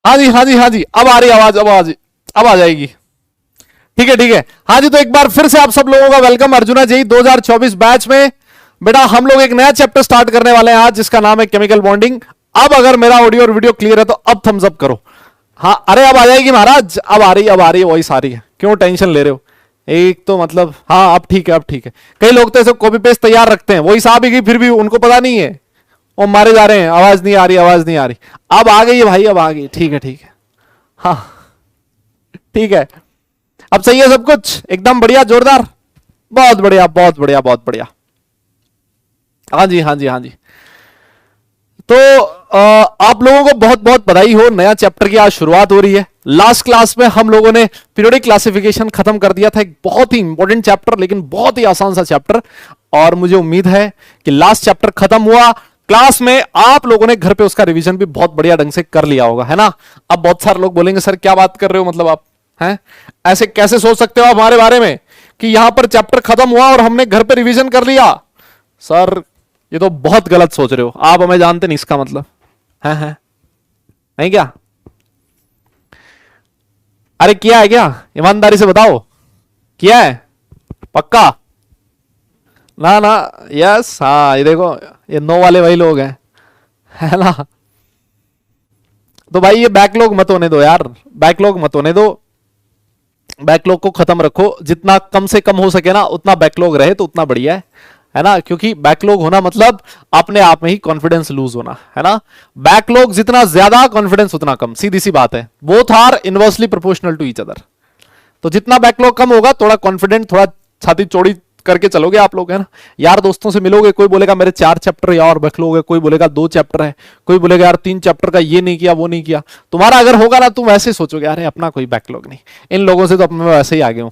हाँ जी हाँ जी हाँ जी, अब आ रही आवाज, अब आ जाएगी। ठीक है ठीक है। हाँ जी, तो एक बार फिर से आप सब लोगों का वेलकम अर्जुना जी 2024 बैच में। बेटा हम लोग एक नया चैप्टर स्टार्ट करने वाले हैं आज, जिसका नाम है केमिकल बॉन्डिंग। अब अगर मेरा ऑडियो और वीडियो क्लियर है तो अब थम्स अप करो। हाँ, अरे अब आ जाएगी महाराज, अब आ रही है वॉइस आ रही है, क्यों टेंशन ले रहे हो? एक तो मतलब हाँ, अब ठीक है, अब ठीक है। कई लोग तो ऐसे कॉपी पेस्ट तैयार रखते हैं, वॉइस आ भी गई फिर भी उनको पता नहीं है, वो मारे जा रहे हैं, आवाज नहीं आ रही, आवाज नहीं आ रही। अब आ गई है भाई, अब आ गई, ठीक है ठीक है। हाँ ठीक है, अब सही है सब कुछ, एकदम बढ़िया, जोरदार, बहुत बढ़िया बहुत बढ़िया बहुत बढ़िया। हाँ जी हाँ जी हाँ जी। तो आप लोगों को बहुत बहुत बधाई हो, नया चैप्टर की आज शुरुआत हो रही है। लास्ट क्लास में हम लोगों ने पीरियोडिक क्लासिफिकेशन खत्म कर दिया था, एक बहुत ही इंपॉर्टेंट चैप्टर, लेकिन बहुत ही आसान सा चैप्टर। और मुझे उम्मीद है कि लास्ट चैप्टर खत्म हुआ क्लास में आप लोगों ने घर पे उसका रिवीजन भी बहुत बढ़िया ढंग से कर लिया होगा, है ना? अब बहुत सारे लोग बोलेंगे सर क्या बात कर रहे हो, मतलब आप हैं ऐसे कैसे सोच सकते हो आप हमारे बारे में कि यहां पर चैप्टर खत्म हुआ और हमने घर पे रिवीजन कर लिया? सर ये तो बहुत गलत सोच रहे हो आप, हमें जानते नहीं इसका मतलब है नहीं क्या? अरे किया है क्या, ईमानदारी से बताओ, किया है पक्का? ना ना, यस, हाँ ये देखो, ये नो वाले वही लोग हैं, है ना? तो भाई ये बैकलॉग मत होने दो यार, बैकलॉग मत होने दो, बैकलॉग को खत्म रखो, जितना कम से कम हो सके ना उतना बैकलॉग रहे तो उतना बढ़िया है ना? क्योंकि बैकलॉग होना मतलब अपने आप में ही कॉन्फिडेंस लूज होना, है ना? बैकलॉग जितना ज्यादा, कॉन्फिडेंस उतना कम, सीधी सी बात है, both are inversely proportional to each other. तो जितना बैकलॉग कम होगा, थोड़ा कॉन्फिडेंट, थोड़ा छाती चौड़ी करके चलोगे आप लोग, है ना? यार दोस्तों से मिलोगे, कोई बोलेगा मेरे 4 चैप्टर या और बैकलॉग है, कोई बोलेगा 2 चैप्टर है, कोई बोलेगा यार 3 चैप्टर का ये नहीं किया वो नहीं किया। तुम्हारा अगर होगा ना, तुम वैसे सोचोगे अरे अपना कोई बैकलॉग नहीं, इन लोगों से तो मैं वैसे ही आगे हूं,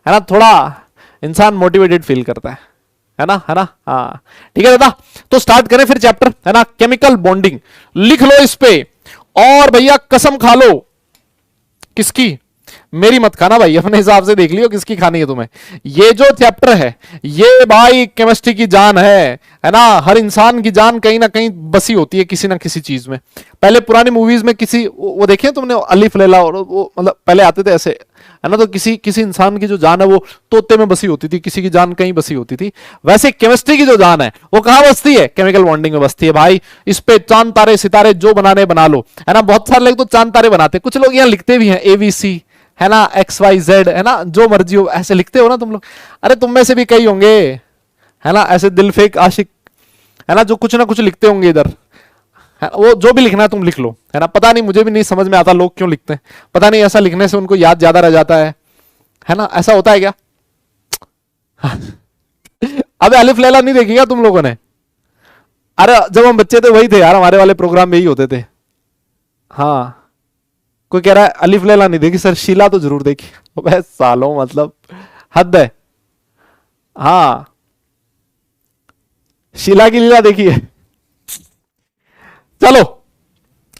है ना? थोड़ा इंसान मोटिवेटेड फील करता है ना? है ना? हाँ ठीक है दादा, तो स्टार्ट करें फिर चैप्टर, है ना? केमिकल बॉन्डिंग लिख लो इस पे, और भैया कसम खा लो। किसकी? मेरी मत खाना भाई, अपने हिसाब से देख लियो किसकी खानी है तुम्हें। ये जो चैप्टर है ये भाई केमिस्ट्री की जान है ना? हर इंसान की जान कहीं ना कहीं बसी होती है किसी ना किसी चीज में। पहले पुरानी मूवीज में किसी वो देखे तुमने, अलिफ लैला, और वो मतलब पहले आते थे ऐसे, है ना? तो किसी किसी इंसान की जो जान है वो तोते में बसी होती थी, किसी की जान कहीं बसी होती थी। वैसे केमिस्ट्री की जो जान है वो कहां बसती है? केमिकल बॉन्डिंग में बसती है भाई। इस पे चांद तारे सितारे जो बनाने बना लो, है ना? बहुत सारे लोग तो चांद तारे बनाते, कुछ लोग यहाँ लिखते भी हैं ABC, है ना? XYZ, है ना? जो मर्जी हो ऐसे लिखते हो ना तुम लोग। अरे तुम में से भी कई होंगे, है ना, ऐसे दिल फेक आशिक, है ना, जो कुछ ना कुछ लिखते होंगे इधर, है वो जो भी लिखना है तुम लिख लो, है ना? पता नहीं, मुझे भी नहीं समझ में आता लोग क्यों लिखते हैं, पता नहीं, ऐसा लिखने से उनको याद ज्यादा रह जाता है ना? ऐसा होता है क्या? अबे अलिफ लैला नहीं देखी क्या तुम लोगों ने? अरे जब हम बच्चे थे वही थे यार, हमारे वाले प्रोग्राम में यही होते थे। हाँ, कोई कह रहा है अलिफ लैला नहीं देखी सर, शीला तो जरूर देखी। वह सालों, मतलब हद है। हाँ, शीला की लीला देखी है। चलो,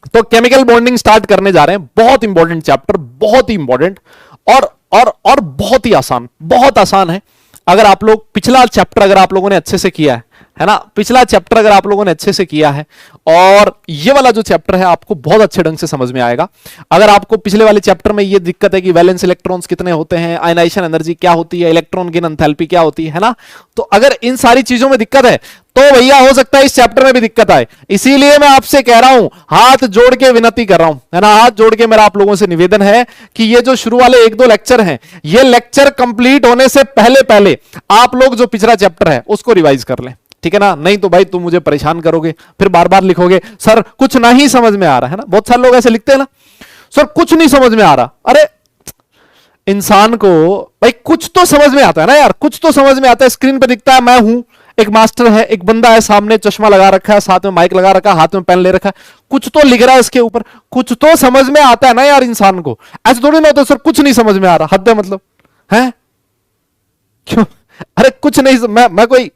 तो केमिकल बॉन्डिंग स्टार्ट करने जा रहे हैं, बहुत इंपॉर्टेंट चैप्टर, बहुत ही इंपॉर्टेंट, और बहुत ही आसान, बहुत आसान है। अगर आप लोग पिछला चैप्टर अगर आप लोगों ने अच्छे से किया है ना, पिछला चैप्टर अगर आप लोगों ने अच्छे से किया है, और ये वाला जो चैप्टर है आपको बहुत अच्छे ढंग से समझ में आएगा। अगर आपको पिछले वाले चैप्टर में ये दिक्कत है कि वैलेंस इलेक्ट्रॉन्स कितने होते हैं, आयनाइजेशन एनर्जी क्या होती है, इलेक्ट्रॉन की एंथैल्पी क्या होती है ना, तो अगर इन सारी चीजों में दिक्कत है तो भैया हो सकता है इस चैप्टर में भी दिक्कत आए। इसीलिए मैं आपसे कह रहा हूं, हाथ जोड़ के विनती कर रहा हूं, है ना, हाथ जोड़ के मेरा आप लोगों से निवेदन है कि ये जो शुरू वाले 1-2 लेक्चर हैं, ये लेक्चर कंप्लीट होने से पहले पहले आप लोग जो पिछला चैप्टर है उसको रिवाइज कर लें, ठीक है ना? नहीं तो भाई तुम मुझे परेशान करोगे, फिर बार बार लिखोगे सर कुछ नहीं समझ में आ रहा, है ना? बहुत सारे लोग ऐसे लिखते हैं ना, सर कुछ नहीं समझ में आ रहा। अरे इंसान को भाई कुछ तो समझ में आता है ना यार, कुछ तो समझ में आता है। स्क्रीन पे दिखता है मैं हूं, एक मास्टर है, एक बंदा है सामने, चश्मा लगा रखा है, साथ में माइक लगा रखा है, हाथ में पेन ले रखा है, कुछ तो लिख रहा है इसके ऊपर, कुछ तो समझ में आता है ना यार इंसान को। ऐसे थोड़ी ना होता सर कुछ नहीं समझ में आ रहा, हद है मतलब, है क्यों? अरे कुछ नहीं, मैं कोई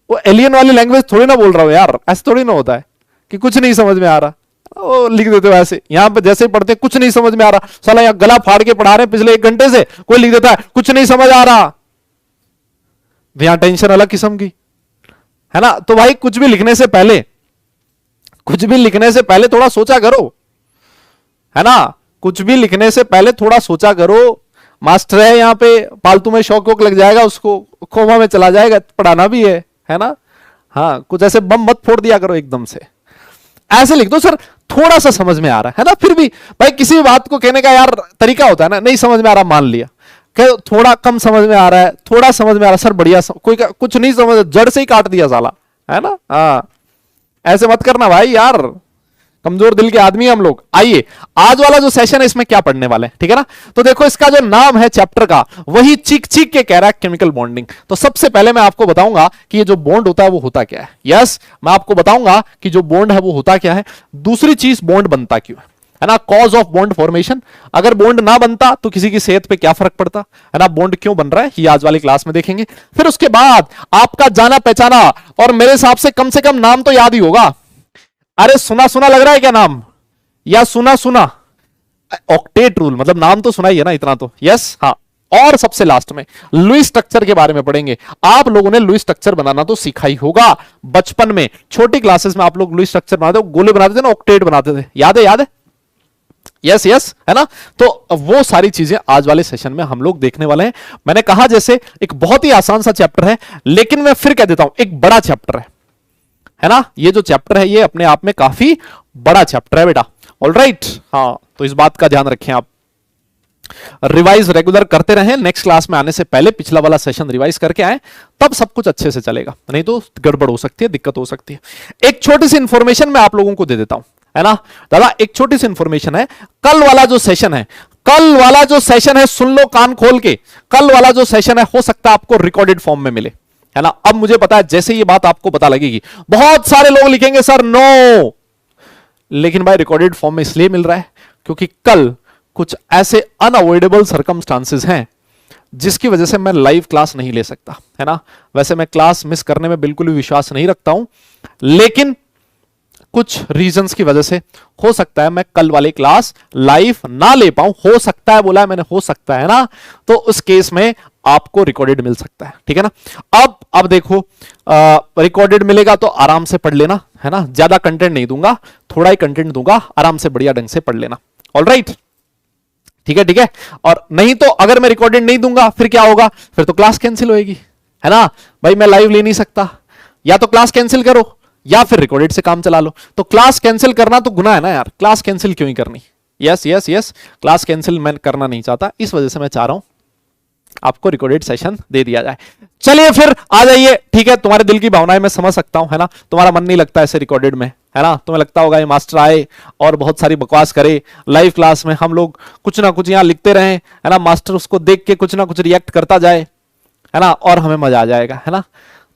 वो एलियन वाली लैंग्वेज थोड़ी ना बोल रहा हूं यार, ऐसे थोड़ी ना होता है कि कुछ नहीं समझ में आ रहा, वो लिख देते हो ऐसे। यहां पे जैसे पढ़ते कुछ नहीं समझ में आ रहा, साला यहां गला फाड़ के पढ़ा रहे हैं पिछले 1 घंटे से, कोई लिख देता है कुछ नहीं समझ आ रहा, यहां टेंशन अलग किस्म की, है ना? तो भाई कुछ भी लिखने से पहले थोड़ा सोचा करो, है ना। कुछ भी लिखने से पहले थोड़ा सोचा करो। मास्टर है यहाँ पे, पालतू में शौक वोक लग जाएगा, उसको कोमा में चला जाएगा, पढ़ाना भी है ना। हाँ, कुछ ऐसे बम मत फोड़ दिया करो एकदम से। ऐसे लिख दो सर थोड़ा सा समझ में आ रहा है ना। फिर भी भाई किसी भी बात को कहने का यार तरीका होता है ना। नहीं समझ में आ रहा, मान लिया, थोड़ा कम समझ में आ रहा है, थोड़ा समझ में आ रहा है सर, बढ़िया कोई कुछ नहीं समझ, जड़ से ही काट दिया साला, है ना। हाँ, ऐसे मत करना भाई यार, कमजोर दिल के आदमी हम लोग। आइए आज वाला जो सेशन है इसमें क्या पढ़ने वाले हैं, ठीक है ना। तो देखो इसका जो नाम है चैप्टर का, वही चीख चीख के कह रहा है केमिकल बॉन्डिंग। तो सबसे पहले मैं आपको बताऊंगा कि ये जो बॉन्ड होता है वो होता क्या है। यस, मैं आपको बताऊंगा कि जो बॉन्ड है वो होता क्या है। दूसरी चीज, बॉन्ड बनता क्यों है ना, कॉज ऑफ बॉन्ड फॉर्मेशन। अगर बॉन्ड ना बनता तो किसी की सेहत पे क्या फर्क पड़ता है ना, बॉन्ड क्यों बन रहा है ये आज वाली क्लास में देखेंगे। फिर उसके बाद आपका जाना पहचाना, और मेरे हिसाब से कम नाम तो याद ही होगा। अरे सुना सुना लग रहा है क्या नाम, या सुना सुना, ऑक्टेट रूल, मतलब नाम तो सुना ही है ना इतना तो। यस, हाँ। और सबसे लास्ट में लुईस स्ट्रक्चर के बारे में पढ़ेंगे। आप लोगों ने लुईस स्ट्रक्चर बनाना तो सीखा ही होगा बचपन में, छोटी क्लासेस में आप लोग लुईस स्ट्रक्चर बनाते हो, गोले बनाते थे ना, ऑक्टेट बनाते थे, याद है, याद है। यस यस, है ना। तो वो सारी चीजें आज वाले सेशन में हम लोग देखने वाले हैं। मैंने कहा जैसे एक बहुत ही आसान सा चैप्टर है, लेकिन मैं फिर कह देता हूं एक बड़ा चैप्टर है ना। ये जो चैप्टर है ये अपने आप में काफी बड़ा चैप्टर है बेटा। ऑलराइट, हाँ, तो इस बात का ध्यान रखें आप। रिवाइज रेगुलर करते रहें, नेक्स्ट क्लास में आने से पहले पिछला वाला सेशन रिवाइज करके आए, तब सब कुछ अच्छे से चलेगा, नहीं तो गड़बड़ हो सकती है, दिक्कत हो सकती है। एक छोटी सी इंफॉर्मेशन मैं आप लोगों को दे देता हूं, है ना दादा। एक छोटी सी इंफॉर्मेशन है, कल वाला जो सेशन है, सुन लो कान खोल के, कल वाला जो सेशन है हो सकता है आपको रिकॉर्डेड फॉर्म में मिले, है ना। अब मुझे पता है जैसे ये बात आपको पता लगेगी, बहुत सारे लोग लिखेंगे सर नो, लेकिन भाई रिकॉर्डेड फॉर्म में इसलिए मिल रहा है क्योंकि कल कुछ ऐसे अनअवॉइडेबल सर्कमस्टांसेस हैं जिसकी वजह से मैं लाइव क्लास नहीं ले सकता, है ना। वैसे मैं क्लास मिस करने में बिल्कुल भी विश्वास नहीं रखता हूं, लेकिन कुछ रीजंस की वजह से हो सकता है मैं कल वाली क्लास लाइव ना ले पाऊं। हो सकता है बोला है मैंने, हो सकता है ना। तो उस केस में आपको रिकॉर्डेड मिल सकता है, ठीक है ना। अब देखो, रिकॉर्डेड मिलेगा तो आराम से पढ़ लेना, है ना। ज्यादा कंटेंट नहीं दूंगा, थोड़ा ही कंटेंट दूंगा, आराम से बढ़िया ढंग से पढ़ लेना। ऑलराइट, ठीक है, ठीक है। और नहीं तो अगर मैं रिकॉर्डेड नहीं दूंगा फिर क्या होगा, फिर तो क्लास कैंसिल होएगी, है ना। भाई मैं लाइव ले नहीं सकता, या तो क्लास कैंसिल करो या फिर रिकॉर्डेड से काम चला लो। तो क्लास कैंसिल करना तो गुनाह है ना यार, क्लास कैंसिल क्यों ही करनी। Yes yes yes, class cancel मैं करना नहीं चाहता, इस वजह से मैं चाह रहा हूं आपको रिकॉर्डेड सेशन दे दिया जाए। चलिए फिर आ जाइए, ठीक है। तुम्हारे दिल की भावनाएं मैं समझ सकता हूं, है ना। तुम्हारा मन नहीं लगता ऐसे रिकॉर्डेड में, है ना। तुम्हें लगता होगा ये मास्टर आए और बहुत सारी बकवास करे, लाइव क्लास में हम लोग कुछ ना कुछ यहां लिखते रहे, है ना, मास्टर उसको देख के कुछ ना कुछ रिएक्ट करता जाए, है ना, और हमें मजा आ जाएगा, है ना।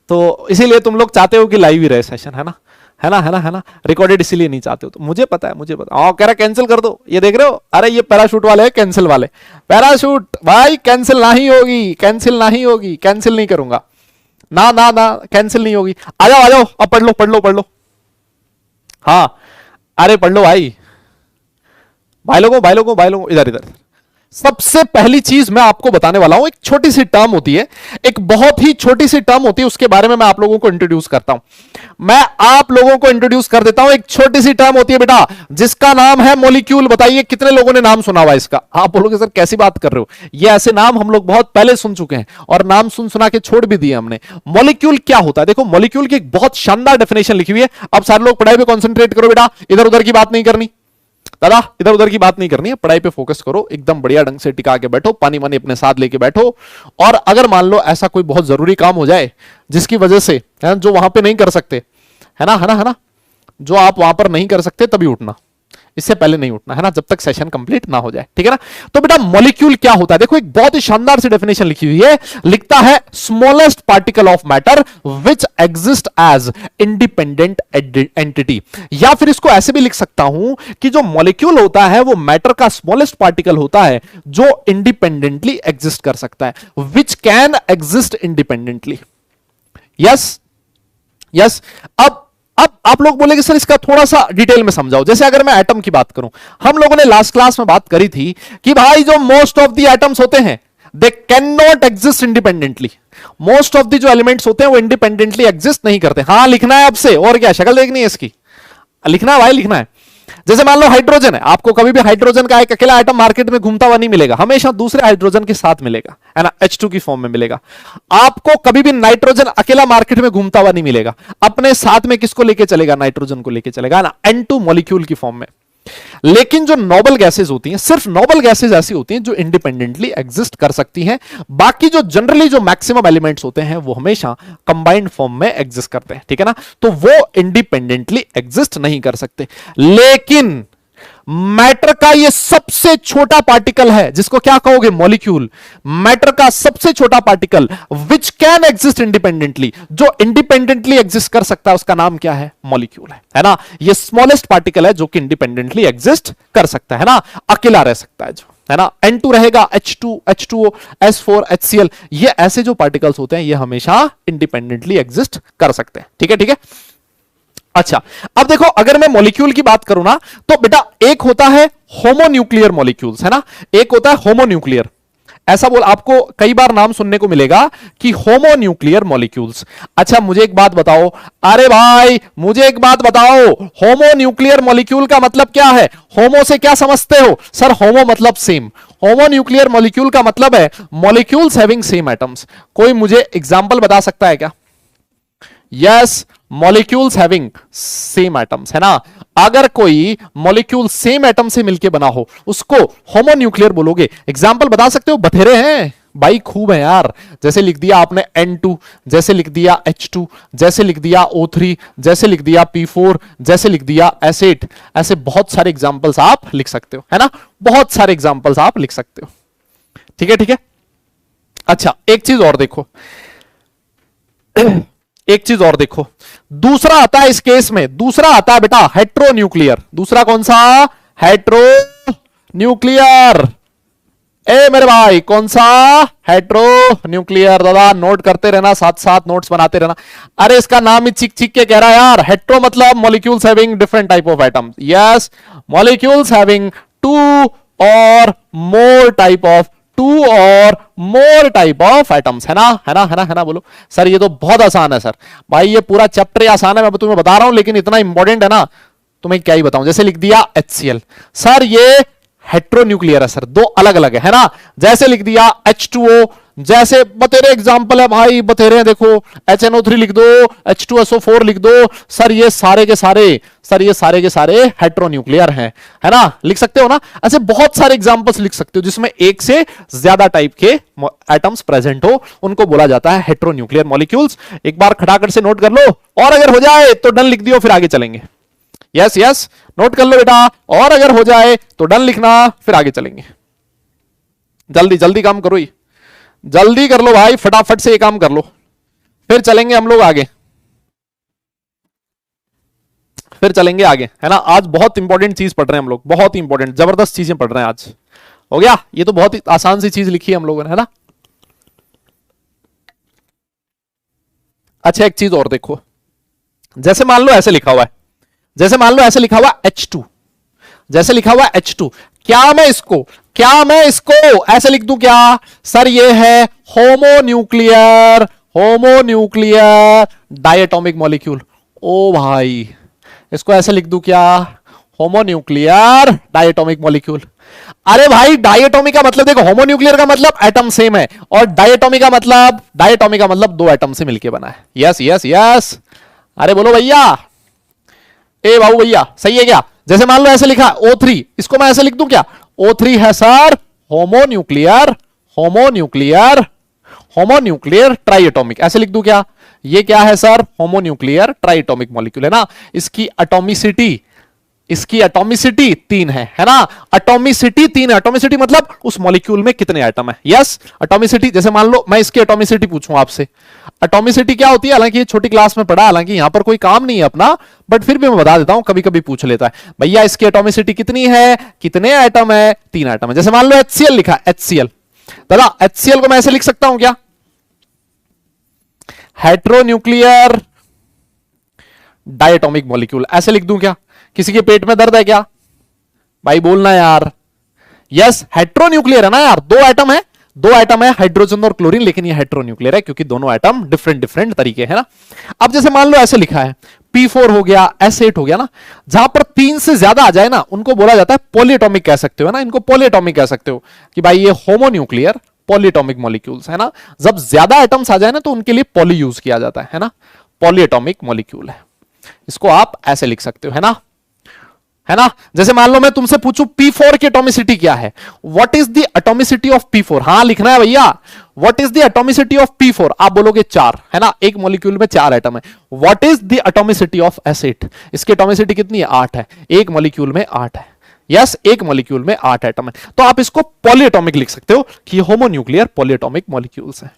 तो इसीलिए तुम लोग चाहते हो कि लाइव ही रहे सेशन, है ना, है ना, है ना, है ना। रिकॉर्डेड इसीलिए नहीं चाहते हो, तो मुझे पता है, मुझे पता। कह रहा कैंसिल कर दो, ये देख रहे हो, अरे ये पैराशूट वाले हैं, कैंसिल वाले। पैराशूट भाई कैंसिल नहीं होगी, कैंसिल नहीं होगी, कैंसिल नहीं करूंगा, ना ना ना, कैंसिल नहीं होगी। आ जाओ आ जाओ, अब पढ़ लो पढ़ लो पढ़ लो। हाँ, अरे पढ़ लो भाई, भाई लोगों भाई लोगों भाई लोगों, इधर इधर। सबसे पहली चीज मैं आपको बताने वाला हूं, एक छोटी सी टर्म होती है, एक बहुत ही छोटी सी टर्म होती है, उसके बारे में मैं आप लोगों को इंट्रोड्यूस करता हूं। मैं आप लोगों को इंट्रोड्यूस कर देता हूं, एक छोटी सी टर्म होती है बेटा जिसका नाम है मॉलिक्यूल। बताइए कितने लोगों ने नाम सुना हुआ इसका। आप बोलोगे सर कैसी बात कर रहे हो, ये ऐसे नाम हम लोग बहुत पहले सुन चुके हैं और नाम सुन सुना के छोड़ भी दिए हमने। मॉलिक्यूल क्या होता है, देखो मॉलिक्यूल की एक बहुत शानदार डेफिनेशन लिखी हुई है। अब सारे लोग पढ़ाई पे कॉन्सेंट्रेट करो बेटा, इधर उधर की बात नहीं करनी दादा, इधर उधर की बात नहीं करनी है, पढ़ाई पे फोकस करो, एकदम बढ़िया ढंग से टिका के बैठो, पानी वानी अपने साथ लेके बैठो। और अगर मान लो ऐसा कोई बहुत जरूरी काम हो जाए जिसकी वजह से, है जो वहां पे नहीं कर सकते, है ना, है ना, है ना, जो आप वहां पर नहीं कर सकते तभी उठना, इससे पहले नहीं उठना, है ना, जब तक सेशन कंप्लीट ना हो जाए, ठीक है ना। तो बेटा मॉलिक्यूल क्या होता है, देखो एक बहुत ही शानदार सी डेफिनेशन लिखी हुई है, लिखता है smallest particle of matter which exist as independent entity. या फिर इसको ऐसे भी लिख सकता हूं कि जो मॉलिक्यूल होता है वो मैटर का स्मॉलेस्ट पार्टिकल होता है जो इंडिपेंडेंटली एग्जिस्ट कर सकता है, which can exist independently. Yes yes. अब आप लोग बोलेंगे सर इसका थोड़ा सा डिटेल में समझाओ। जैसे अगर मैं एटम की बात करूं, हम लोगों ने लास्ट क्लास में बात करी थी कि भाई जो मोस्ट ऑफ द एटम्स होते हैं they can not exist independently. Most of the जो एलिमेंट्स होते हैं वो इंडिपेंडेंटली एग्जिस्ट नहीं करते। हां लिखना है आपसे, और क्या शक्ल देखनी है इसकी, लिखना है भाई लिखना है। जैसे मान लो हाइड्रोजन है, आपको कभी भी हाइड्रोजन का एक अकेला आइटम मार्केट में घूमता हुआ नहीं मिलेगा, हमेशा दूसरे हाइड्रोजन के साथ मिलेगा, है ना, H2 की फॉर्म में मिलेगा। आपको कभी भी नाइट्रोजन अकेला मार्केट में घूमता हुआ नहीं मिलेगा, अपने साथ में किसको लेके चलेगा, नाइट्रोजन को लेके चलेगा, है ना, N2 मॉलिक्यूल की फॉर्म में। लेकिन जो नोबल गैसेज होती हैं, सिर्फ नोबल गैसेज ऐसी होती हैं जो इंडिपेंडेंटली एग्जिस्ट कर सकती हैं, बाकी जो जनरली जो मैक्सिमम एलिमेंट्स होते हैं वो हमेशा कंबाइंड फॉर्म में एग्जिस्ट करते हैं, ठीक है ना, तो वो इंडिपेंडेंटली एग्जिस्ट नहीं कर सकते। लेकिन मैटर का ये सबसे छोटा पार्टिकल है, जिसको क्या कहोगे, मॉलिक्यूल, मैटर का सबसे छोटा particle which can exist independently, जो इंडिपेंडेंटली एग्जिस्ट कर सकता है, उसका नाम क्या है, मॉलिक्यूल है ना। ये स्मॉलेस्ट पार्टिकल है जो कि इंडिपेंडेंटली एग्जिस्ट कर सकता है ना, अकेला रह सकता है जो, है ना। N2 रहेगा, H2, H2O, S4, HCl, ये ऐसे जो पार्टिकल्स होते हैं ये हमेशा इंडिपेंडेंटली एग्जिस्ट कर सकते हैं, ठीक है, ठीक है। अच्छा, अब देखो अगर मैं मॉलिक्यूल की बात करूं ना, तो बेटा एक होता है होमोन्यूक्लियर मॉलिक्यूल्स, है ना, एक होता है होमोन्यूक्लियर, ऐसा बोल, आपको कई बार नाम सुनने को मिलेगा कि होमोन्यूक्लियर मॉलिक्यूल्स। अच्छा मुझे एक बात बताओ, अरे भाई मुझे एक बात बताओ, होमोन्यूक्लियर मॉलिक्यूल का मतलब क्या है, होमो से क्या समझते हो, सर होमो मतलब सेम, होमोन्यूक्लियर मॉलिक्यूल का मतलब है मॉलिक्यूल्स हैविंग सेम एटम्स। कोई मुझे एग्जांपल बता सकता है क्या? Yes, molecules having same atoms, है ना। अगर कोई मॉलिक्यूल सेम एटम से मिलके बना हो उसको होमोन्यूक्लियर बोलोगे। एग्जांपल बता सकते हो? बथेरे हैं भाई, खूब है यार। जैसे लिख दिया आपने N2, जैसे लिख दिया H2, जैसे लिख दिया O3, जैसे लिख दिया P4, जैसे लिख दिया S8, ऐसे बहुत सारे एग्जांपल्स आप लिख सकते हो, है ना, बहुत सारे एग्जांपल्स आप लिख सकते हो, ठीक है, ठीक है। अच्छा एक चीज और देखो, एक चीज और देखो, दूसरा आता है इस केस में, दूसरा आता है बेटा हेट्रोन्यूक्लियर। दूसरा कौन सा? हेट्रोन्यूक्लियर। ए मेरे भाई कौन सा? हेट्रोन्यूक्लियर। दादा नोट करते रहना, साथ साथ नोट्स बनाते रहना। अरे इसका नाम ही चिक चिक के कह रहा है यार। हेट्रो मतलब molecules having different type of atoms. Yes, molecules having two और मोर टाइप ऑफ, टू और मोर टाइप ऑफ एटम्स, है ना, है ना, है ना, है ना। बोलो सर ये तो बहुत आसान है सर। भाई ये पूरा चैप्टर आसान है, मैं तुम्हें बता रहा हूं, लेकिन इतना इंपॉर्टेंट है ना, तुम्हें क्या ही बताऊं। जैसे लिख दिया HCl, सर ये हेट्रोन्यूक्लियर है सर, दो अलग अलग है ना। जैसे लिख दिया H2O, जैसे बतेरे एग्जाम्पल है भाई, बतेरे हैं, देखो HNO3 लिख दो, H2SO4 लिख दो, सर ये सारे के सारे, सर ये सारे के सारे हेट्रोन्यूक्लियर हैं, है ना। लिख सकते हो ना, ऐसे बहुत सारे एग्जांपल्स लिख सकते हो जिसमें एक से ज्यादा टाइप के एटम्स प्रेजेंट हो, उनको बोला जाता है हेट्रोन्यूक्लियर मॉलिक्यूल्स। एक बार खटाखट से नोट कर लो, और अगर हो जाए तो डन लिख दियो, फिर आगे चलेंगे। यस यस, नोट कर लो बेटा, और अगर हो जाए तो डन लिखना, फिर आगे चलेंगे। जल्दी जल्दी काम करो, ही जल्दी कर लो भाई, फटाफट से ये काम कर लो, फिर चलेंगे हम लोग आगे, फिर चलेंगे आगे, है ना। आज बहुत इंपॉर्टेंट चीज पढ़ रहे हैं हम लोग, बहुत इंपॉर्टेंट जबरदस्त चीजें पढ़ रहे हैं आज। हो गया, ये तो बहुत ही आसान सी चीज लिखी है हम लोगों ने, है ना। अच्छा एक चीज और देखो, जैसे मान लो ऐसे लिखा हुआ है, जैसे मान लो ऐसे लिखा हुआ H2, जैसे लिखा हुआ H2, क्या मैं इसको ऐसे लिख दूं क्या? सर ये है होमोन्यूक्लियर, होमोन्यूक्लियर डायटोमिक मॉलिक्यूल। ओ भाई इसको ऐसे लिख दूं क्या? Homonuclear diatomic molecule. अरे भाई डायटोमिक का मतलब देखो, होमोन्यूक्लियर का मतलब एटम सेम है, और डायटोमिक का मतलब दो एटम से मिलके बना है। यस यस यस, अरे बोलो भैया, ए बाबू भैया, सही है क्या? जैसे मान लो ऐसे लिखा O3, इसको मैं ऐसे लिख दूं क्या? O3 है sir homonuclear, homonuclear, homonuclear triatomic, ऐसे लिख दूं क्या? ये क्या है सर? होमोन्यूक्लियर ट्राइएटॉमिक मॉलिक्यूल, है ना। इसकी एटॉमिसिटी 3 है ना। एटॉमिसिटी 3 है, एटॉमिसिटी मतलब उस मॉलिक्यूल में कितने एटम है। यस, एटॉमिसिटी, जैसे मान लो मैं इसकी एटॉमिसिटी पूछूं आपसे, एटॉमिसिटी क्या होती है? हालांकि ये छोटी क्लास में पढ़ा, हालांकि यहां पर कोई काम नहीं है अपना, बट फिर भी मैं बता देता हूं, कभी कभी पूछ लेता है भैया इसकी एटॉमिसिटी कितनी है, कितने एटम है? 3 एटम है। जैसे मान लो HCl लिखा, HCl, दादा HCl को मैं ऐसे लिख सकता हूं क्या? हेट्रोन्यूक्लियर डायटोमिक मॉलिक्यूल, ऐसे लिख दूं क्या? किसी के पेट में दर्द है क्या भाई? बोलना यार। यस, हेट्रोन्यूक्लियर है ना यार, दो एटम है हाइड्रोजन और क्लोरीन, लेकिन ये हेट्रोन्यूक्लियर है क्योंकि दोनों एटम डिफरेंट डिफरेंट तरीके है ना। अब जैसे मान लो ऐसे लिखा है P4 हो गया, S8 हो गया ना, जहां पर 3 से ज्यादा आ जाए ना उनको बोला जाता है पॉलीएटॉमिक कह सकते हो, है ना, इनको पॉलीएटॉमिक कह सकते हो कि भाई ये होमोन्यूक्लियर पॉलीएटॉमिक मॉलिक्यूल्स है ना। जब ज्यादा एटम्स आ जाए ना तो उनके लिए पॉली यूज किया जाता है ना, पॉलीएटॉमिक मॉलिक्यूल है। इसको आप ऐसे लिख सकते हो, है ना, है ना। जैसे मान लो मैं तुमसे पूछूं P4 की एटॉमिसिटी क्या है, what is the atomicity of P4, हां लिखना है भैया, what is the atomicity of P4, आप बोलोगे 4, है ना, एक मॉलिक्यूल में 4 एटम है। What is the atomicity of S8, इसकी एटॉमिसिटी कितनी है, 8 है, एक मॉलिक्यूल में 8 है, यस एक मॉलिक्यूल में 8 एटम है। तो आप इसको पॉलीएटॉमिक लिख सकते हो कि होमोन्यूक्लियर पॉलीएटॉमिक मॉलिक्यूल्स हैं।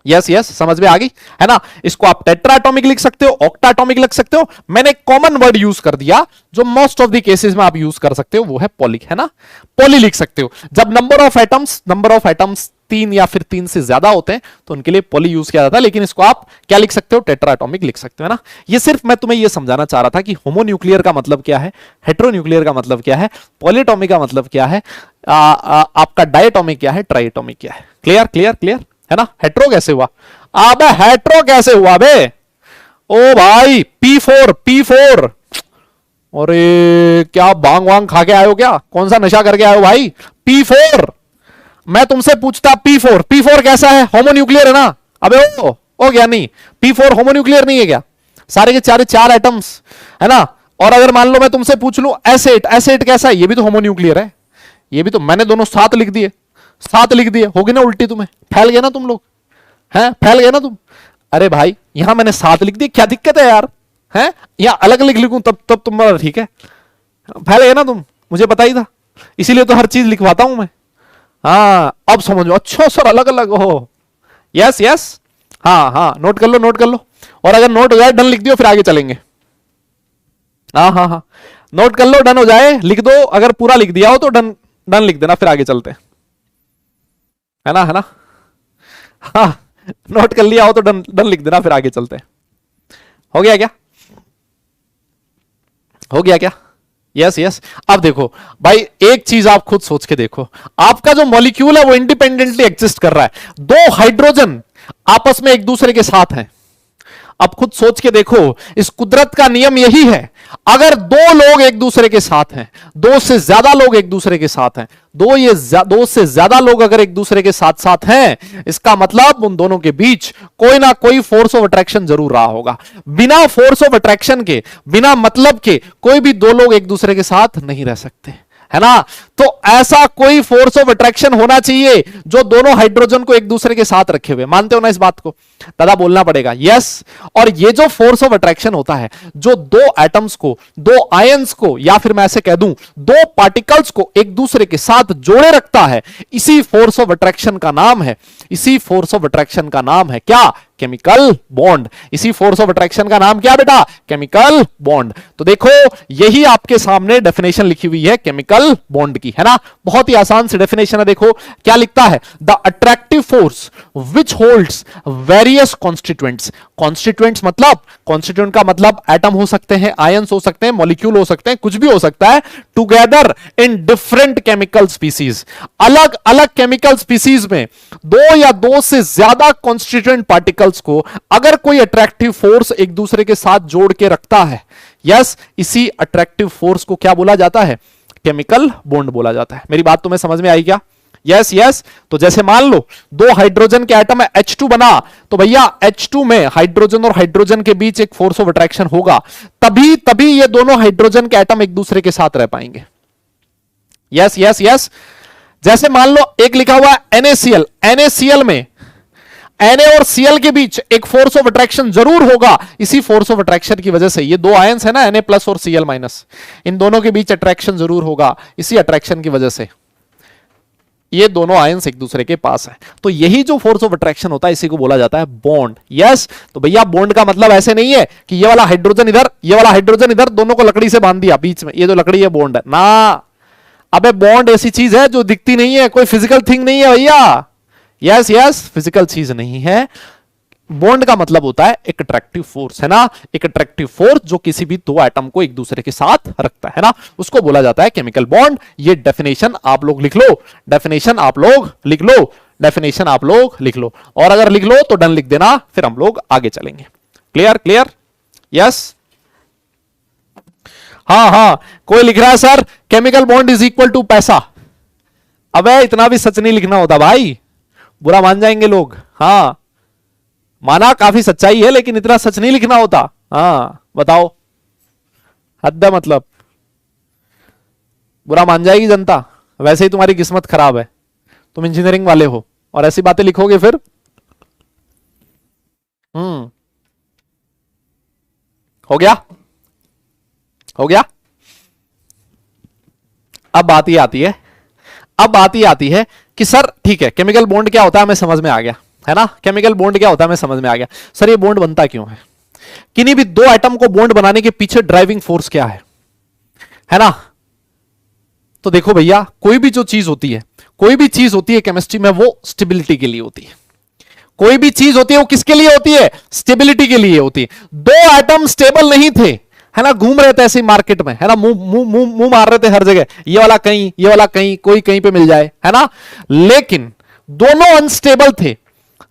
यस यस समझ में आ गई, है ना। इसको आप टेट्रा एटॉमिक लिख सकते हो, ऑक्टा एटॉमिक लिख सकते हो। मैंने कॉमन वर्ड यूज कर दिया जो मोस्ट ऑफ द केसेस में आप यूज कर सकते हो, वो है पॉली, है ना, पॉली लिख सकते हो। जब नंबर ऑफ एटम्स 3 या फिर 3 से ज्यादा होते हैं तो उनके लिए पॉली यूज किया जाता है, लेकिन इसको आप क्या लिख सकते हो, टेट्रा एटॉमिक लिख सकते हो, है ना। ये सिर्फ मैं तुम्हें ये समझाना चाह रहा था कि होमोन्यूक्लियर का मतलब क्या है, हेटेरोन्यूक्लियर का मतलब क्या है, पॉलीएटॉमिक का मतलब क्या है, आपका डायटॉमिक क्या है, ट्राइएटॉमिक क्या है। क्लियर क्लियर क्लियर, है ना। हेट्रो कैसे हुआ, अबे हेट्रो कैसे हुआ बे, ओ भाई P4 अरे क्या बांग वांग खा के आए हो, क्या कौन सा नशा करके आए हो भाई। P4 मैं तुमसे पूछता P4 कैसा है, होमोन्यूक्लियर है ना। अबे ओ क्या नहीं, P4 होमोन्यूक्लियर नहीं है क्या, सारे के सारे 4 एटम्स, है ना। और अगर मान लो मैं तुमसे पूछ लूं S8 कैसा है, ये भी तो होमोन्यूक्लियर है, ये भी तो, मैंने दोनों 7 लिख दिए, होगी ना उल्टी, तुम्हें फैल गए ना तुम लोग, हैं फैल गए ना तुम। अरे भाई यहां मैंने 7 लिख दिए, क्या दिक्कत है यार, हैं यहां अलग लिखूं तब तुम्हारा ठीक है, फैल गए ना तुम, मुझे पता ही था, इसीलिए तो हर चीज लिखवाता हूं मैं। हाँ अब समझो, अच्छा सर अलग अलग हो, यस यस, हाँ नोट कर लो, और अगर नोट हो जाए डन लिख दियो, फिर आगे चलेंगे। हाँ नोट कर लो, डन हो जाए लिख दो, अगर पूरा लिख दिया हो तो डन लिख देना, फिर आगे चलते हैं, है ना। हाँ नोट कर लिया हो तो डन लिख देना, फिर आगे चलते हैं। हो गया क्या, यस। अब देखो भाई एक चीज आप खुद सोच के देखो, आपका जो मॉलिक्यूल है वो इंडिपेंडेंटली एग्जिस्ट कर रहा है, 2 हाइड्रोजन आपस में एक दूसरे के साथ हैं। अब खुद सोच के देखो, इस कुदरत का नियम यही है, अगर 2 लोग एक दूसरे के साथ हैं, 2 से ज्यादा लोग एक दूसरे के साथ हैं, 2 से ज्यादा लोग अगर एक दूसरे के साथ साथ हैं, इसका मतलब उन दोनों के बीच कोई ना कोई फोर्स ऑफ अट्रैक्शन जरूर रहा होगा। बिना फोर्स ऑफ अट्रैक्शन के, बिना मतलब के कोई भी 2 लोग एक दूसरे के साथ नहीं रह सकते, है ना। तो ऐसा कोई फोर्स ऑफ अट्रैक्शन होना चाहिए जो दोनों हाइड्रोजन को एक दूसरे के साथ रखे हुए, मानते हो ना इस बात को, दादा बोलना पड़ेगा यस। और ये जो फोर्स ऑफ अट्रैक्शन होता है, जो 2 एटम्स को, 2 आयंस को, या फिर मैं ऐसे कह दूं 2 पार्टिकल्स को एक दूसरे के साथ जोड़े रखता है, इसी फोर्स ऑफ अट्रैक्शन का नाम है क्या, केमिकल बॉन्ड। इसी फोर्स ऑफ अट्रैक्शन का नाम क्या बेटा, केमिकल बॉन्ड। तो देखो यही आपके सामने डेफिनेशन लिखी हुई है केमिकल बॉन्ड की, है ना। बहुत ही आसान सी डेफिनेशन है, देखो क्या लिखता है, the attractive force which holds various constituents. Constituent का मतलब एटम हो सकते हैं, आयंस हो सकते हैं, मॉलिक्यूल हो सकते हैं, कुछ भी हो सकता है, together in different chemical species. अलग अलग केमिकल स्पीसीज में 2 या 2 से ज्यादा कॉन्स्टिट्यूएंट पार्टिकल्स को अगर कोई अट्रैक्टिव फोर्स एक दूसरे के साथ जोड़ के रखता है, यस, इसी अट्रैक्टिव फोर्स को क्या बोला जाता है, केमिकल बॉन्ड बोला जाता है। मेरी बात तुम्हें समझ में आई क्या, यस। तो जैसे मान लो 2 हाइड्रोजन के एटम है, H2 बना, तो भैया H2 में हाइड्रोजन और हाइड्रोजन के बीच एक फोर्स ऑफ अट्रैक्शन होगा, तभी ये दोनों हाइड्रोजन के एटम एक दूसरे के साथ रह पाएंगे। यस। जैसे मान लो एक लिखा हुआ है NaCl में Na और Cl के बीच एक फोर्स ऑफ अट्रैक्शन जरूर होगा, इसी फोर्स ऑफ अट्रैक्शन की वजह से, ये 2 आयंस है ना, Na+ और Cl-, इन दोनों के बीच अट्रैक्शन जरूर होगा, इसी अट्रैक्शन की वजह से ये दोनों आयंस एक दूसरे के पास है। तो यही जो फोर्स ऑफ अट्रैक्शन होता है, इसी को बोला जाता है बॉन्ड। यस, तो भैया बॉन्ड का मतलब ऐसे नहीं है कि ये वाला हाइड्रोजन इधर, ये वाला हाइड्रोजन इधर, दोनों को लकड़ी से बांध दिया बीच में, ये जो लकड़ी है बॉन्ड है ना। अबे बॉन्ड ऐसी चीज है जो दिखती नहीं है, कोई फिजिकल थिंग नहीं है भैया। यस, फिजिकल चीज नहीं है। बॉन्ड का मतलब होता है एक अट्रैक्टिव फोर्स, है ना, एक अट्रैक्टिव फोर्स जो किसी भी 2 एटम को एक दूसरे के साथ रखता है ना, उसको बोला जाता है केमिकल बॉन्ड। ये डेफिनेशन आप लोग लिख लो, और अगर लिख लो तो डन लिख देना, फिर हम लोग आगे चलेंगे। क्लियर, यस, हाँ हाँ, कोई लिख रहा है sir chemical bond is equal to पैसा। अबे इतना भी सच नहीं लिखना होता भाई, बुरा मान जाएंगे लोग। हाँ माना काफी सच्चाई है, लेकिन इतना सच नहीं लिखना होता। हाँ बताओ, हद है मतलब, बुरा मान जाएगी जनता। वैसे ही तुम्हारी किस्मत खराब है, तुम इंजीनियरिंग वाले हो और ऐसी बातें लिखोगे फिर। हो गया, हो गया। अब बात ये आती है, अब बात ये आती है कि सर ठीक है, केमिकल बॉन्ड क्या होता है हमें समझ में आ गया, है ना। केमिकल बॉन्ड क्या होता है हमें समझ में आ गया। सर ये बॉन्ड बनता क्यों है, किन्हीं भी दो एटम को बॉन्ड बनाने के पीछे ड्राइविंग फोर्स क्या है ना। तो देखो भैया, कोई भी जो चीज होती है, कोई भी चीज होती है केमिस्ट्री में, वो स्टेबिलिटी के लिए होती है। कोई भी चीज होती है वो किसके लिए होती है, स्टेबिलिटी के लिए होती है। दो एटम स्टेबल नहीं थे, है ना, घूम रहे थे ऐसे मार्केट में, है ना, मुंह मार रहे थे हर जगह, ये वाला कहीं, ये वाला कहीं, कोई कहीं पे मिल जाए, है ना। लेकिन दोनों अनस्टेबल थे।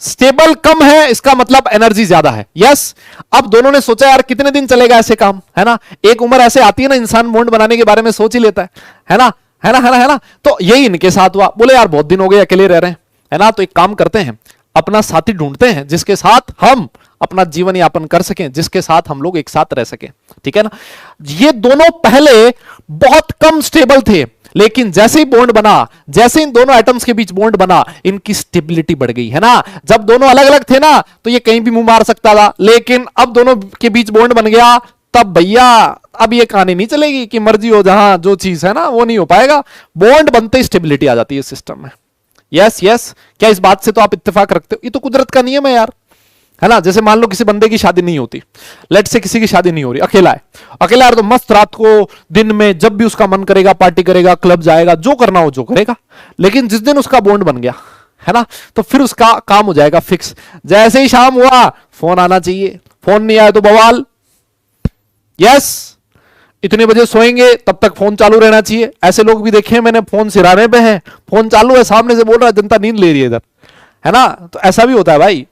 स्टेबल कम है इसका मतलब एनर्जी ज्यादा है। यस, अब दोनों ने सोचा यार कितने दिन चलेगा ऐसे काम, है ना। एक उम्र ऐसे आती है ना, इंसान बॉन्ड बनाने के बारे में सोच ही लेता है ना, है ना, है ना, है ना। तो यही इनके साथ हुआ, बोले यार बहुत दिन हो गए अकेले रह रहे हैं, है ना, तो एक काम करते हैं, अपना साथी ढूंढते हैं जिसके साथ हम अपना जीवन यापन कर सकें, जिसके साथ हम लोग एक साथ रह सकें, ठीक है ना। ये दोनों पहले बहुत कम स्टेबल थे, लेकिन जैसे ही बॉन्ड बना, जैसे इन दोनों एटम्स के बीच बॉन्ड बना, इनकी स्टेबिलिटी बढ़ गई, है ना। जब दोनों अलग अलग थे ना, तो ये कहीं भी मुंह मार सकता था, लेकिन अब दोनों के बीच बॉन्ड बन गया, तब भैया अब ये कहानी नहीं चलेगी कि मर्जी हो, जहां जो चीज है ना वो नहीं हो पाएगा। बॉन्ड बनते ही स्टेबिलिटी आ जाती है सिस्टम में। यस यस, क्या इस बात से तो आप इत्तेफाक रखते हो, ये तो कुदरत का नियम है यार, है ना। जैसे मान लो किसी बंदे की शादी नहीं होती, लेट से किसी की शादी नहीं हो रही, अकेला है, अकेला है तो मस्त रात को दिन में जब भी उसका मन करेगा पार्टी करेगा, क्लब जाएगा, जो करना हो जो करेगा। लेकिन जिस दिन उसका बॉन्ड बन गया, है ना, तो फिर उसका काम हो जाएगा फिक्स। जैसे ही शाम हुआ फोन आना चाहिए, फोन नहीं आया तो बवाल। यस, इतने बजे सोएंगे तब तक फोन चालू रहना चाहिए। ऐसे लोग भी देखे मैंने, फोन सिराने पे है, फोन चालू है, सामने से बोल रहा है जनता नींद ले रही है इधर, है ना। तो ऐसा भी होता है भाई।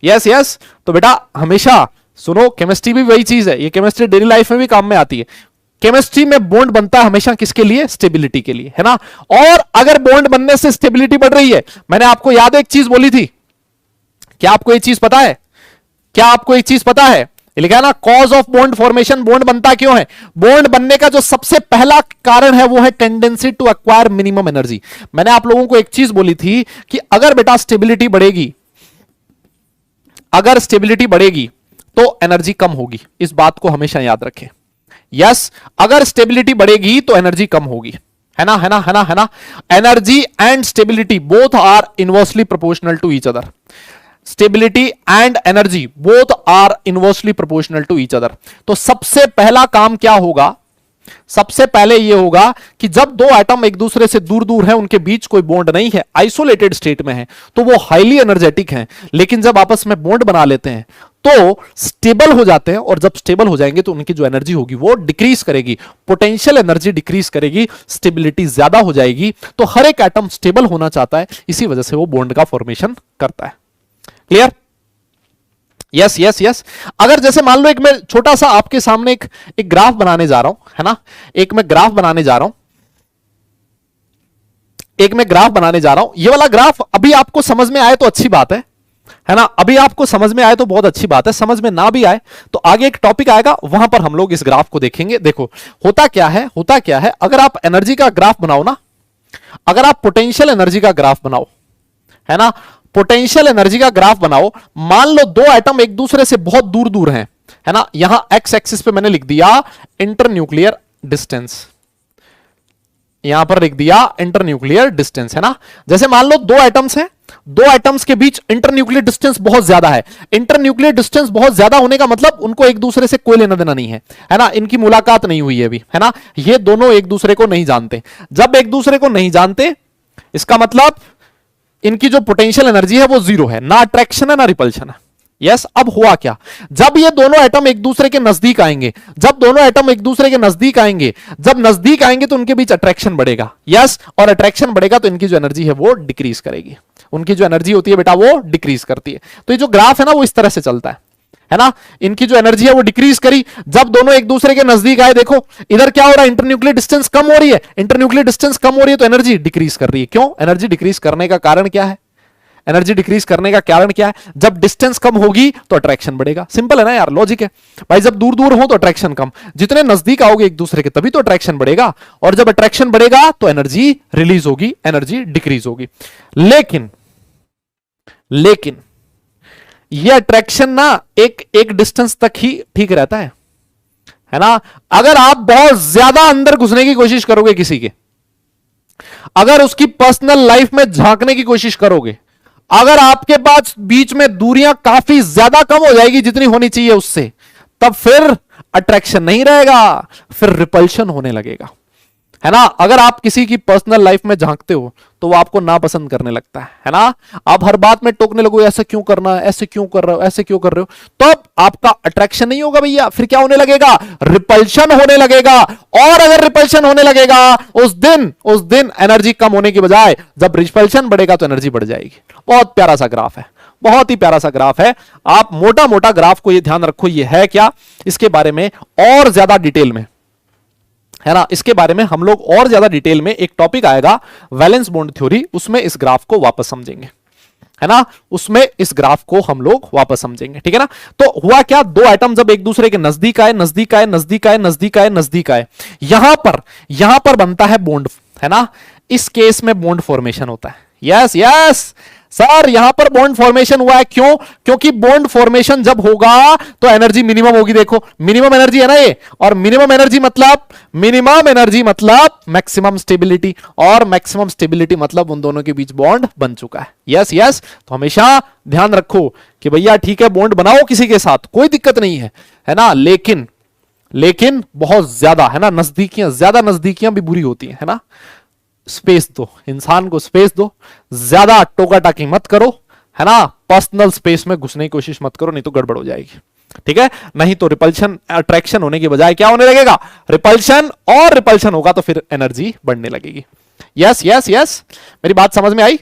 यस यस, तो बेटा हमेशा सुनो, केमिस्ट्री भी वही चीज है, ये केमिस्ट्री डेली लाइफ में भी काम में आती है। केमिस्ट्री में बॉन्ड बनता है हमेशा किसके लिए, स्टेबिलिटी के लिए, है ना। और अगर बॉन्ड बनने से स्टेबिलिटी बढ़ रही है, मैंने आपको याद एक चीज बोली थी, क्या आपको एक चीज पता है, क्या आपको एक चीज पता है, लिखा है ना, cause of bond formation, bond बनता क्यों है। बॉन्ड बनने का जो सबसे पहला कारण है वो है tendency to acquire minimum energy. मैंने आप लोगों को एक चीज बोली थी कि अगर बेटा स्टेबिलिटी बढ़ेगी, अगर स्टेबिलिटी बढ़ेगी तो एनर्जी कम होगी, इस बात को हमेशा याद रखें। यस, अगर स्टेबिलिटी बढ़ेगी तो एनर्जी कम होगी, है ना, है ना, है ना, है ना। Energy and stability both are inversely proportional to each other. Stability and energy both are inversely proportional to each other. तो सबसे पहला काम क्या होगा, सबसे पहले यह होगा कि जब दो एटम एक दूसरे से दूर दूर हैं, उनके बीच कोई बॉन्ड नहीं है, आइसोलेटेड स्टेट में है, तो वो हाईली एनर्जेटिक हैं। लेकिन जब आपस में बॉन्ड बना लेते हैं तो स्टेबल हो जाते हैं, और जब स्टेबल हो जाएंगे तो उनकी जो एनर्जी होगी वो डिक्रीज करेगी, पोटेंशियल एनर्जी डिक्रीज करेगी, स्टेबिलिटी ज्यादा हो जाएगी। तो हर एक एटम स्टेबल होना चाहता है, इसी वजह से वो बॉन्ड का फॉर्मेशन करता है। क्लियर। यस यस यस, अगर जैसे मान लो एक मैं छोटा सा आपके सामने एक ग्राफ बनाने जा रहा हूं, है ना, एक मैं ग्राफ बनाने जा रहा हूं, एक मैं ग्राफ बनाने जा रहा हूं। ये वाला ग्राफ अभी आपको समझ में आए तो अच्छी बात है ना, अभी आपको समझ में आए तो बहुत अच्छी बात है, समझ में ना भी आए तो आगे एक टॉपिक आएगा, वहां पर हम लोग इस ग्राफ को देखेंगे। देखो होता क्या है, होता क्या है, अगर आप एनर्जी का ग्राफ बनाओ ना, अगर आप पोटेंशियल एनर्जी का ग्राफ बनाओ, है ना, पोटेंशियल एनर्जी का ग्राफ बनाओ, मान लो दो एटम एक दूसरे से बहुत दूर दूर हैं, है ना, यहां एक्स एक्सिस पे मैंने लिख दिया इंटरन्यूक्लियर डिस्टेंस, यहां पर लिख दिया इंटरन्यूक्लियर डिस्टेंस, है ना। जैसे मान लो दो एटम्स हैं, दो एटम्स के बीच इंटरन्यूक्लियर डिस्टेंस बहुत ज्यादा है। इंटरन्यूक्लियर डिस्टेंस बहुत ज्यादा होने का मतलब उनको एक दूसरे से कोई लेना देना नहीं है ना, इनकी मुलाकात नहीं हुई है अभी, है ना, ये दोनों एक दूसरे को नहीं जानते। जब एक दूसरे को नहीं जानते, इसका मतलब इनकी जो पोटेंशियल एनर्जी है वो जीरो है, ना अट्रैक्शन है ना रिपल्शन है। यस, अब हुआ क्या, जब ये दोनों एटम एक दूसरे के नजदीक आएंगे, जब दोनों एटम एक दूसरे के नजदीक आएंगे, जब नजदीक आएंगे तो उनके बीच अट्रैक्शन बढ़ेगा। यस, और अट्रैक्शन बढ़ेगा तो इनकी जो एनर्जी है वो डिक्रीज करेगी, उनकी जो एनर्जी होती है बेटा वो डिक्रीज करती है। तो ये जो ग्राफ है ना वो इस तरह से चलता है ना, इनकी जो एनर्जी है वो डिक्रीज करी। जब दोनों एक दूसरे के नजदीक आए, देखो इधर क्या हो रहा है, इंटरन्यूक्लियर डिस्टेंस कम हो रही है, इंटरन्यूक्लियर डिस्टेंस कम हो रही है तो एनर्जी डिक्रीज कर रही है। क्यों? एनर्जी डिक्रीज करने का कारण क्या है? एनर्जी डिक्रीज करने का कारण क्या है? जब डिस्टेंस कम होगी तो अट्रैक्शन बढ़ेगा। सिंपल है ना यार, लॉजिक है भाई। जब दूर दूर हो तो अट्रैक्शन कम, जितने नजदीक आओगे एक दूसरे के तभी तो अट्रैक्शन बढ़ेगा, और जब अट्रैक्शन बढ़ेगा तो एनर्जी रिलीज होगी, एनर्जी डिक्रीज होगी। लेकिन ये अट्रैक्शन ना एक डिस्टेंस तक ही ठीक रहता है ना। अगर आप बहुत ज्यादा अंदर घुसने की कोशिश करोगे किसी के, अगर उसकी पर्सनल लाइफ में झांकने की कोशिश करोगे, अगर आपके पास बीच में दूरियां काफी ज्यादा कम हो जाएगी जितनी होनी चाहिए उससे, तब फिर अट्रैक्शन नहीं रहेगा, फिर रिपल्शन होने लगेगा, है ना। अगर आप किसी की पर्सनल लाइफ में झांकते हो तो वो आपको नापसंद करने लगता है ना। आप हर बात में टोकने लगो, ऐसे क्यों करना है, ऐसे क्यों कर रहे हो, ऐसे क्यों कर रहे हो, तो अब आपका अट्रैक्शन नहीं होगा भैया, फिर क्या होने लगेगा? रिपल्शन होने लगेगा। और अगर रिपल्शन होने लगेगा उस दिन एनर्जी कम होने की बजाय जब रिपल्शन बढ़ेगा तो एनर्जी बढ़ जाएगी। बहुत प्यारा सा ग्राफ है, बहुत ही प्यारा सा ग्राफ है। आप मोटा मोटा ग्राफ को ये ध्यान रखो, ये है क्या, इसके बारे में और ज्यादा डिटेल में, है ना, इसके बारे में हम लोग और ज्यादा डिटेल में एक टॉपिक आएगा वैलेंस बॉन्ड थ्योरी, उसमें इस ग्राफ को वापस समझेंगे, है ना, उसमें इस ग्राफ को हम लोग वापस समझेंगे, ठीक है ना। तो हुआ क्या, दो एटम जब एक दूसरे के नजदीक आए, नजदीक आए, नजदीक आए, नजदीक आए, नजदीक आए, यहां पर बनता है बॉन्ड, है ना। इस केस में बॉन्ड फॉर्मेशन होता है। यस यस सर, यहां पर बॉन्ड फॉर्मेशन हुआ है, क्यों? क्योंकि बॉन्ड फॉर्मेशन जब होगा तो एनर्जी मिनिमम होगी। देखो मिनिमम एनर्जी है ना ये, और मिनिमम एनर्जी मतलब मैक्सिमम स्टेबिलिटी, और मैक्सिमम स्टेबिलिटी मतलब उन दोनों के बीच बॉन्ड बन चुका है। यस यस, तो हमेशा ध्यान रखो कि भैया ठीक है, बॉन्ड बनाओ किसी के साथ, कोई दिक्कत नहीं है ना, लेकिन बहुत ज्यादा, है ना, ज्यादा नजदीकियां भी बुरी होती है ना। स्पेस दो, इंसान को स्पेस दो, ज्यादा टोका टाकी मत करो, है ना, पर्सनल स्पेस में घुसने की कोशिश मत करो, नहीं तो गड़बड़ हो जाएगी, ठीक है। नहीं तो रिपल्शन अट्रैक्शन होने की बजाय क्या होने लगेगा? रिपल्शन, और रिपल्शन होगा तो फिर एनर्जी बढ़ने लगेगी। यस यस यस, मेरी बात समझ में आई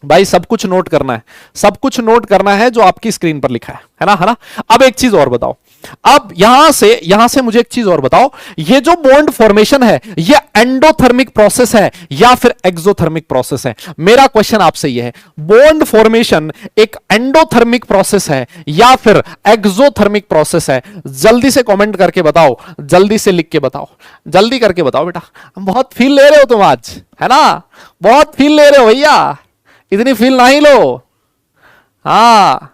भाई? सब कुछ नोट करना है, सब कुछ नोट करना है जो आपकी स्क्रीन पर लिखा है ना। अब एक चीज और बताओ, अब यहां से मुझे एक चीज और बताओ, ये जो बॉन्ड फॉर्मेशन है ये एंडोथर्मिक प्रोसेस है या फिर एक्सोथर्मिक प्रोसेस है? मेरा क्वेश्चन आपसे ये है, बॉन्ड फॉर्मेशन एक एंडोथर्मिक प्रोसेस है या फिर एक्सोथर्मिक प्रोसेस है? जल्दी से कमेंट करके बताओ, जल्दी से लिख के बताओ, जल्दी करके बताओ बेटा। बहुत फील ले रहे हो तुम आज, है ना, बहुत फील ले रहे हो भैया, इतनी फील नहीं लो। हाँ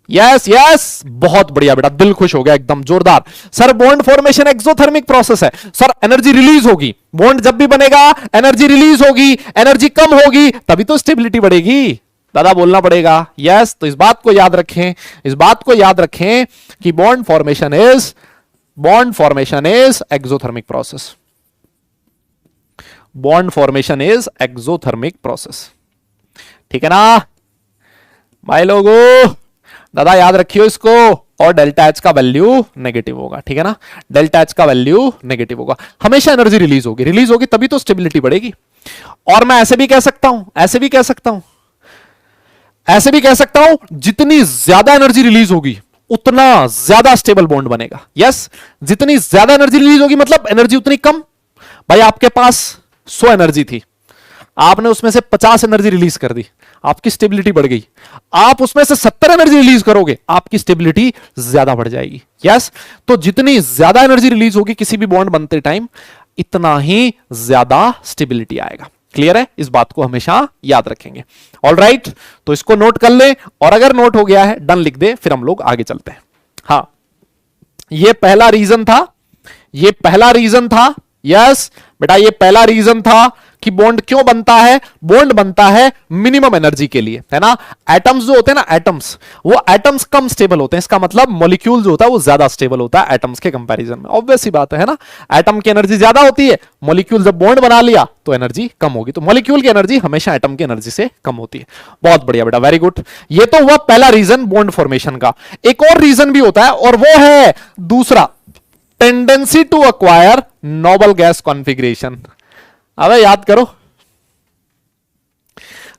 यस यस, बहुत बढ़िया बेटा, दिल खुश हो गया एकदम जोरदार। Sir bond formation exothermic process है, सर एनर्जी रिलीज होगी, बॉन्ड जब भी बनेगा एनर्जी रिलीज होगी, एनर्जी कम होगी तभी तो स्टेबिलिटी बढ़ेगी, दादा बोलना पड़ेगा। यस, तो इस बात को याद रखें, इस बात को याद रखें कि bond formation is exothermic process, bond formation is exothermic process, ठीक है ना भाई लोगों? दादा याद रखियो इसको, और डेल्टा एच का वैल्यू नेगेटिव होगा, ठीक है ना, डेल्टा एच का वैल्यू नेगेटिव होगा। हमेशा एनर्जी रिलीज होगी तभी तो स्टेबिलिटी बढ़ेगी। और मैं ऐसे भी कह सकता हूं, जितनी ज्यादा एनर्जी रिलीज होगी उतना ज्यादा स्टेबल बॉन्ड बनेगा। यस, जितनी ज्यादा एनर्जी रिलीज होगी मतलब एनर्जी उतनी कम। भाई आपके पास 100 एनर्जी थी, आपने उसमें से 50 एनर्जी रिलीज कर दी, आपकी स्टेबिलिटी बढ़ गई। आप उसमें से 70 एनर्जी रिलीज करोगे, आपकी स्टेबिलिटी ज्यादा बढ़ जाएगी। यस, तो जितनी ज्यादा एनर्जी रिलीज होगी किसी भी बॉन्ड बनते टाइम, इतना ही ज्यादा स्टेबिलिटी आएगा। क्लियर है? इस बात को हमेशा याद रखेंगे। ऑल राइट, तो इसको नोट कर ले, और अगर नोट हो गया है डन लिख दे, फिर हम लोग आगे चलते हैं। हाँ, ये पहला रीजन था, यस बेटा, ये पहला रीजन था कि बॉन्ड क्यों बनता है। बॉन्ड बनता है मिनिमम एनर्जी के लिए, है ना। एटम्स जो होते हैं ना, वो एटम्स कम स्टेबल होते हैं, इसका मतलब मॉलिक्यूल जो होता है वो ज्यादा स्टेबल होता है एटम्स के कंपैरिजन में। ऑब्वियस सी बात है ना, एटम की एनर्जी ज्यादा होती है, मॉलिक्यूल जब बॉन्ड बना लिया तो एनर्जी कम होगी, तो मॉलिक्यूल की एनर्जी हमेशा एटम की एनर्जी से कम होती है। बहुत बढ़िया बेटा, वेरी गुड। ये तो हुआ पहला रीजन बॉन्ड फॉर्मेशन का। एक और रीजन भी होता है, और वो है दूसरा, tendency to acquire noble gas configuration. अबे याद करो,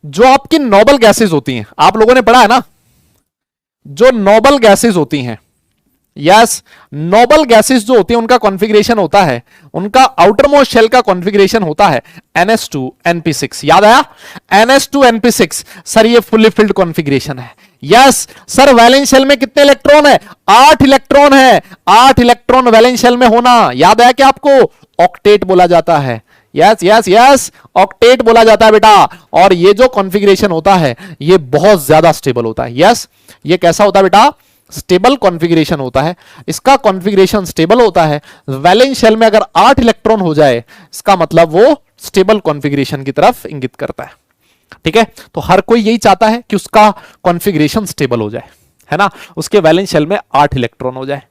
जो आपकी नोबल गैसेस होती हैं, आप लोगों ने पढ़ा है ना, जो नोबल गैसेस होती हैं, यस, नोबल गैसेस जो होती है उनका कॉन्फ़िगरेशन होता है, उनका आउटर मोस्ट शेल का कॉन्फ़िगरेशन होता है NH2NP6। याद आया? NH2NP6। सर ये फुली फिल्ड कॉन्फ़िगरेशन है। यस सर, वैलेंस शेल में कितने इलेक्ट्रॉन है? 8 इलेक्ट्रॉन है। 8 इलेक्ट्रॉन वैलेंस शेल में होना याद है क्या आपको? ऑक्टेट बोला जाता है। यस यस यस, ऑक्टेट बोला जाता है बेटा। और ये जो कॉन्फ़िगरेशन होता है ये बहुत ज्यादा स्टेबल होता है। यस, ये कैसा होता है बेटा? स्टेबल कॉन्फ़िगरेशन होता है। इसका कॉन्फ़िगरेशन स्टेबल होता है। वैलेंस शेल में अगर 8 इलेक्ट्रॉन हो जाए, इसका मतलब वो स्टेबल कॉन्फ़िगरेशन की तरफ इंगित करता है। ठीक है, तो हर कोई यही चाहता है कि उसका कॉन्फ़िगरेशन स्टेबल हो जाए, है ना, उसके वैलेंस शेल में 8 इलेक्ट्रॉन हो जाए।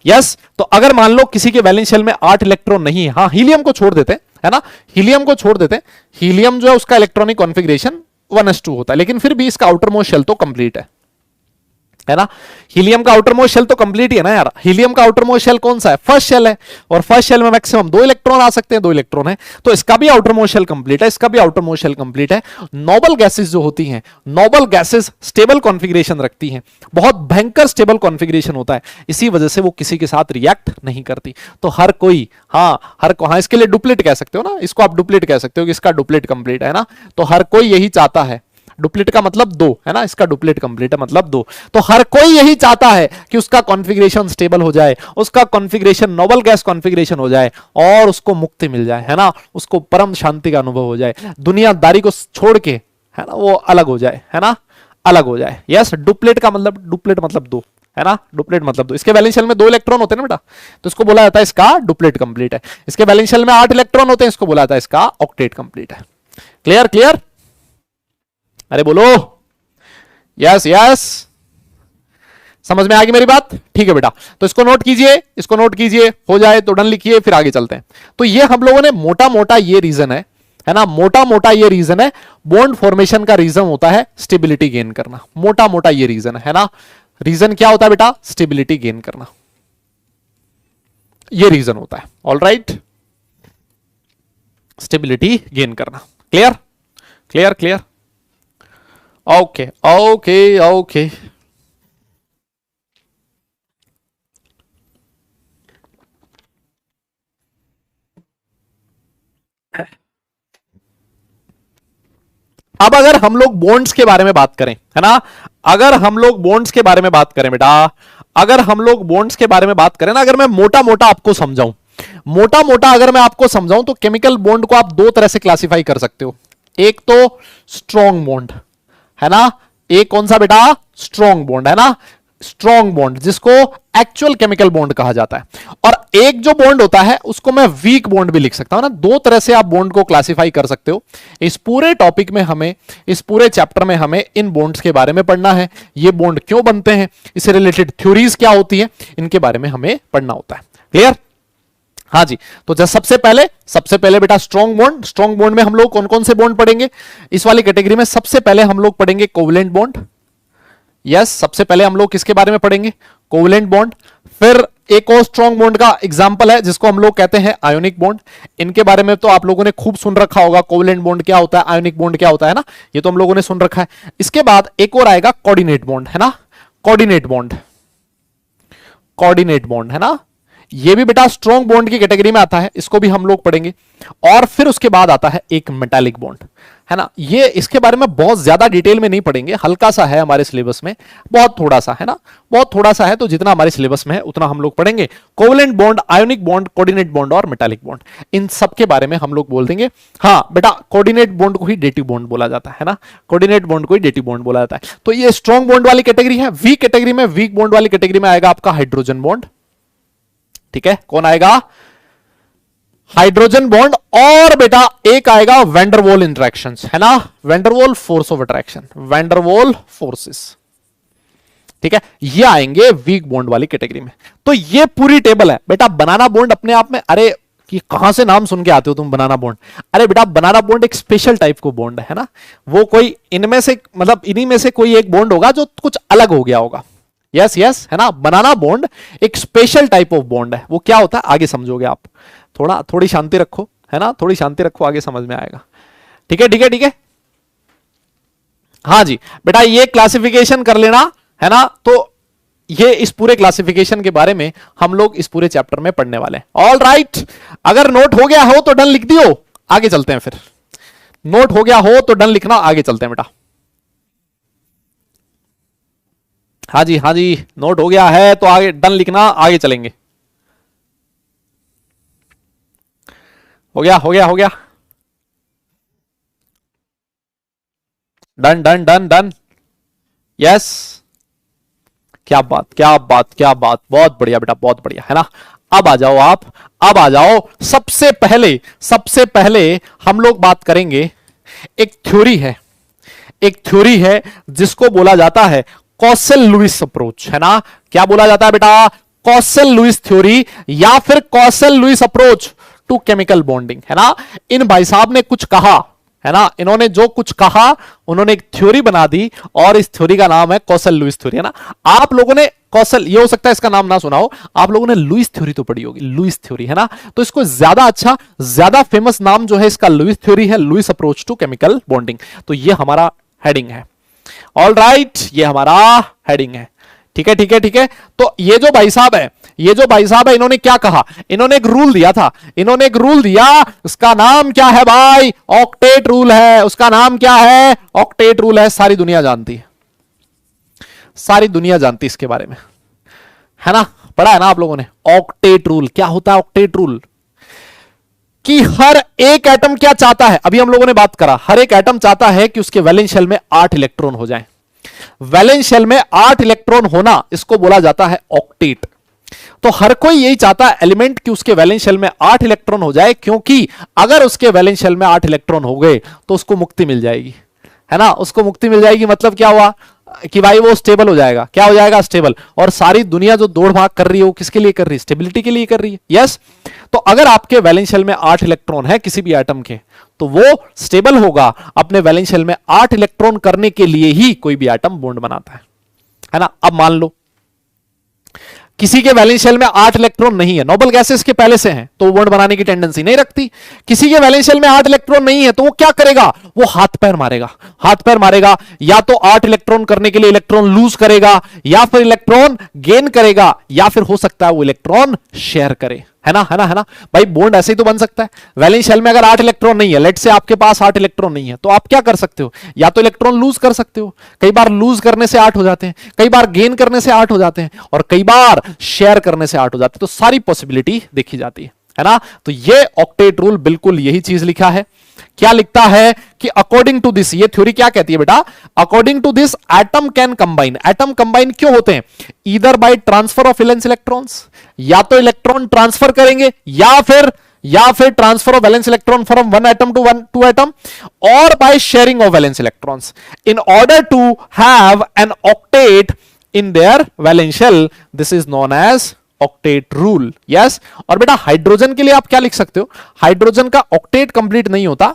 यस, तो अगर मान लो किसी के वैलेंस शेल में 8 इलेक्ट्रॉन नहीं है, हाँ हीलियम को छोड़ देते हैं, है ना, हीलियम को छोड़ देते हैं, हीलियम जो है उसका इलेक्ट्रॉनिक कॉन्फ़िगरेशन 1s2 होता है, लेकिन फिर भी इसका आउटर मोस्ट शेल तो कंप्लीट है ना। हीलियम का आउटर मोस्ट शेल तो कंप्लीट ही है ना यार। हीलियम का आउटर मोस्ट शेल कौन सा है? फर्स्ट शेल है, और फर्स्ट शेल में मैक्सिमम 2 इलेक्ट्रॉन आ सकते हैं, 2 इलेक्ट्रॉन है, तो इसका भी आउटर मोस्ट शेल कंप्लीट है, इसका भी आउटर मोस्ट शेल कंप्लीट है। नोबल गैसेस जो होती हैं, नोबल गैसेस स्टेबल कॉन्फ़िगरेशन रखती हैं, बहुत भयंकर स्टेबल कॉन्फ़िगरेशन होता है, इसी वजह से वो किसी के साथ रिएक्ट नहीं करती। तो हर कोई, हाँ इसके लिए डुप्लेट कह सकते हो ना, इसको आप डुप्लेट कह सकते हो कि इसका डुप्लेट कंप्लीट है ना। तो हर कोई यही चाहता है, डुप्लेट का मतलब 2 है ना, इसका डुप्लेट कंप्लीट है मतलब 2। तो हर कोई यही चाहता है कि उसका कॉन्फ़िगरेशन स्टेबल हो जाए, उसका कॉन्फ़िगरेशन नोबल गैस कॉन्फ़िगरेशन हो जाए, और उसको मुक्ति मिल जाए, है ना, उसको परम शांति का अनुभव हो जाए, दुनियादारी को छोड़ के, है ना, वो अलग हो जाए, है ना, अलग हो जाए। यस, डुप्लेट का मतलब, डुप्लेट मतलब 2, है ना, डुप्लेट मतलब 2। इसके वैलेंस शेल में 2 इलेक्ट्रॉन होते हैं ना बेटा, तो इसको बोला जाता है इसका डुप्लेट कंप्लीट है। इसके वैलेंस शेल में 8 इलेक्ट्रॉन होते हैं, इसको बोला जाता है इसका ऑक्टेट कंप्लीट है। Clear clear? अरे बोलो यस यस, समझ में आ गई मेरी बात? ठीक है बेटा, तो इसको नोट कीजिए, इसको नोट कीजिए, हो जाए तो डन लिखिए, फिर आगे चलते हैं। तो ये हम लोगों ने मोटा मोटा ये रीजन है ना, मोटा मोटा ये रीजन है। बॉन्ड फॉर्मेशन का रीजन होता है स्टेबिलिटी गेन करना, मोटा मोटा ये रीजन है ना। रीजन क्या होता है बेटा? स्टेबिलिटी गेन करना, ये रीजन होता है। ऑल राइट, स्टेबिलिटी गेन करना। Clear clear clear? Okay okay okay, अब अगर हम लोग बॉन्ड्स के बारे में बात करें, है ना, अगर हम लोग बॉन्ड्स के बारे में बात करें बेटा, अगर हम लोग बॉन्ड्स के बारे में बात करें ना, अगर मैं मोटा मोटा आपको समझाऊं, मोटा मोटा अगर मैं आपको समझाऊं, तो केमिकल बॉन्ड को आप 2 तरह से क्लासिफाई कर सकते हो। एक तो स्ट्रॉन्ग बॉन्ड, है ना, एक कौन सा बेटा? स्ट्रॉन्ग बॉन्ड, है ना, स्ट्रॉन्ग बॉन्ड जिसको एक्चुअल केमिकल बॉन्ड कहा जाता है। और एक जो बॉन्ड होता है उसको मैं वीक बॉन्ड भी लिख सकता हूं ना। 2 तरह से आप बॉन्ड को क्लासिफाई कर सकते हो। इस पूरे टॉपिक में हमें, इस पूरे चैप्टर में हमें इन बॉन्ड्स के बारे में पढ़ना है, ये बॉन्ड क्यों बनते हैं, इससे रिलेटेड थ्योरीज क्या होती है, इनके बारे में हमें पढ़ना होता है। क्लियर? हाँ जी, तो जब सबसे पहले बेटा स्ट्रॉन्ग बॉन्ड, स्ट्रॉन्ग बॉन्ड में हम लोग कौन कौन से बॉन्ड पढ़ेंगे? इस वाली कैटेगरी में सबसे पहले हम लोग पढ़ेंगे कोवलेंट बॉन्ड। यस, सबसे पहले हम लोग किसके बारे में पढ़ेंगे? Covalent bond. फिर एक और स्ट्रॉन्ग बॉन्ड का एग्जांपल है जिसको हम लोग कहते हैं आयोनिक बॉन्ड। इनके बारे में तो आप लोगों ने खूब सुन रखा होगा, कोवलेंट बॉन्ड क्या होता है, आयोनिक बॉन्ड क्या होता है ना, ये तो हम लोगों ने सुन रखा है। इसके बाद एक और आएगा कोऑर्डिनेट बॉन्ड, है ना, कोऑर्डिनेट बॉन्ड, कोऑर्डिनेट बॉन्ड, है ना, ये भी बेटा स्ट्रॉन्ग बॉन्ड की कैटेगरी में आता है, इसको भी हम लोग पढ़ेंगे। और फिर उसके बाद आता है एक मेटालिक बॉन्ड, है ना, ये इसके बारे में बहुत ज्यादा डिटेल में नहीं पढ़ेंगे, हल्का सा है हमारे सिलेबस में, बहुत थोड़ा सा है ना, बहुत थोड़ा सा है, तो जितना हमारे सिलेबस में है उतना हम लोग पढ़ेंगे। Covalent bond, ionic bond, coordinate bond और मेटालिक बॉन्ड, इन सब के बारे में हम लोग बोल देंगे। हाँ बेटा, कोऑर्डिनेट बॉन्ड को ही डेटिव बॉन्ड बोला जाता है ना, कोऑर्डिनेट बॉन्ड को ही डेटिव बॉन्ड बोला जाता है। तो ये स्ट्रॉन्ग बॉन्ड वाली कैटेगरी है। वीक कैटेगरी में, वीक बॉन्ड वाली कैटेगरी में आएगा आपका हाइड्रोजन बॉन्ड। ठीक है, कौन आएगा? Hydrogen bond. और बेटा एक आएगा वैंडरवॉल इंटरेक्शंस, है ना, van der Waals force of attraction, van der Waals forces. ठीक है, ये आएंगे वीक बॉन्ड वाली कैटेगरी में। तो ये पूरी टेबल है बेटा। बनाना बॉन्ड अपने आप में, अरे कि कहां से नाम सुन के आते हो तुम बनाना बॉन्ड? अरे बेटा बनाना बॉन्ड एक स्पेशल टाइप को बॉन्ड है ना, वो कोई इनमें से, मतलब इन्हीं में से कोई एक बॉन्ड होगा जो कुछ अलग हो गया होगा। यस यस, है ना, बनाना बॉन्ड एक स्पेशल टाइप ऑफ बॉन्ड है। वो क्या होता है आगे समझोगे आप, थोड़ी शांति रखो, है ना, थोड़ी शांति रखो, आगे समझ में आएगा। ठीक है ठीक है ठीक है, हाँ जी बेटा, ये क्लासिफिकेशन कर लेना, है ना। तो ये इस पूरे क्लासिफिकेशन के बारे में हम लोग इस पूरे चैप्टर में पढ़ने वाले हैं। ऑल राइट, अगर नोट हो गया हो तो डन लिख दियो, आगे चलते हैं। फिर नोट हो गया हो तो डन लिखना, आगे चलते हैं बेटा। हाँ जी, हाँ जी, नोट हो गया है तो आगे डन लिखना, आगे चलेंगे। हो गया, हो गया, हो गया, done done done done, yes, क्या बात, क्या बात, क्या बात, बहुत बढ़िया बेटा, बहुत बढ़िया, है ना। अब आ जाओ आप, अब आ जाओ। सबसे पहले हम लोग बात करेंगे, एक थ्योरी है, एक थ्योरी है जिसको बोला जाता है कॉसेल लुइस अप्रोच, है ना। क्या बोला जाता है बेटा? कॉसेल लुइस थ्योरी या फिर Kossel Lewis approach to chemical bonding, है ना। इन भाई साहब ने कुछ कहा, है ना, इन्होंने जो कुछ कहा उन्होंने एक थ्योरी बना दी और इस थ्योरी का नाम है कॉसेल लुइस थ्योरी, है ना। आप लोगों ने कॉसेल, ये हो सकता है इसका नाम ना सुना हो, आप लोगों ने लुइस थ्योरी तो पढ़ी होगी, लुइस थ्योरी, है ना। तो इसको ज्यादा अच्छा, ज्यादा फेमस नाम जो है इसका लुइस थ्योरी है, Lewis approach to chemical bonding. तो ये हमारा हेडिंग है। ऑल राइट, ये हमारा हेडिंग है। ठीक है, ठीक है, ठीक है। तो ये जो भाई साहब है, ये जो भाई साहब है, इन्होंने क्या कहा? इन्होंने एक रूल दिया था, इन्होंने एक रूल दिया, उसका नाम क्या है भाई? ऑक्टेट रूल है। उसका नाम क्या है? ऑक्टेट रूल है। सारी दुनिया जानती है, सारी दुनिया जानती है इसके बारे में, है ना। पढ़ा है ना आप लोगों ने ऑक्टेट रूल? क्या होता है ऑक्टेट रूल? कि हर एक एटम क्या चाहता है, अभी हम लोगों ने बात करा, हर एक एटम चाहता है कि उसके वैलेंस शेल में 8 इलेक्ट्रॉन हो जाएं। वैलेंस शेल में 8 इलेक्ट्रॉन होना, इसको बोला जाता है ऑक्टेट। तो हर कोई यही चाहता है एलिमेंट कि उसके वैलेंस शेल में 8 इलेक्ट्रॉन हो जाए, क्योंकि अगर उसके वैलेंस शेल में 8 इलेक्ट्रॉन हो गए तो उसको मुक्ति मिल जाएगी, है ना। उसको मुक्ति मिल जाएगी मतलब क्या हुआ कि भाई वो स्टेबल हो जाएगा। क्या हो जाएगा? स्टेबल। और सारी दुनिया जो दौड़ भाग कर रही है वो किसके लिए कर रही है? स्टेबिलिटी के लिए कर रही है। यस। तो अगर आपके वैलेंस शेल में 8 इलेक्ट्रॉन है किसी भी एटम के, तो वो स्टेबल होगा अपने वैलेंस शेल में 8 इलेक्ट्रॉन करने के लिए ही कोई भी एटम बॉन्ड बनाता है ना। अब मान लो किसी के वैलेंस शेल में 8 इलेक्ट्रॉन नहीं है, नोबल गैसेस के पहले से हैं, तो वो बॉन्ड बनाने की टेंडेंसी नहीं रखती। किसी के वैलेंस शेल में 8 इलेक्ट्रॉन नहीं है, तो वो क्या करेगा? वो हाथ पैर मारेगा, हाथ पैर मारेगा। या तो 8 इलेक्ट्रॉन करने के लिए इलेक्ट्रॉन लूज करेगा, या फिर इलेक्ट्रॉन गेन करेगा, या फिर हो सकता है वो इलेक्ट्रॉन शेयर करे, है ना, है ना, है ना। भाई बॉन्ड ऐसे ही तो बन सकता है। वैलेंस शेल में अगर 8 इलेक्ट्रॉन नहीं है, लेट से आपके पास 8 इलेक्ट्रॉन नहीं है, तो आप क्या कर सकते हो? या तो इलेक्ट्रॉन लूज कर सकते हो, कई बार लूज करने से 8 हो जाते हैं, कई बार गेन करने से 8 हो जाते हैं, और कई बार शेयर करने से 8 हो जाते हैं। तो सारी पॉसिबिलिटी देखी जाती है ना। तो ये ऑक्टेट रूल बिल्कुल यही चीज लिखा है। क्या लिखता है कि अकॉर्डिंग टू दिस, ये थ्योरी क्या कहती है बेटा? According to this atom can combine. Atom combine क्यों होते हैं? Either by transfer of valence electrons, या तो इलेक्ट्रॉन ट्रांसफर करेंगे, या फिर transfer of valence electron from one atom to atom, और by sharing of valence electrons in order to have an octet in their valence shell. This is known as octet rule. Yes. और बेटा hydrogen के लिए आप क्या लिख सकते हो? हाइड्रोजन का ऑक्टेट कंप्लीट नहीं होता,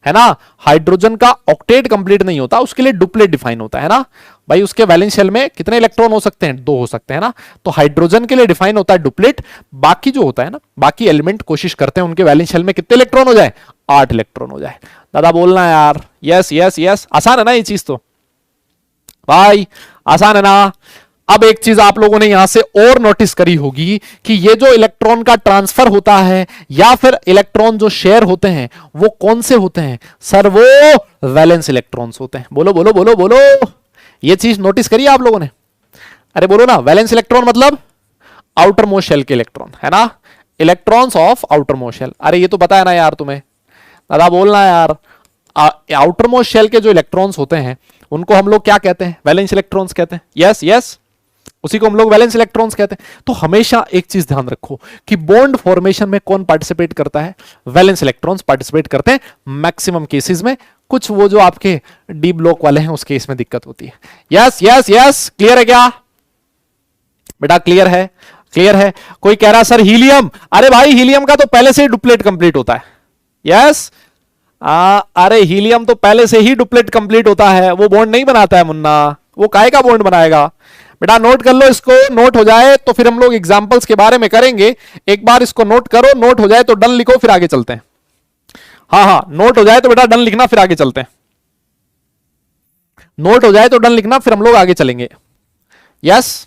है ना। हाइड्रोजन का ऑक्टेट कंप्लीट नहीं होता, उसके लिए डुप्लेट डिफाइन होता है ना। भाई उसके वैलेंस शेल में कितने इलेक्ट्रॉन हो सकते हैं? 2 हो सकते हैं ना। तो हाइड्रोजन के लिए डिफाइन होता है डुप्लेट। बाकी जो होता है ना, बाकी एलिमेंट कोशिश करते हैं उनके वैलेंस शेल में कितने इलेक्ट्रॉन हो जाए? 8 इलेक्ट्रॉन हो जाए। दादा बोलना है यार, यस यस यस। आसान है ना ये चीज? तो भाई आसान है ना। अब एक चीज आप लोगों ने यहां से और नोटिस करी होगी कि ये जो इलेक्ट्रॉन का ट्रांसफर होता है या फिर इलेक्ट्रॉन जो शेयर होते हैं वो कौन से होते हैं? सर वो वैलेंस इलेक्ट्रॉन्स होते हैं। बोलो बोलो बोलो बोलो, ये चीज नोटिस करिए आप लोगों ने। अरे बोलो ना, वैलेंस इलेक्ट्रॉन मतलब आउटर मोस्ट शेल के इलेक्ट्रॉन, है ना। Electrons of outermost shell. अरे ये तो पता है ना यार तुम्हें, दादा बोलना यार। आउटर मोस्ट शेल के जो इलेक्ट्रॉन्स होते हैं उनको हम लोग क्या कहते हैं? वैलेंस इलेक्ट्रॉन्स कहते हैं। यस यस, उसी को हम लोग वैलेंस इलेक्ट्रॉन्स कहते हैं। तो हमेशा एक चीज ध्यान रखो कि बॉन्ड फॉर्मेशन में कौन पार्टिसिपेट करता है? वैलेंस इलेक्ट्रॉन्स पार्टिसिपेट करते हैं मैक्सिमम केसेस में। कुछ वो जो आपके डी ब्लॉक वाले हैं उस केस में दिक्कत होती है। यस यस यस, क्लियर है क्या बेटा? क्लियर है, क्लियर है। कोई कह रहा सर हीलियम, अरे भाई हीलियम का तो पहले से ही डुप्लेट कंप्लीट होता है। यस, अरे हीलियम तो पहले से ही डुप्लेट कंप्लीट होता है, वो बॉन्ड नहीं बनाता है मुन्ना। वो काहे का बॉन्ड बनाएगा? बेटा नोट कर लो इसको, नोट हो जाए तो फिर हम लोग एग्जांपल्स के बारे में करेंगे। एक बार इसको नोट करो, नोट हो जाए तो डन लिखो, फिर आगे चलते हैं। हाँ हाँ, नोट हो जाए तो बेटा डन लिखना, फिर आगे चलते हैं। नोट हो जाए तो डन लिखना, फिर हम लोग आगे चलेंगे। यस।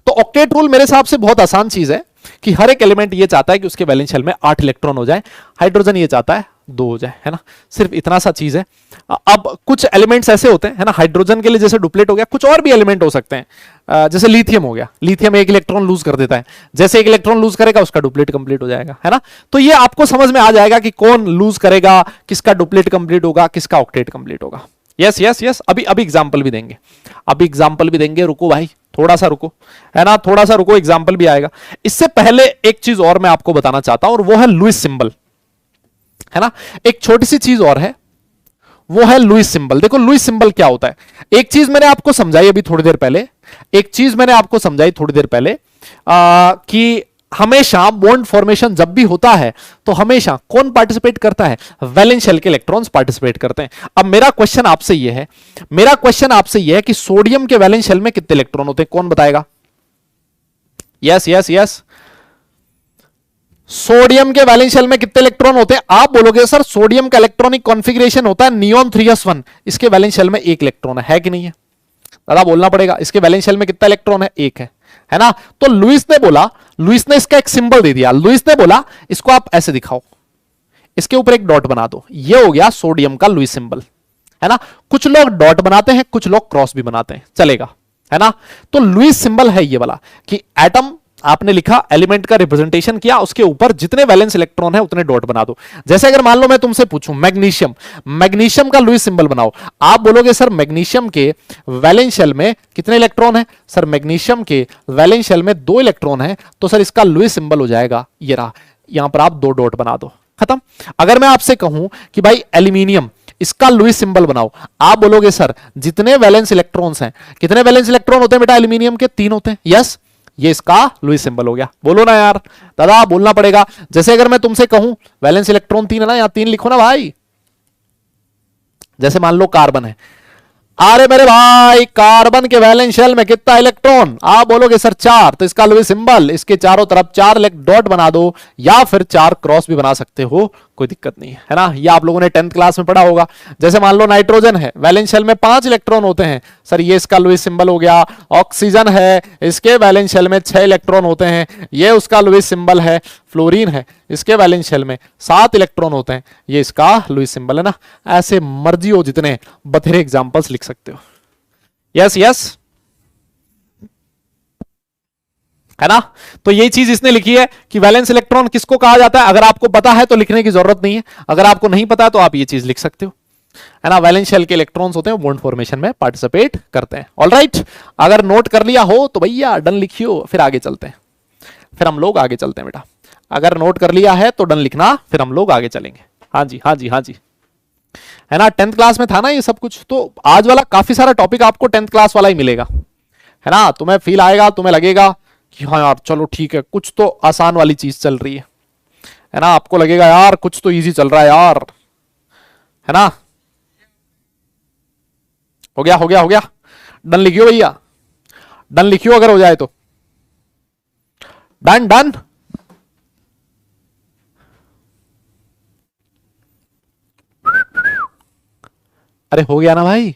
तो ऑक्टेट रूल मेरे हिसाब से बहुत आसान चीज है कि हर एक एलिमेंट ये चाहता है कि उसके वैलेंस शेल में 8 इलेक्ट्रॉन हो जाए, हाइड्रोजन ये चाहता है 2 हो जाए, है ना, सिर्फ इतना सा चीज है। अब कुछ एलिमेंट्स ऐसे होते हैं, है ना, हाइड्रोजन के लिए जैसे डुप्लेट हो गया, कुछ और भी एलिमेंट हो सकते हैं, जैसे लिथियम हो गया, लिथियम 1 इलेक्ट्रॉन लूज कर देता है, जैसे 1 इलेक्ट्रॉन लूज करेगा उसका डुप्लेट कंप्लीट हो जाएगा, है ना। तो ये आपको समझ में आ जाएगा कि कौन लूज करेगा, किसका डुप्लेट कंप्लीट होगा, किसका ऑक्टेट कंप्लीट होगा। यस यस यस, अभी एग्जांपल भी देंगे, अभी एग्जांपल भी देंगे, रुको भाई थोड़ा सा रुको, है ना, थोड़ा सा रुको, एग्जांपल भी आएगा। इससे पहले एक चीज और मैं आपको बताना चाहता हूं और वो है लुईस सिंबल, है ना। एक छोटी सी चीज और है, वो है लुईस सिंबल। देखो लुईस सिंबल क्या होता है, एक चीज मैंने आपको समझाई अभी थोड़ी देर पहले, एक चीज मैंने आपको समझाई थोड़ी देर पहले कि हमेशा बॉन्ड फॉर्मेशन जब भी होता है तो हमेशा कौन पार्टिसिपेट करता है, वैलेंस शेल के इलेक्ट्रॉन्स पार्टिसिपेट करते हैं। अब मेरा क्वेश्चन आपसे यह है, मेरा क्वेश्चन आपसे यह है कि सोडियम के वैलेंस शेल में कितने इलेक्ट्रॉन होते हैं, कौन बताएगा? यस यस यस, सोडियम के वैलेंस शेल में कितने इलेक्ट्रॉन होते हैं? आप बोलोगे सर सोडियम का इलेक्ट्रॉनिक कॉन्फ़िगरेशन होता है नियॉन 3s1, इसके वैलेंस शेल में 1 इलेक्ट्रॉन है कि नहीं है? दादा बोलना पड़ेगा, इसके वैलेंस शेल में कितना इलेक्ट्रॉन है? 1 है ना। तो लुईस ने बोला, लुईस ने इसका एक सिंबल दे दिया, लुईस ने बोला इसको आप ऐसे दिखाओ, इसके ऊपर एक डॉट बना दो, ये हो गया सोडियम का लुईस सिंबल, है ना। कुछ लोग डॉट बनाते हैं, कुछ लोग क्रॉस भी बनाते हैं, चलेगा, है ना। तो लुईस सिंबल है ये वाला कि एटम आपने लिखा, एलिमेंट का रिप्रेजेंटेशन किया, उसके ऊपर जितने वैलेंस इलेक्ट्रॉन है उतने डॉट बना दो। जैसे अगर मान लो मैं तुमसे पूछूं मैग्नीशियम, मैग्नीशियम का लुईस सिंबल बनाओ, आप बोलोगे सर मैग्नीशियम के वैलेंस शेल में कितने इलेक्ट्रॉन है? सर मैग्नीशियम के वैलेंस शेल में 2 इलेक्ट्रॉन है, तो सर इसका लुईस सिंबल हो जाएगा ये रहा, यहां पर आप 2 डॉट बना दो, खत्म। अगर मैं आपसे कहूं कि भाई एल्यूमिनियम, इसका लुईस सिंबल बनाओ, आप बोलोगे सर जितने वैलेंस इलेक्ट्रॉन्स हैं, कितने वैलेंस इलेक्ट्रॉन होते हैं बेटा एल्यूमिनियम के? 3 होते हैं, यस, ये इसका लुईस सिंबल हो गया। बोलो ना यार, दादा बोलना पड़ेगा। जैसे अगर मैं तुमसे कहूं वैलेंस इलेक्ट्रॉन 3 है ना, यहां 3 लिखो ना भाई। जैसे मान लो कार्बन है, अरे मेरे भाई कार्बन के वैलेंस शेल में कितना इलेक्ट्रॉन? आप बोलोगे सर 4, तो इसका लुईस सिंबल, इसके चारों तरफ 4 डॉट बना दो, या फिर 4 क्रॉस भी बना सकते हो, कोई दिक्कत नहीं है ना। ये आप लोगों ने 10th क्लास में पढ़ा होगा। जैसे मान लो नाइट्रोजन है, वैलेंस शेल में 5 इलेक्ट्रॉन होते हैं, सर ये इसका लुईस सिंबल हो गया। ऑक्सीजन है, इसके वैलेंस शेल में 6 इलेक्ट्रॉन होते हैं, ये उसका लुईस सिंबल है। फ्लोरीन है, इसके वैलेंस शेल में 7 इलेक्ट्रॉन होते हैं, ये इसका लुईस सिंबल है ना। ऐसे मर्जी हो जितने बथेरे एग्जांपल्स लिख सकते हो। यस यस, है ना। तो यही चीज इसने लिखी है कि वैलेंस इलेक्ट्रॉन किसको कहा जाता है। अगर आपको पता है तो लिखने की जरूरत नहीं है, अगर आपको नहीं पता है तो आप ये चीज लिख सकते हो, है ना। वैलेंस शेल के इलेक्ट्रॉन्स होते हैं वो बॉन्ड फॉर्मेशन में पार्टिसिपेट करते हैं। ऑलराइट, अगर नोट कर लिया हो तो भैया डन लिखियो, फिर आगे चलते हैं, फिर हम लोग आगे चलते हैं बेटा। अगर नोट कर लिया है तो डन लिखना, फिर हम लोग आगे चलेंगे। हाँ जी हाँ जी हाँ जी, है ना। 10th क्लास में था ना ये सब कुछ, तो आज वाला काफी सारा टॉपिक आपको 10th क्लास वाला ही मिलेगा, है ना। तुम्हें फील आएगा, तुम्हें लगेगा कि हाँ यार चलो ठीक है, कुछ तो आसान वाली चीज चल रही है ना। आपको लगेगा यार कुछ तो इजी चल रहा है यार, है ना। हो गया हो गया हो गया, डन लिखियो भैया, डन लिखियो अगर हो जाए तो। डन डन, अरे हो गया ना भाई।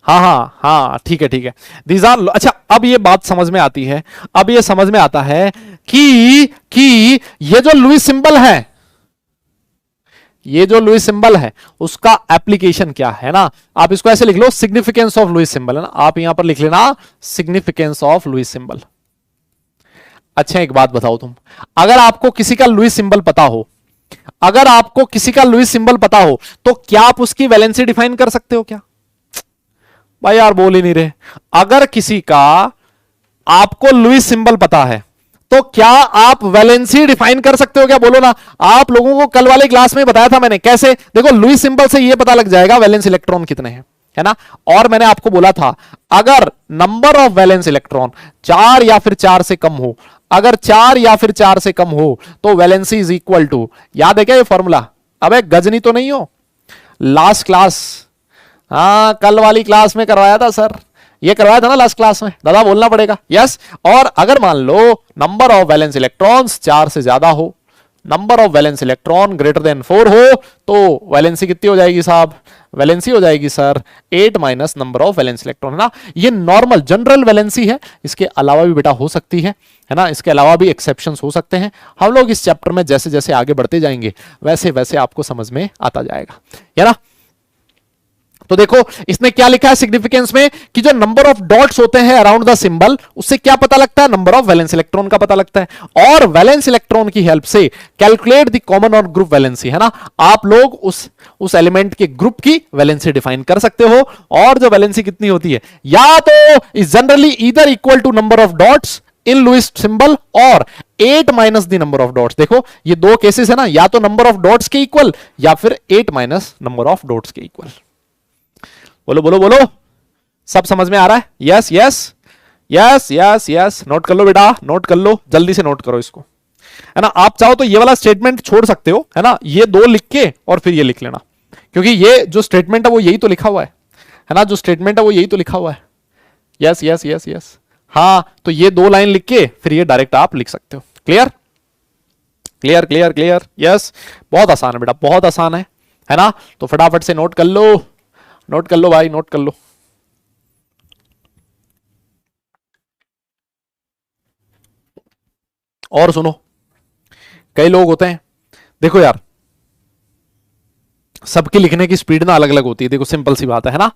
हाँ हाँ हाँ, ठीक है ठीक है। दीज आर, अच्छा अब ये बात समझ में आती है, अब ये समझ में आता है कि ये जो लुईस सिंबल है, ये जो लुईस सिंबल है उसका एप्लीकेशन क्या है ना। आप इसको ऐसे लिख लो, सिग्निफिकेंस ऑफ लुईस सिंबल, है ना। आप यहां पर लिख लेना सिग्निफिकेंस ऑफ लुईस सिंबल। अच्छा एक बात बताओ तुम, अगर आपको किसी का लुईस सिंबल पता हो, अगर आपको किसी का लुईस सिंबल पता हो तो क्या आप उसकी वैलेंसी डिफाइन कर सकते हो क्या? भाई यार बोल ही नहीं रहे। अगर किसी का आपको लुईस सिंबल पता है तो क्या आप वैलेंसी डिफाइन कर सकते हो क्या? बोलो ना। आप लोगों को कल वाले क्लास में बताया था मैंने कैसे, देखो लुईस सिंबल से यह पता लग जाएगा वैलेंस इलेक्ट्रॉन कितने हैं, है ना। और मैंने आपको बोला था अगर नंबर ऑफ वैलेंस इलेक्ट्रॉन 4 या फिर 4 से कम हो, अगर 4 या फिर 4 से कम हो तो वैलेंसी इज इक्वल टू, याद है क्या ये फॉर्मूला? अबे गजनी तो नहीं हो, लास्ट क्लास, हाँ कल वाली क्लास में करवाया था सर, ये करवाया था ना लास्ट क्लास में, दादा बोलना पड़ेगा। यस, और अगर मान लो नंबर ऑफ वैलेंस इलेक्ट्रॉन्स 4 से ज्यादा हो number of valence electron greater than 4 हो तो वैलेंसी कितनी हो जाएगी साहब, वैलेंसी हो जाएगी sir 8 minus number of valence electron, है ना। ये नॉर्मल जनरल वैलेंसी है, इसके अलावा भी बेटा हो सकती है ना, इसके अलावा भी एक्सेप्शंस हो सकते हैं। हम लोग इस चैप्टर में जैसे जैसे आगे बढ़ते जाएंगे वैसे वैसे आपको समझ में आता जाएगा, है ना। तो देखो इसने क्या लिखा है सिग्निफिकेंस में कि जो नंबर ऑफ डॉट्स होते हैं अराउंड द सिंबल, उससे क्या पता लगता है, नंबर ऑफ वैलेंस इलेक्ट्रॉन का पता लगता है। और वैलेंस इलेक्ट्रॉन की हेल्प से कैलकुलेट द कॉमन और ग्रुप वैलेंसी, है ना। आप लोग उस एलिमेंट के ग्रुप की वैलेंसी डिफाइन कर सकते हो, और जो वैलेंसी कितनी होती है, या तो is generally either equal to number of dots in Lewis symbol और 8 minus the number of dots. देखो ये दो केसेस है ना, या तो नंबर ऑफ डॉट्स के इक्वल या फिर 8 माइनस नंबर ऑफ डॉट्स के इक्वल। बोलो बोलो बोलो, सब समझ में आ रहा है? Yes yes yes yes yes, note कर लो बेटा, नोट कर लो, जल्दी से नोट करो इसको, है ना। आप चाहो तो ये वाला स्टेटमेंट छोड़ सकते हो, है ना, ये दो लिख के और फिर ये लिख लेना, क्योंकि ये जो स्टेटमेंट है वो यही तो लिखा हुआ है ना, जो स्टेटमेंट है वो यही तो लिखा हुआ है। यस यस यस यस, हाँ, तो ये दो लाइन लिख के फिर ये डायरेक्ट आप लिख सकते हो। Clear clear clear clear, yes, बहुत आसान है बेटा, बहुत आसान है ना। तो फटाफट से नोट कर लो, नोट कर लो भाई, नोट कर लो। और सुनो, कई लोग होते हैं, देखो यार, सबकी लिखने की स्पीड ना अलग अलग होती है। देखो सिंपल सी बात है ना,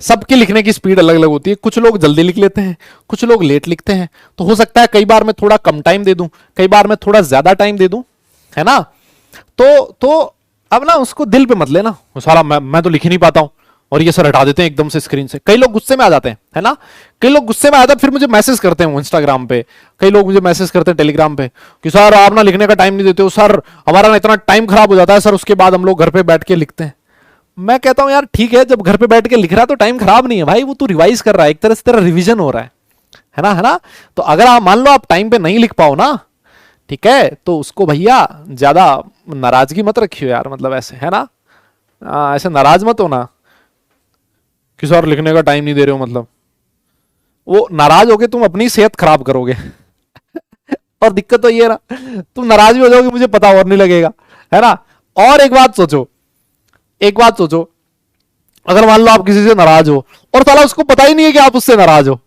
सबकी लिखने की स्पीड अलग अलग होती है। कुछ लोग जल्दी लिख लेते हैं, कुछ लोग लेट लिखते हैं। तो हो सकता है कई बार मैं थोड़ा कम टाइम दे दूं, कई बार मैं थोड़ा ज्यादा टाइम दे दूं, है ना। तो अब ना उसको दिल पे मत लेना, साला मैं तो लिख ही नहीं पाता हूं और ये सर हटा देते हैं एकदम से स्क्रीन से। कई लोग गुस्से में आ जाते हैं, है ना, कई लोग गुस्से में आ जाते हैं, फिर मुझे मैसेज करते हैं इंस्टाग्राम पे, कई लोग मुझे मैसेज करते हैं टेलीग्राम पे कि सर आप ना लिखने का टाइम नहीं देते हो, सर हमारा ना इतना टाइम खराब हो जाता है सर, उसके बाद हम लोग घर पे बैठ के लिखते हैं। मैं कहता हूं यार ठीक है, जब घर पे बैठ के लिख रहा है तो टाइम खराब नहीं है भाई, वो तू रिवाइज कर रहा है, एक तरह से तेरा रिविजन हो रहा है ना, है ना। तो अगर आप मान लो आप टाइम पे नहीं लिख पाओ ना, ठीक है, तो उसको भैया ज्यादा नाराजगी मत रखियो यार, मतलब ऐसे, है ना, ऐसे नाराज मत होना कि सर लिखने का टाइम नहीं दे रहे हो, मतलब वो नाराज होके तुम अपनी सेहत खराब करोगे और दिक्कत तो ये ना, तुम नाराज भी हो जाओगे, मुझे पता और नहीं लगेगा, है ना। और एक बात सोचो, एक बात सोचो, अगर मान लो आप किसी से नाराज हो और साला उसको पता ही नहीं है कि आप उससे नाराज हो,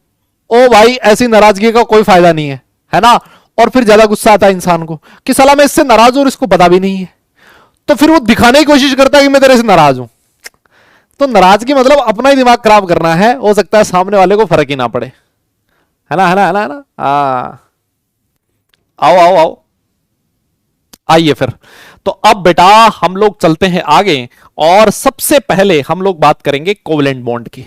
ओ भाई ऐसी नाराजगी का कोई फायदा नहीं है ना। और फिर ज्यादा गुस्सा आता है इंसान को कि साला मैं इससे नाराज हूं और इसको पता भी नहीं है, तो फिर वो दिखाने की कोशिश करता है कि मैं तेरे से नाराज हूं। तो नाराजगी मतलब अपना ही दिमाग खराब करना है, हो सकता है सामने वाले को फर्क ही ना पड़े, है ना, है ना, है ना, है ना। आओ आओ आओ, आइए फिर। तो अब बेटा हम लोग चलते हैं आगे, और सबसे पहले हम लोग बात करेंगे कोवलेंट बॉन्ड की।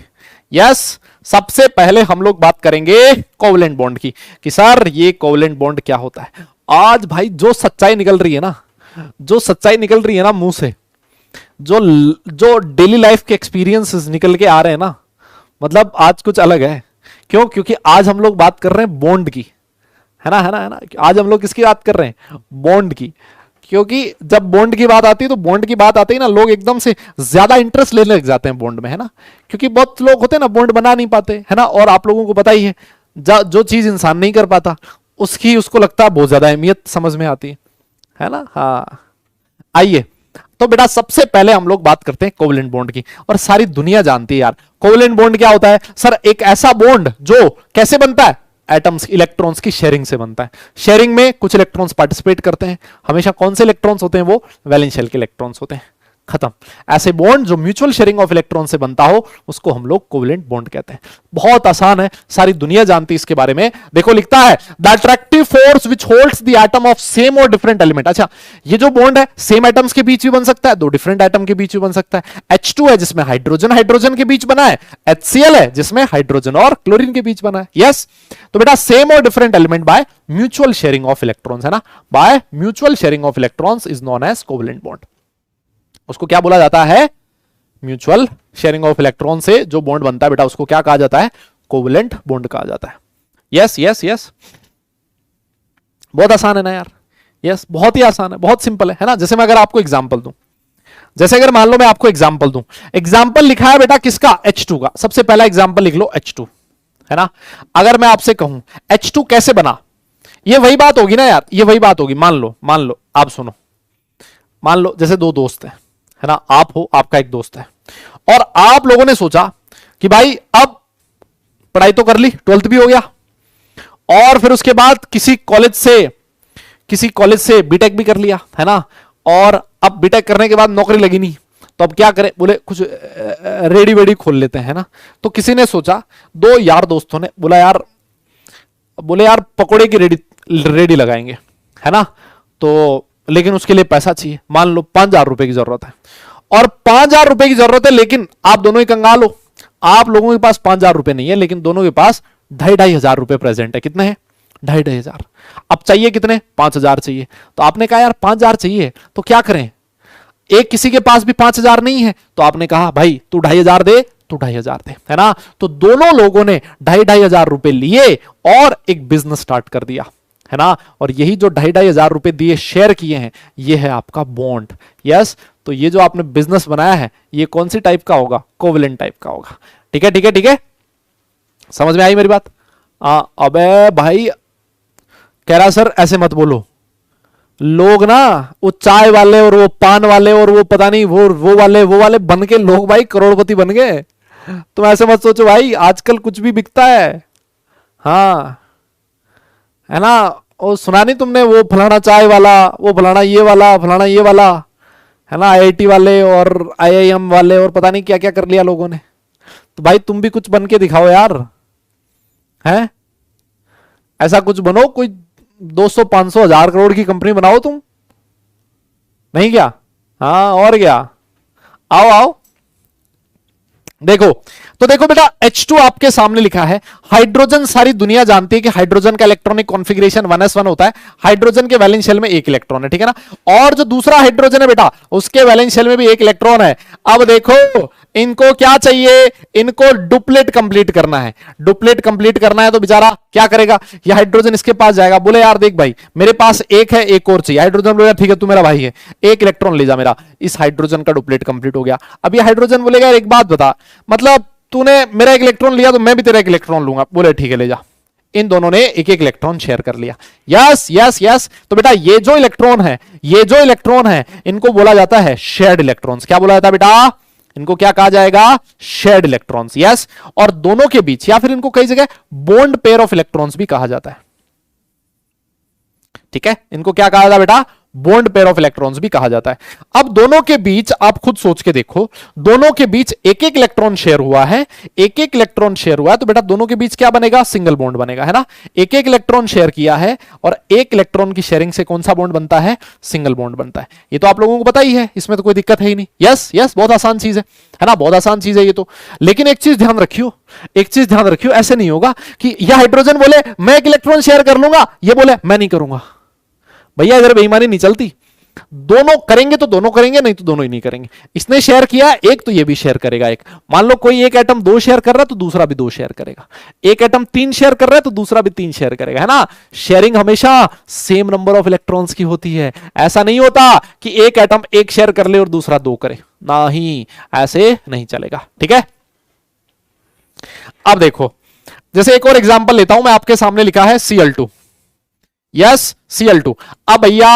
यस, सबसे पहले हम लोग बात करेंगे कोवलेंट बॉन्ड की कि सर ये कोवलेंट बॉन्ड क्या होता है। आज भाई जो सच्चाई निकल रही है ना, जो सच्चाई निकल रही है ना मुंह से, जो डेली लाइफ के एक्सपीरियंसेस निकल के आ रहे हैं ना, मतलब आज कुछ अलग है। क्यों? क्योंकि आज हम लोग बात कर रहे हैं बॉन्ड की, है ना, है ना, है ना। आज हम लोग किसकी बात कर रहे हैं? बॉन्ड की। क्योंकि जब बॉन्ड की बात आती है तो बॉन्ड की बात आती है ना, लोग एकदम से ज्यादा इंटरेस्ट लेने लग जाते हैं बॉन्ड में, है ना। क्योंकि बहुत लोग होते हैं ना बॉन्ड बना नहीं पाते, है ना। और आप लोगों को पता ही है, जो चीज इंसान नहीं कर पाता उसकी उसको लगता है बहुत ज्यादा अहमियत समझ में आती है ना। हाँ, आइए तो बेटा सबसे पहले हम लोग बात करते हैं कोवलेंट बॉन्ड की, और सारी दुनिया जानती है यार कोवलेंट बॉन्ड क्या होता है। सर एक ऐसा बॉन्ड जो कैसे बनता है? एटम्स, इलेक्ट्रॉन्स की शेयरिंग से बनता है। शेयरिंग में कुछ इलेक्ट्रॉन्स पार्टिसिपेट करते हैं, हमेशा कौन से इलेक्ट्रॉन्स होते हैं? वो वैलेंस शेल के इलेक्ट्रॉन्स होते हैं। खत्म। ऐसे बॉन्ड जो म्यूचुअल शेयरिंग ऑफ इलेक्ट्रॉन से बनता हो उसको हम लोग कोवलेंट बॉन्ड कहते हैं। बहुत आसान है, सारी दुनिया जानती है इसके बारे में। देखो लिखता है the attractive force which holds the atom of same और डिफरेंट एलिमेंट। अच्छा, ये जो बॉन्ड है सेम एटम्स के बीच भी बन सकता है, दो डिफरेंट एटम के बीच भी बन सकता है। H2 है जिसमें हाइड्रोजन हाइड्रोजन के बीच बना है, HCl है जिसमें हाइड्रोजन और क्लोरीन के बीच बना है। यस, तो बेटा सेम और different element by mutual sharing of electrons, है ना, by mutual sharing of electrons is known as covalent bond. उसको क्या बोला जाता है? म्यूचुअल शेयरिंग ऑफ इलेक्ट्रॉन से जो बॉन्ड बनता है बेटा उसको क्या कहा जाता है? कोवलेंट बॉन्ड कहा जाता है। यस यस यस, बहुत आसान है ना यार। यस, बहुत ही आसान है, बहुत सिंपल है ना। जैसे मैं अगर आपको एग्जांपल दूं, जैसे अगर मान लो मैं आपको एग्जांपल दूं, एग्जांपल लिखा है बेटा किसका? H2 का। सबसे पहला एग्जांपल लिख लो H2, है ना। अगर मैं आपसे कहूं H2 कैसे बना, ये वही बात होगी ना यार, ये वही बात होगी। मान लो आप सुनो, मान लो जैसे दो दोस्त हैं, है ना, आप हो, आपका एक दोस्त है, और आप लोगों ने सोचा कि भाई अब पढ़ाई तो कर ली, 12th भी हो गया, और फिर उसके बाद किसी कॉलेज से बीटेक भी कर लिया, है ना, और अब बीटेक करने के बाद नौकरी लगी नहीं, तो अब क्या करें, बोले कुछ रेडी वेडी खोल लेते हैं, ना। तो किसी ने सोचा, दो यार दोस्तों ने बोले यार पकोड़े की रेडी लगाएंगे, है ना, तो लेकिन उसके लिए पैसा चाहिए, मान लो 5,000 रुपए की जरूरत है, और 5,000 रुपए की जरूरत है, लेकिन आप दोनों ही कंगाल हो, आप लोगों के पास 5,000 रुपए नहीं है, लेकिन दोनों के पास 2,500 रुपए प्रेजेंट है। कितने हैं? 2,500। अब चाहिए कितने? 5,000 चाहिए। तो आपने कहा यार 5,000 चाहिए, तो क्या करें, एक किसी के पास भी 5,000 नहीं है, तो आपने कहा भाई तू 2,500 दे, तू 2,500 दे, है ना। तो दोनों लोगों ने 2,500 रुपए लिए और एक बिजनेस स्टार्ट कर दिया, है ना। और यही जो 2,500 रुपए दिए, शेयर किए हैं, ये है आपका बॉन्ड। यस, तो ये जो आपने बिजनेस बनाया है, ये कौन सी टाइप का होगा? कोवेलेंट टाइप का होगा। ठीक है, ठीक है, ठीक है, समझ में आई मेरी बात? अबे भाई कह रहा सर ऐसे मत बोलो, लोग ना वो चाय वाले और वो पान वाले और वो पता नहीं वो वाले बन के लोग भाई करोड़पति बन गए। तुम ऐसे मत सोचो भाई, आजकल कुछ भी बिकता है। हाँ, है ना, वो सुना नहीं तुमने, वो फलाना चाय वाला, वो फलाना ये वाला, फलाना ये वाला, है ना, आईआईटी वाले और आईआईएम वाले और पता नहीं क्या क्या कर लिया लोगों ने। तो भाई तुम भी कुछ बन के दिखाओ यार, हैं, ऐसा कुछ बनो, कोई 200 500 1000 करोड़ की कंपनी बनाओ तुम, नहीं क्या? हाँ, और क्या, आओ आओ। देखो, तो देखो बेटा, H2 आपके सामने लिखा है। हाइड्रोजन सारी दुनिया जानती है कि हाइड्रोजन का इलेक्ट्रॉनिक कॉन्फ़िगरेशन 1s1 होता है। हाइड्रोजन के वैलेंस शेल में एक इलेक्ट्रॉन है, ठीक है ना। और जो दूसरा हाइड्रोजन है बेटा, उसके वैलेंस शेल में भी एक इलेक्ट्रॉन है। अब देखो, इनको क्या चाहिए, इनको डुप्लेट कंप्लीट करना है। डुप्लेट कंप्लीट करना है तो बेचारा क्या करेगा, ये हाइड्रोजन इसके पास जाएगा, बोले यार देख भाई मेरे पास एक है, एक और चाहिए। हाइड्रोजन बोलेगा ठीक है तू मेरा भाई है, एक इलेक्ट्रॉन ले जा मेरा। इस हाइड्रोजन का डुप्लेट कंप्लीट हो गया। अब ये हाइड्रोजन बोलेगा यार एक बात बता, मतलब तूने मेरा एक इलेक्ट्रॉन लिया तो मैं भी तेरा एक इलेक्ट्रॉन लूंगा। बोले ठीक है ले जा। इन दोनों ने एक एक इलेक्ट्रॉन शेयर कर लिया। यस यस यस, तो बेटा ये जो इलेक्ट्रॉन है इनको बोला जाता है शेयर्ड इलेक्ट्रॉन्स। क्या बोला जाता है बेटा? इनको क्या कहा जाएगा? Shared electrons. यस, और दोनों के बीच, या फिर इनको कई जगह बॉन्ड पेयर ऑफ इलेक्ट्रॉन्स भी कहा जाता है। ठीक है, इनको क्या कहा जाता है बेटा? बॉन्ड पेयर ऑफ इलेक्ट्रॉन्स भी कहा जाता है। अब दोनों के बीच आप खुद सोच के देखो, दोनों के बीच एक एक इलेक्ट्रॉन शेयर हुआ है, एक एक इलेक्ट्रॉन शेयर हुआ है, तो बेटा दोनों के बीच क्या बनेगा? सिंगल बॉन्ड बनेगा, है ना। एक एक इलेक्ट्रॉन शेयर किया है और एक इलेक्ट्रॉन की शेयरिंग से कौन सा बॉन्ड बनता है? सिंगल बॉन्ड बनता है। ये तो आप लोगों को पता ही है, इसमें तो कोई दिक्कत है ही नहीं। यस यस, बहुत आसान चीज है ना, बहुत आसान चीज है ये तो। लेकिन एक चीज ध्यान रखियो, ऐसे नहीं होगा कि यह हाइड्रोजन बोले मैं एक इलेक्ट्रॉन शेयर कर लूंगा, ये बोले मैं नहीं करूंगा। भैया इधर बेईमानी नहीं चलती, दोनों करेंगे तो दोनों करेंगे, नहीं तो दोनों ही नहीं करेंगे। इसने शेयर किया एक तो ये भी शेयर करेगा एक। मान लो कोई एक एटम 2 शेयर कर रहा है तो दूसरा भी 2 शेयर करेगा। एक एटम 3 शेयर कर रहा है तो दूसरा भी 3 शेयर करेगा, है ना। शेयरिंग हमेशा सेम नंबर ऑफ इलेक्ट्रॉन्स की होती है। ऐसा नहीं होता कि एक एटम 1 शेयर कर ले और दूसरा 2 करे, नहीं, ऐसे नहीं चलेगा। ठीक है, अब देखो, जैसे एक और एग्जांपल लेता हूं मैं, आपके सामने लिखा है Cl2। Yes, Cl2। अब भैया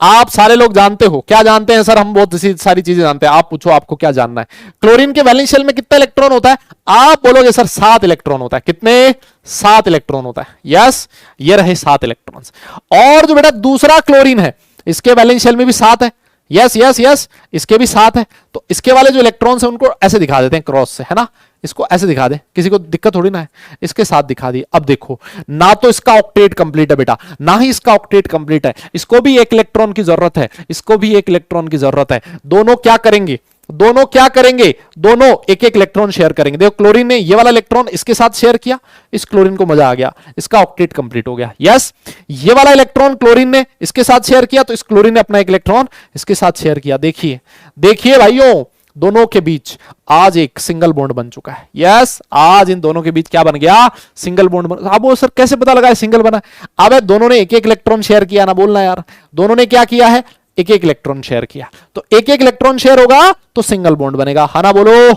आप सारे लोग जानते हो, क्या जानते हैं सर? हम बहुत सारी चीजें जानते हैं। आप पूछो आपको क्या जानना है? क्लोरीन के वैलेंस शेल में कितना इलेक्ट्रॉन होता है? आप बोलोगे सर 7 इलेक्ट्रॉन होता है। कितने? 7 इलेक्ट्रॉन होता है। यस, ये रहे 7 इलेक्ट्रॉन्स। और जो बेटा दूसरा क्लोरीन है, इसके वैलेंस शेल में भी 7 है। यस यस यस, इसके भी 7 है। तो इसके वाले जो इलेक्ट्रॉन्स है उनको ऐसे दिखा देते हैं क्रॉस से, है ना। इसको ऐसे दिखा दे, किसी को दिक्कत थोड़ी ना है, इसके साथ दिखा दी। अब देखो, ना तो इसका ऑक्टेट कंप्लीट है बेटा, ना ही इसका ऑक्टेट कंप्लीट है। इसको भी एक इलेक्ट्रॉन की जरूरत है, इसको भी एक इलेक्ट्रॉन की जरूरत है। दोनों क्या करेंगे? दोनों एक एक इलेक्ट्रॉन शेयर करेंगे। देखो क्लोरीन ने ये वाला इलेक्ट्रॉन इसके साथ शेयर किया, इस क्लोरीन को मजा आ गया, इसका ऑक्टेट कंप्लीट हो गया। यस, ये वाला इलेक्ट्रॉन क्लोरीन ने इसके साथ शेयर किया, तो इस क्लोरीन ने अपना एक इलेक्ट्रॉन इसके साथ शेयर किया। देखिए भाइयों, दोनों के बीच आज एक सिंगल बॉन्ड बन चुका है। यस, आज इन दोनों के बीच क्या बन गया? सिंगल बॉन्ड बन। अब वो सर कैसे पता लगा है सिंगल बना? अब दोनों ने एक एक इलेक्ट्रॉन शेयर किया ना, बोलना यार, दोनों ने क्या किया है? एक एक इलेक्ट्रॉन शेयर किया। तो एक एक इलेक्ट्रॉन शेयर होगा तो सिंगल बॉन्ड बनेगा, है ना। बोलो,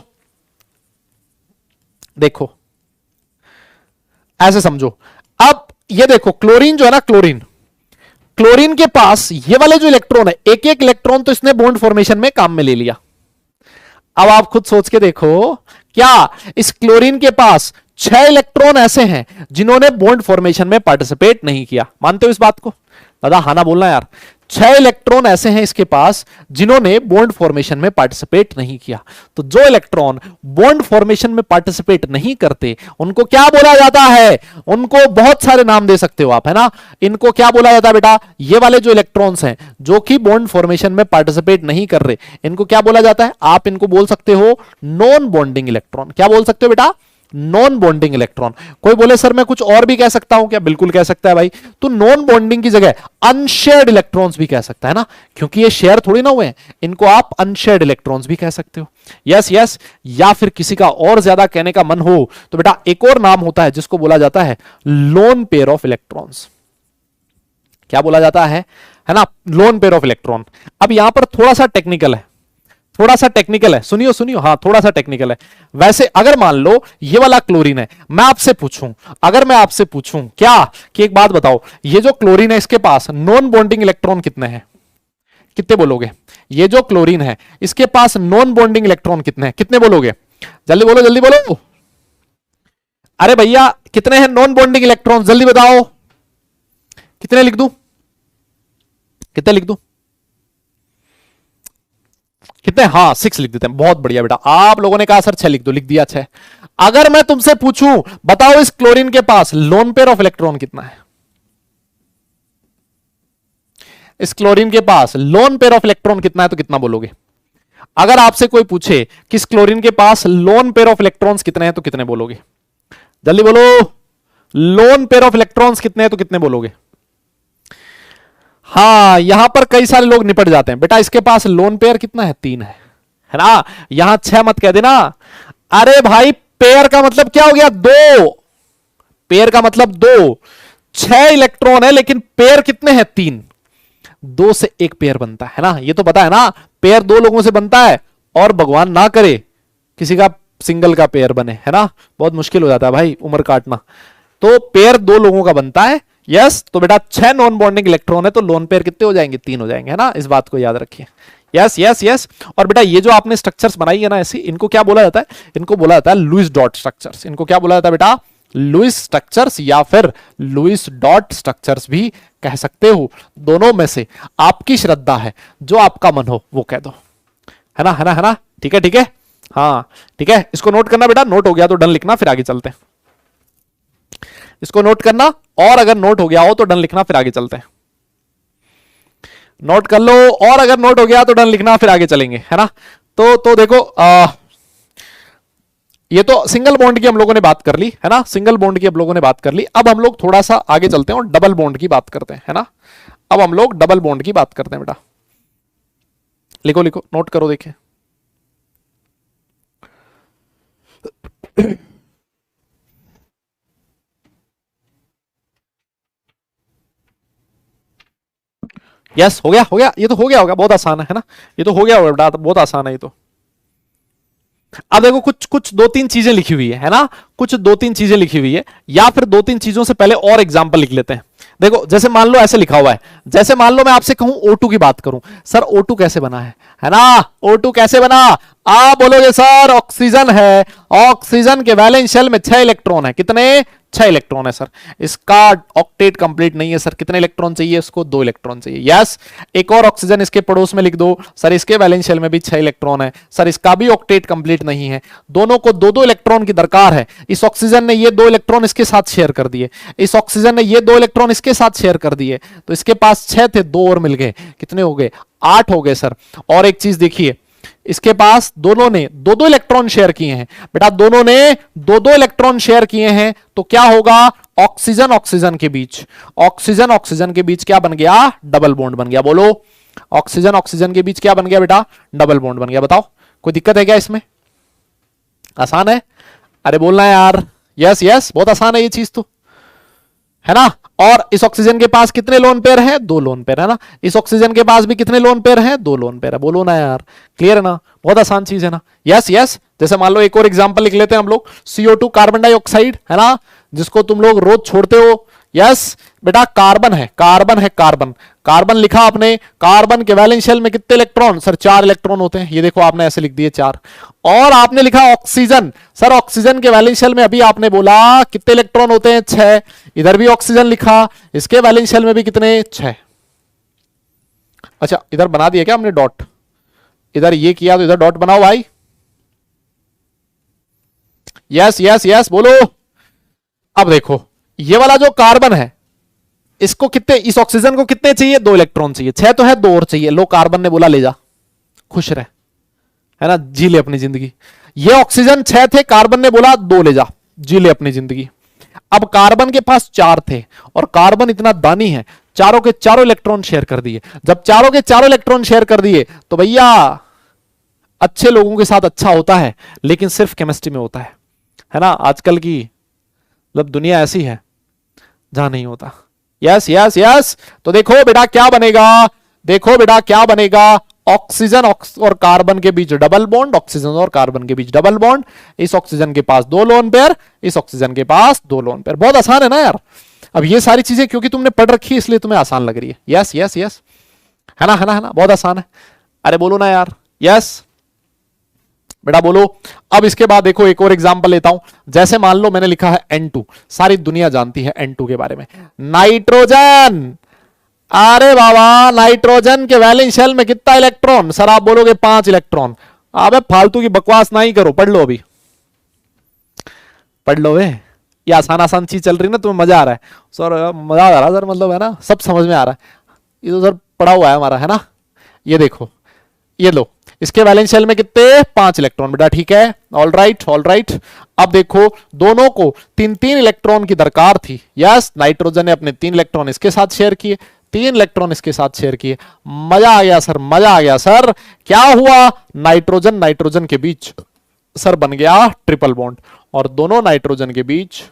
देखो ऐसे समझो। अब ये देखो क्लोरीन जो है ना, क्लोरीन के पास ये वाले जो इलेक्ट्रॉन है, एक एक इलेक्ट्रॉन तो इसने बॉन्ड फॉर्मेशन में काम में ले लिया। अब आप खुद सोच के देखो, क्या इस क्लोरीन के पास 6 इलेक्ट्रॉन ऐसे हैं जिन्होंने बॉन्ड फॉर्मेशन में पार्टिसिपेट नहीं किया? मानते हो इस बात को? दादा हाँ ना बोलना यार। 6 इलेक्ट्रॉन ऐसे हैं इसके पास जिन्होंने बॉन्ड फॉर्मेशन में पार्टिसिपेट नहीं किया। तो जो इलेक्ट्रॉन बॉन्ड फॉर्मेशन में पार्टिसिपेट नहीं करते उनको क्या बोला जाता है? उनको बहुत सारे नाम दे सकते हो आप, है ना। इनको क्या बोला जाता है बेटा? ये वाले जो इलेक्ट्रॉन्स हैं जो कि बॉन्ड फॉर्मेशन में पार्टिसिपेट नहीं कर रहे, इनको क्या बोला जाता है? आप इनको बोल सकते हो नॉन बॉन्डिंग इलेक्ट्रॉन। क्या बोल सकते हो बेटा? Non bonding electron. कोई बोले सर मैं कुछ और भी कह सकता हूं क्या? बिल्कुल कह सकता है भाई। तो नॉन बॉन्डिंग की जगह अनशेयर्ड इलेक्ट्रॉन्स भी कह सकता है ना, क्योंकि ये शेयर थोड़ी ना हुए हैं, इनको आप अनशेयर्ड इलेक्ट्रॉन्स भी कह सकते हो। Yes yes. या फिर किसी का और ज्यादा कहने का मन हो तो बेटा एक और नाम होता है जिसको बोला जाता है लोन पेयर ऑफ इलेक्ट्रॉन्स। क्या बोला जाता है ना? Lone pair of electron. अब यहां पर थोड़ा सा टेक्निकल है, थोड़ा सा टेक्निकल है, सुनियो सुनियो, हाँ थोड़ा सा टेक्निकल है। वैसे अगर मान लो ये वाला क्लोरीन है, मैं आपसे पूछूं, अगर मैं आपसे पूछूं क्या कि एक बात बताओ, ये जो क्लोरीन है इसके पास नॉन बॉन्डिंग इलेक्ट्रॉन कितने हैं? कितने बोलोगे? ये जो क्लोरीन है इसके पास नॉन बॉन्डिंग इलेक्ट्रॉन कितने हैं? कितने बोलोगे? जल्दी बोलो, जल्दी बोलो। अरे भैया कितने हैं नॉन बॉन्डिंग इलेक्ट्रॉन? जल्दी बताओ। कितने लिख दूं? कितने लिख दूं? कितने? हाँ 6 लिख देते हैं। बहुत बढ़िया बेटा, आप लोगों ने कहा सर 6 लिख दो, लिख दिया 6। अगर मैं तुमसे पूछूं बताओ इस क्लोरीन के पास लोन पेयर ऑफ इलेक्ट्रॉन कितना है? इस क्लोरीन के पास लोन पेयर ऑफ इलेक्ट्रॉन कितना है तो कितना बोलोगे? अगर आपसे कोई पूछे कि इस क्लोरीन के पास लोन पेयर ऑफ इलेक्ट्रॉन्स कितने हैं तो कितने बोलोगे? जल्दी बोलो। लोन पेयर ऑफ इलेक्ट्रॉन्स कितने हैं तो कितने बोलोगे? हाँ यहां पर कई सारे लोग निपट जाते हैं। बेटा इसके पास लोन पेयर कितना है? 3 है ना। यहां 6 मत कह देना। अरे भाई पेयर का मतलब क्या हो गया? 2। पेयर का मतलब 2। 6 इलेक्ट्रॉन है लेकिन पेयर कितने हैं? 3। 2 से एक पेयर बनता है ना, ये तो पता है ना। पेयर 2 लोगों से बनता है और भगवान ना करे किसी का सिंगल का पेयर बने, है ना। बहुत मुश्किल हो जाता है भाई उम्र काटना। तो पेयर 2 लोगों का बनता है। यस तो बेटा 6 नॉन बॉन्डिंग इलेक्ट्रॉन है तो लोन पेयर कितने हो जाएंगे? 3 हो जाएंगे, है ना। इस बात को याद रखिए। Yes yes yes. और बेटा ये जो आपने स्ट्रक्चर्स बनाई है ना ऐसी, इनको क्या बोला जाता है? इनको बोला जाता है लुईस डॉट स्ट्रक्चर्स। इनको क्या बोला जाता है बेटा? लुईस स्ट्रक्चर्स या फिर लुईस डॉट स्ट्रक्चर्स भी कह सकते हो। दोनों में से आपकी श्रद्धा है, जो आपका मन हो वो कह दो, है ना, है ना, है ना। ठीक है, ठीक है, हाँ ठीक है। इसको नोट करना बेटा, नोट हो गया तो डन लिखना, फिर आगे चलते हैं। इसको नोट करना, और अगर नोट हो गया हो तो डन लिखना, फिर आगे चलते हैं। नोट कर लो, और अगर नोट हो गया तो डन लिखना, फिर आगे चलेंगे, है ना। तो देखो ये तो सिंगल बॉन्ड की हम लोगों ने बात कर ली, है ना। सिंगल बॉन्ड की हम लोगों ने बात कर ली। अब हम लोग थोड़ा सा आगे चलते हैं और डबल बॉन्ड की बात करते हैं, है ना। अब हम लोग डबल बॉन्ड की बात करते हैं बेटा। लिखो लिखो, नोट करो, देखिए यस हो गया, हो गया, ये तो हो गया होगा, बहुत आसान है ना। ये तो हो गया होगा बेटा, बहुत आसान है ये तो। अब देखो कुछ कुछ 2-3 चीजें लिखी हुई है ना, कुछ 2-3 चीजें लिखी हुई है, या फिर 2-3 चीजों से पहले और एग्जांपल लिख लेते हैं। देखो जैसे मान लो ऐसे लिखा हुआ है, जैसे मान लो मैं आपसे कहूं O2 की बात करूं, सर O2 कैसे बना है ना। O2 कैसे बना? आप बोलोगे सर ऑक्सीजन है, ऑक्सीजन के वैलेंस शेल में 6 इलेक्ट्रॉन है। कितने? 6 इलेक्ट्रॉन है सर। इसका ऑक्टेट कंप्लीट नहीं है सर, कितने इलेक्ट्रॉन चाहिए इसको? 2 इलेक्ट्रॉन चाहिए। यस, एक और ऑक्सीजन इसके पड़ोस में लिख दो, सर इसके वैलेंस शेल में भी 6 इलेक्ट्रॉन है, सर इसका भी ऑक्टेट कंप्लीट नहीं है। दोनों को 2-2 इलेक्ट्रॉन की दरकार है। इस ऑक्सीजन ने ये 2 इलेक्ट्रॉन इसके साथ शेयर कर दिए, इस ऑक्सीजन ने ये 2 इलेक्ट्रॉन इसके साथ शेयर कर दिए, तो इसके पास 6 थे, 2 और मिल गए, कितने हो गए? 8 हो गए सर। और एक चीज देखिए, इसके पास दोनों ने 2-2 इलेक्ट्रॉन शेयर किए हैं बेटा, दोनों ने 2-2 इलेक्ट्रॉन शेयर किए हैं, तो क्या होगा? ऑक्सीजन ऑक्सीजन के बीच, ऑक्सीजन ऑक्सीजन के बीच क्या बन गया? डबल बॉन्ड बन गया। बोलो, ऑक्सीजन ऑक्सीजन के बीच क्या बन गया बेटा? डबल बॉन्ड बन गया। बताओ कोई दिक्कत है क्या इसमें? आसान है? अरे बोलना है यार। यस यस, बहुत आसान है ये चीज तो, है ना। और इस ऑक्सीजन के पास कितने लोन पेयर हैं? 2 लोन पेयर, है ना। इस ऑक्सीजन के पास भी कितने लोन पेयर हैं? 2 लोन पेयर है। बोलो ना यार, क्लियर है ना, बहुत आसान चीज है ना। Yes yes. जैसे मान लो एक और एग्जांपल लिख लेते हैं हम लोग, CO2 कार्बन डाइऑक्साइड, है ना, जिसको तुम लोग रोज छोड़ते हो, यस बेटा कार्बन है, कार्बन है, कार्बन, कार्बन लिखा आपने, कार्बन के वैलेंस शेल में कितने इलेक्ट्रॉन? सर 4 इलेक्ट्रॉन होते हैं, ये देखो आपने ऐसे लिख दिए 4। और आपने लिखा ऑक्सीजन, सर ऑक्सीजन के वैलेंस शेल में अभी आपने बोला कितने इलेक्ट्रॉन होते हैं? 6। इधर भी ऑक्सीजन लिखा, इसके वैलेंस शेल में भी कितने? 6। अच्छा इधर बना दिया क्या हमने डॉट? इधर ये किया तो इधर डॉट बनाओ भाई। यस यस यस बोलो। अब देखो ये वाला जो कार्बन है, इसको कितने, इस ऑक्सीजन को कितने चाहिए? 2 इलेक्ट्रॉन चाहिए। 6 तो है, 2 और चाहिए। लो कार्बन ने बोला ले जा, खुश रहे, है ना, जी ले अपनी जिंदगी। ये ऑक्सीजन 6 थे, कार्बन ने बोला 2 ले जा, जी ले अपनी जिंदगी। अब कार्बन के पास 4 थे और कार्बन इतना दानी है, चारों के चारों इलेक्ट्रॉन शेयर कर दिए। जब चारों के चारों इलेक्ट्रॉन शेयर कर दिए तो भैया अच्छे लोगों के साथ अच्छा होता है, लेकिन सिर्फ केमिस्ट्री में होता है ना। आजकल की मतलब दुनिया ऐसी है जहां नहीं होता। Yes yes yes. तो देखो बेटा क्या बनेगा, देखो बेटा क्या बनेगा, ऑक्सीजन और कार्बन के बीच डबल बॉन्ड, ऑक्सीजन और कार्बन के बीच डबल बॉन्ड। इस ऑक्सीजन के पास 2 लोन पेयर, इस ऑक्सीजन के पास 2 लोन पेयर। बहुत आसान है ना यार। अब ये सारी चीजें क्योंकि तुमने पढ़ रखी है इसलिए तुम्हें आसान लग रही है। यस यस यस, है ना, है ना, है ना, बहुत आसान है। अरे बोलो ना यार। यस बेटा बोलो। अब इसके बाद देखो एक और एग्जांपल लेता हूं। जैसे मान लो मैंने लिखा है N2, सारी दुनिया जानती है N2 के बारे में, नाइट्रोजन। अरे बाबा नाइट्रोजन के वैलेंस शेल में कितना इलेक्ट्रॉन? सर आप बोलोगे 5 इलेक्ट्रॉन। अबे फालतू की बकवास ना ही करो, पढ़ लो, अभी पढ़ लो। ये आसान आसान चीज चल रही है ना, तुम्हें मजा आ रहा है सर? मजा आ रहा है सर, मतलब है ना, सब समझ में आ रहा है। ये तो सर पढ़ा हुआ है हमारा, है ना। ये देखो, ये लो, इसके वैलेंस शेल में कितने? 5 इलेक्ट्रॉन बेटा, ठीक है, ऑल राइट ऑल राइट। अब देखो दोनों को 3-3 इलेक्ट्रॉन की दरकार थी। यस, नाइट्रोजन ने अपने 3 इलेक्ट्रॉन इसके साथ शेयर किए, 3 इलेक्ट्रॉन इसके साथ शेयर किए। मजा आ गया सर, मजा आ गया सर। क्या हुआ? नाइट्रोजन नाइट्रोजन के बीच सर बन गया ट्रिपल बॉन्ड, और दोनों नाइट्रोजन के बीच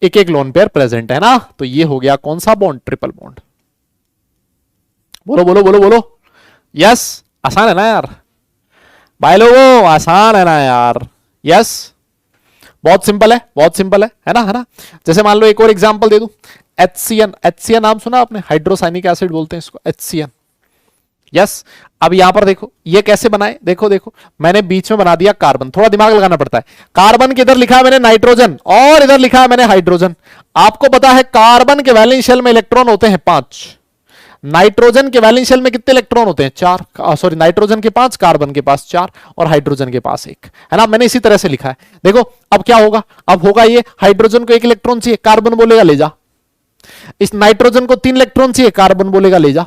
एक एक लोन पेयर प्रेजेंट है ना। तो ये हो गया कौन सा बॉन्ड? Triple bond. बोलो बोलो बोलो बोलो। यस, आसान है ना यार भाई लोगों, आसान है ना यार। यस, बहुत सिंपल है, बहुत सिंपल है ना, है ना। जैसे मान लो एक और एग्जांपल दे दूं, HCN। HCN नाम सुना आपने? हाइड्रोसाइनिक एसिड बोलते हैं इसको, HCN। यस, अब यहां पर देखो ये कैसे बनाए, देखो देखो, मैंने बीच में बना दिया कार्बन। थोड़ा दिमाग लगाना पड़ता है। कार्बन के इधर लिखा है मैंने नाइट्रोजन, और इधर लिखा है मैंने हाइड्रोजन। आपको पता है कार्बन के वैलेंस शेल में इलेक्ट्रॉन होते हैं 5, नाइट्रोजन के वैलेंस शेल में कितने इलेक्ट्रॉन होते हैं? 4। सॉरी, नाइट्रोजन के 5, कार्बन के पास 4, और हाइड्रोजन के पास 1, है ना। मैंने इसी तरह से लिखा है। देखो अब क्या होगा, अब होगा ये, हाइड्रोजन को 1 इलेक्ट्रॉन चाहिए, कार्बन बोलेगा ले जा। इस नाइट्रोजन को 3 इलेक्ट्रॉन चाहिए, कार्बन बोलेगा ले जा।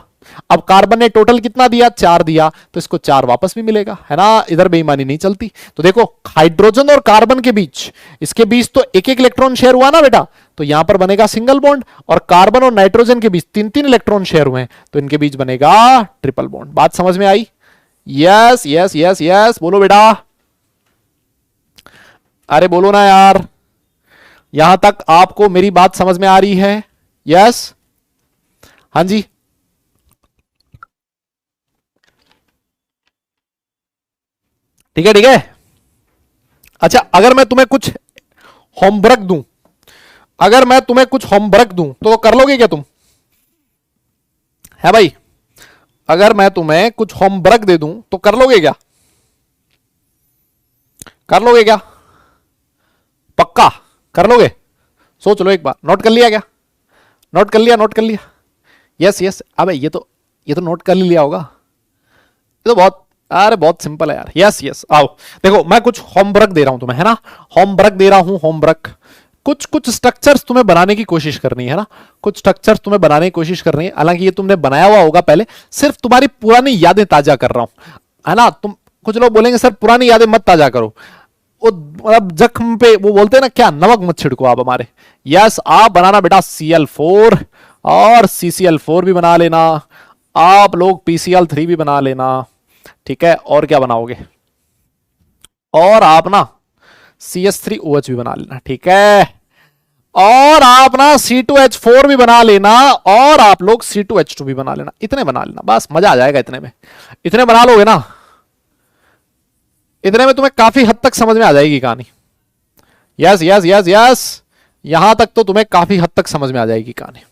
अब कार्बन ने टोटल कितना दिया? 4 दिया, तो इसको 4 वापस भी मिलेगा, है ना। इधर बेईमानी नहीं चलती। तो देखो हाइड्रोजन और कार्बन के बीच, इसके बीच तो एक एक इलेक्ट्रॉन शेयर हुआ ना बेटा, तो यहां पर बनेगा सिंगल बॉन्ड। और कार्बन और नाइट्रोजन के बीच 3-3 इलेक्ट्रॉन शेयर हुए हैं, तो इनके बीच बनेगा ट्रिपल बॉन्ड। बात समझ में आई? यस यस यस यस, बोलो बेटा। अरे बोलो ना यार, यहां तक आपको मेरी बात समझ में आ रही है? यस, हाँ जी, ठीक है ठीक है। अच्छा, अगर मैं तुम्हें कुछ होमवर्क दूं, अगर मैं तुम्हें कुछ होमवर्क दूं तो कर लोगे क्या तुम? है भाई, अगर मैं तुम्हें कुछ होमवर्क दे दूं तो कर लोगे क्या? कर लोगे क्या? पक्का कर लोगे? सोच लो एक बार। नोट कर लिया क्या? नोट कर लिया? नोट कर लिया? Yes yes. अबे ये तो नोट कर लिया होगा। ये तो बहुत, अरे बहुत सिंपल है यार। यस यस, आओ देखो, मैं कुछ होमवर्क दे रहा हूं तुम्हें, है ना। होमवर्क दे रहा हूं, होमवर्क। कुछ कुछ स्ट्रक्चर्स तुम्हें बनाने की कोशिश करनी है ना, कुछ स्ट्रक्चर्स तुम्हें बनाने की कोशिश करनी है। हालांकि ये तुमने बनाया हुआ होगा पहले, सिर्फ तुम्हारी पुरानी यादें ताजा कर रहा हूं, है ना। तुम, कुछ लोग बोलेंगे सर पुरानी यादें मत ताजा करो, वो मतलब जख्म पे वो बोलते हैं ना, क्या नमक मत छिड़को आप हमारे। यस, आप बनाना बेटा Cl4 और CCl4 भी बना लेना, आप लोग PCl3 भी बना लेना, ठीक है। और क्या बनाओगे? और आप ना CH3OH भी बना लेना, ठीक है। और आप ना C2H4 भी बना लेना, और आप लोग C2H2 भी बना लेना। इतने बना लेना, बस मजा आ जाएगा इतने में। इतने बना लोगे ना, इतने में तुम्हें काफी हद तक समझ में आ जाएगी कहानी। यस यस यस यस यहां तक तो तुम्हें काफी हद तक समझ में आ जाएगी कहानी।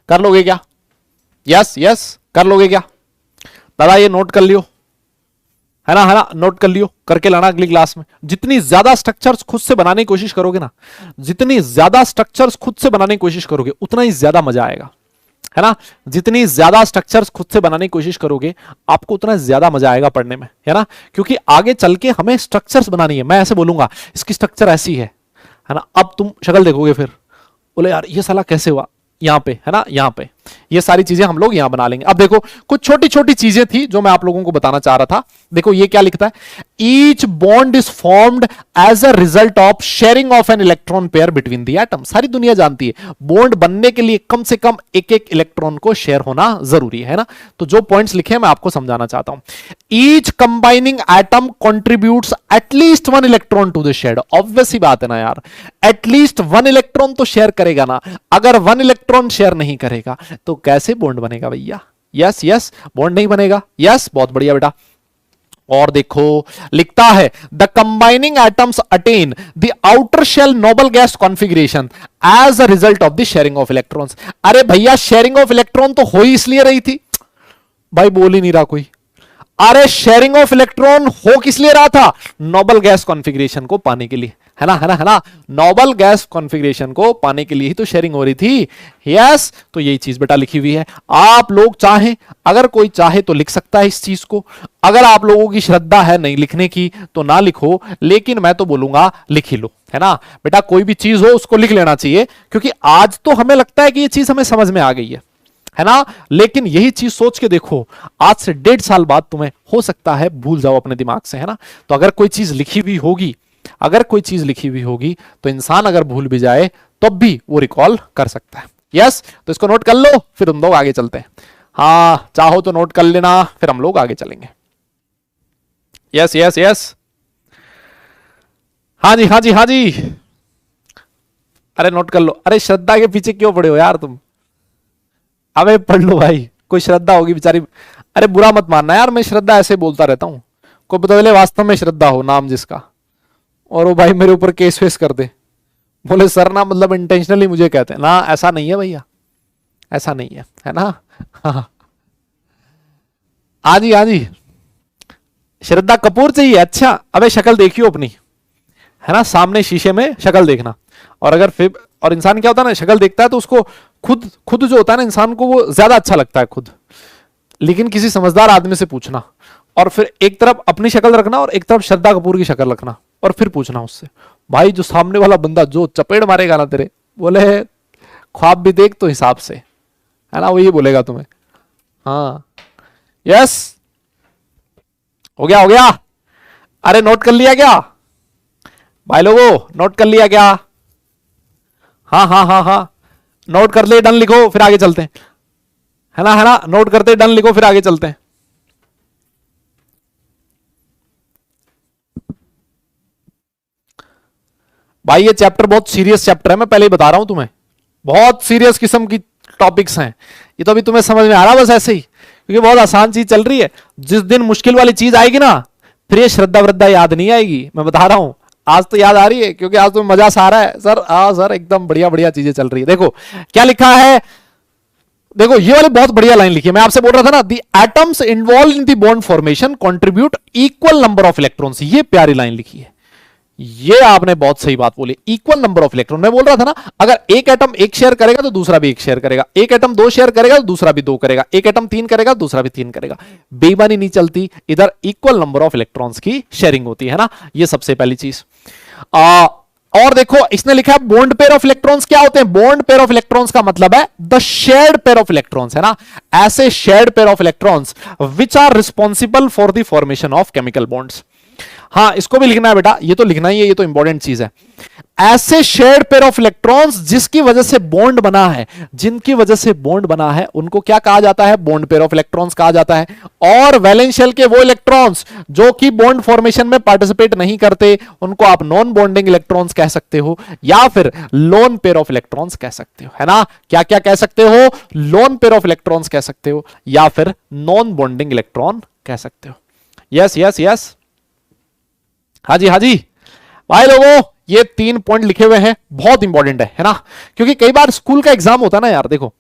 कर लोगे क्या? यस यस, कर लोगे क्या दादा? ये नोट कर लियो, है ना, नोट कर लियो, करके लाना अगली क्लास में। जितनी ज्यादा स्ट्रक्चर्स खुद से बनाने की कोशिश करोगे ना, जितनी ज्यादा स्ट्रक्चर्स खुद से बनाने की कोशिश करोगे उतना ही ज्यादा मजा आएगा, है ना। जितनी ज्यादा स्ट्रक्चर्स खुद से बनाने की कोशिश करोगे आपको उतना ज्यादा मजा आएगा पढ़ने में, है ना। क्योंकि आगे चल के हमें स्ट्रक्चर्स बनानी है। मैं ऐसे बोलूंगा इसकी स्ट्रक्चर ऐसी है ना, अब तुम शक्ल देखोगे फिर बोले यार ये साला कैसे हुआ, यहां पे, है ना, यहां पे ये सारी चीजें हम लोग यहां बना लेंगे। अब देखो कुछ छोटी छोटी चीजें थी जो मैं आप लोगों को बताना चाह रहा था। देखो ये क्या लिखता है, each bond is formed as a result of sharing of an electron pair between the atom. सारी दुनिया जानती है बॉन्ड बनने के लिए कम से कम एक एक इलेक्ट्रॉन को शेयर होना जरूरी है ना। तो जो पॉइंट्स लिखे हैं मैं आपको समझाना चाहता हूं। Each combining atom contributes at least one electron to the shared. Obvious ही बात है ना यार, एटलीस्ट वन इलेक्ट्रॉन तो शेयर करेगा ना। अगर वन इलेक्ट्रॉन शेयर नहीं करेगा तो कैसे बॉन्ड बनेगा भैया? यस यस, बॉन्ड नहीं बनेगा। यस, बहुत बढ़िया बेटा। और देखो लिखता है the combining atoms attain the outer shell noble gas configuration as a result of the sharing of electrons. अरे भैया शेयरिंग ऑफ इलेक्ट्रॉन तो हो ही इसलिए रही थी, भाई बोल ही नहीं रहा कोई। अरे शेयरिंग ऑफ इलेक्ट्रॉन हो किस लिए रहा था? नोबल गैस कॉन्फ़िगरेशन को पाने के लिए, है ना, है ना, है ना। नोबल गैस कॉन्फ़िगरेशन को पाने के लिए ही तो शेयरिंग हो रही थी। यस, तो यही चीज बेटा लिखी हुई है। आप लोग चाहें, अगर कोई चाहे तो लिख सकता है इस चीज को। अगर आप लोगों की श्रद्धा है नहीं लिखने की तो ना लिखो, लेकिन मैं तो बोलूंगा लिख ही लो, है ना बेटा। कोई भी चीज हो उसको लिख लेना चाहिए, क्योंकि आज तो हमें लगता है कि ये चीज हमें समझ में आ गई है ना। लेकिन यही चीज सोच के देखो, आज से 1.5 साल बाद तुम्हें हो सकता है भूल जाओ अपने दिमाग से, है ना। तो अगर कोई चीज लिखी हुई होगी, अगर कोई चीज लिखी हुई होगी तो इंसान अगर भूल भी जाए तब भी वो रिकॉल कर सकता है। यस, तो इसको नोट कर लो, फिर हम लोग आगे चलते हैं। हाँ, चाहो तो नोट कर लेना, फिर हम लोग आगे चलेंगे। यस यस यस, हाँ जी, हाँ जी, हाँ जी। अरे नोट कर लो। अरे श्रद्धा के पीछे क्यों पड़े हो यार तुम? अबे पढ़ लो भाई, कोई श्रद्धा होगी बेचारी। अरे बुरा मत मानना यार, मैं श्रद्धा ऐसे बोलता रहता हूं। कोई पता चले वास्तव में श्रद्धा हो नाम जिसका, और वो भाई मेरे ऊपर केस वेस कर दे, बोले सर ना मतलब इंटेंशनली मुझे कहते हैं ना। ऐसा नहीं है भैया, ऐसा नहीं है ना। हाँ जी, हाँ जी। श्रद्धा कपूर चाहिए? अच्छा, अबे शक्ल देखियो अपनी, है ना, सामने शीशे में शक्ल देखना। और अगर फिर, और इंसान क्या होता है ना, शक्ल देखता है तो उसको खुद खुद जो होता है ना इंसान को, वो ज्यादा अच्छा लगता है खुद। लेकिन किसी समझदार आदमी से पूछना, और फिर एक तरफ अपनी शक्ल रखना और एक तरफ श्रद्धा कपूर की शक्ल रखना, और फिर पूछना उससे, भाई जो सामने वाला बंदा जो चपेट मारेगा ना तेरे, बोले ख्वाब भी देख तो हिसाब से, है ना, वो ये बोलेगा तुम्हें। हाँ, यस, हो गया, हो गया। अरे नोट कर लिया क्या भाई लोगों? नोट कर लिया क्या? हाँ हाँ हाँ हाँ, नोट कर ले, डन लिखो, फिर आगे चलते हैं, है ना, नोट करते डन लिखो, फिर आगे चलते हैं। भाई ये चैप्टर बहुत सीरियस चैप्टर है, मैं पहले ही बता रहा हूं तुम्हें, बहुत सीरियस किस्म की टॉपिक्स हैं। ये तो अभी तुम्हें समझ में आ रहा बस ऐसे ही, क्योंकि बहुत आसान चीज चल रही है। जिस दिन मुश्किल वाली चीज आएगी ना, फिर ये श्रद्धा वृद्धा याद नहीं आएगी, मैं बता रहा हूं। आज तो याद आ रही है, क्योंकि आज तो मजा सा आ रहा है सर। हाँ सर, एकदम बढ़िया बढ़िया चीजें चल रही है। देखो क्या लिखा है, देखो ये वाली बहुत बढ़िया लाइन लिखी है। मैं आपसे बोल रहा था ना, the atoms involve in the bond formation contribute equal number of electrons. ये प्यारी लाइन लिखी है, ये आपने बहुत सही बात बोली, इक्वल नंबर ऑफ इलेक्ट्रॉन। मैं बोल रहा था ना, अगर एक एटम एक शेयर करेगा तो दूसरा भी एक शेयर करेगा, एक एटम 2 शेयर करेगा तो दूसरा भी 2 करेगा, एक एटम 3 करेगा तो दूसरा भी 3 करेगा। बेईमानी नहीं चलती, इधर इक्वल नंबर ऑफ इलेक्ट्रॉन्स की शेयरिंग होती है ना। ये सबसे पहली चीज। और देखो इसने लिखा है बॉन्ड पेयर ऑफ इलेक्ट्रॉन्स क्या होते हैं? बॉन्ड पेयर ऑफ इलेक्ट्रॉन्स का मतलब है the shared pair of electrons, है ना। ऐसे shared pair of electrons which are responsible for the formation of chemical bonds. हाँ, इसको भी लिखना है बेटा, ये तो लिखना ही है, ये तो इंपॉर्टेंट चीज है। ऐसे शेयर्ड पेयर ऑफ इलेक्ट्रॉन्स जिसकी वजह से बॉन्ड बना है, जिनकी वजह से बॉन्ड बना है, उनको क्या कहा जाता है? बॉन्ड पेयर ऑफ इलेक्ट्रॉन्स कहा जाता है। और वैलेंस शेल के वो इलेक्ट्रॉन्स जो कि बॉन्ड फॉर्मेशन में पार्टिसिपेट नहीं करते, उनको आप नॉन बॉन्डिंग इलेक्ट्रॉन्स कह सकते हो, या फिर लोन पेयर ऑफ इलेक्ट्रॉन्स कह सकते हो, है ना। क्या क्या कह सकते हो? लोन पेयर ऑफ इलेक्ट्रॉन्स कह सकते हो, या फिर नॉन बॉन्डिंग इलेक्ट्रॉन कह सकते हो। यस यस यस, हाँ जी, हाँ जी। भाई लोगों ये 3 पॉइंट लिखे हुए हैं, बहुत इंपॉर्टेंट है ना, क्योंकि कई बार स्कूल का एग्जाम होता है ना यार। देखो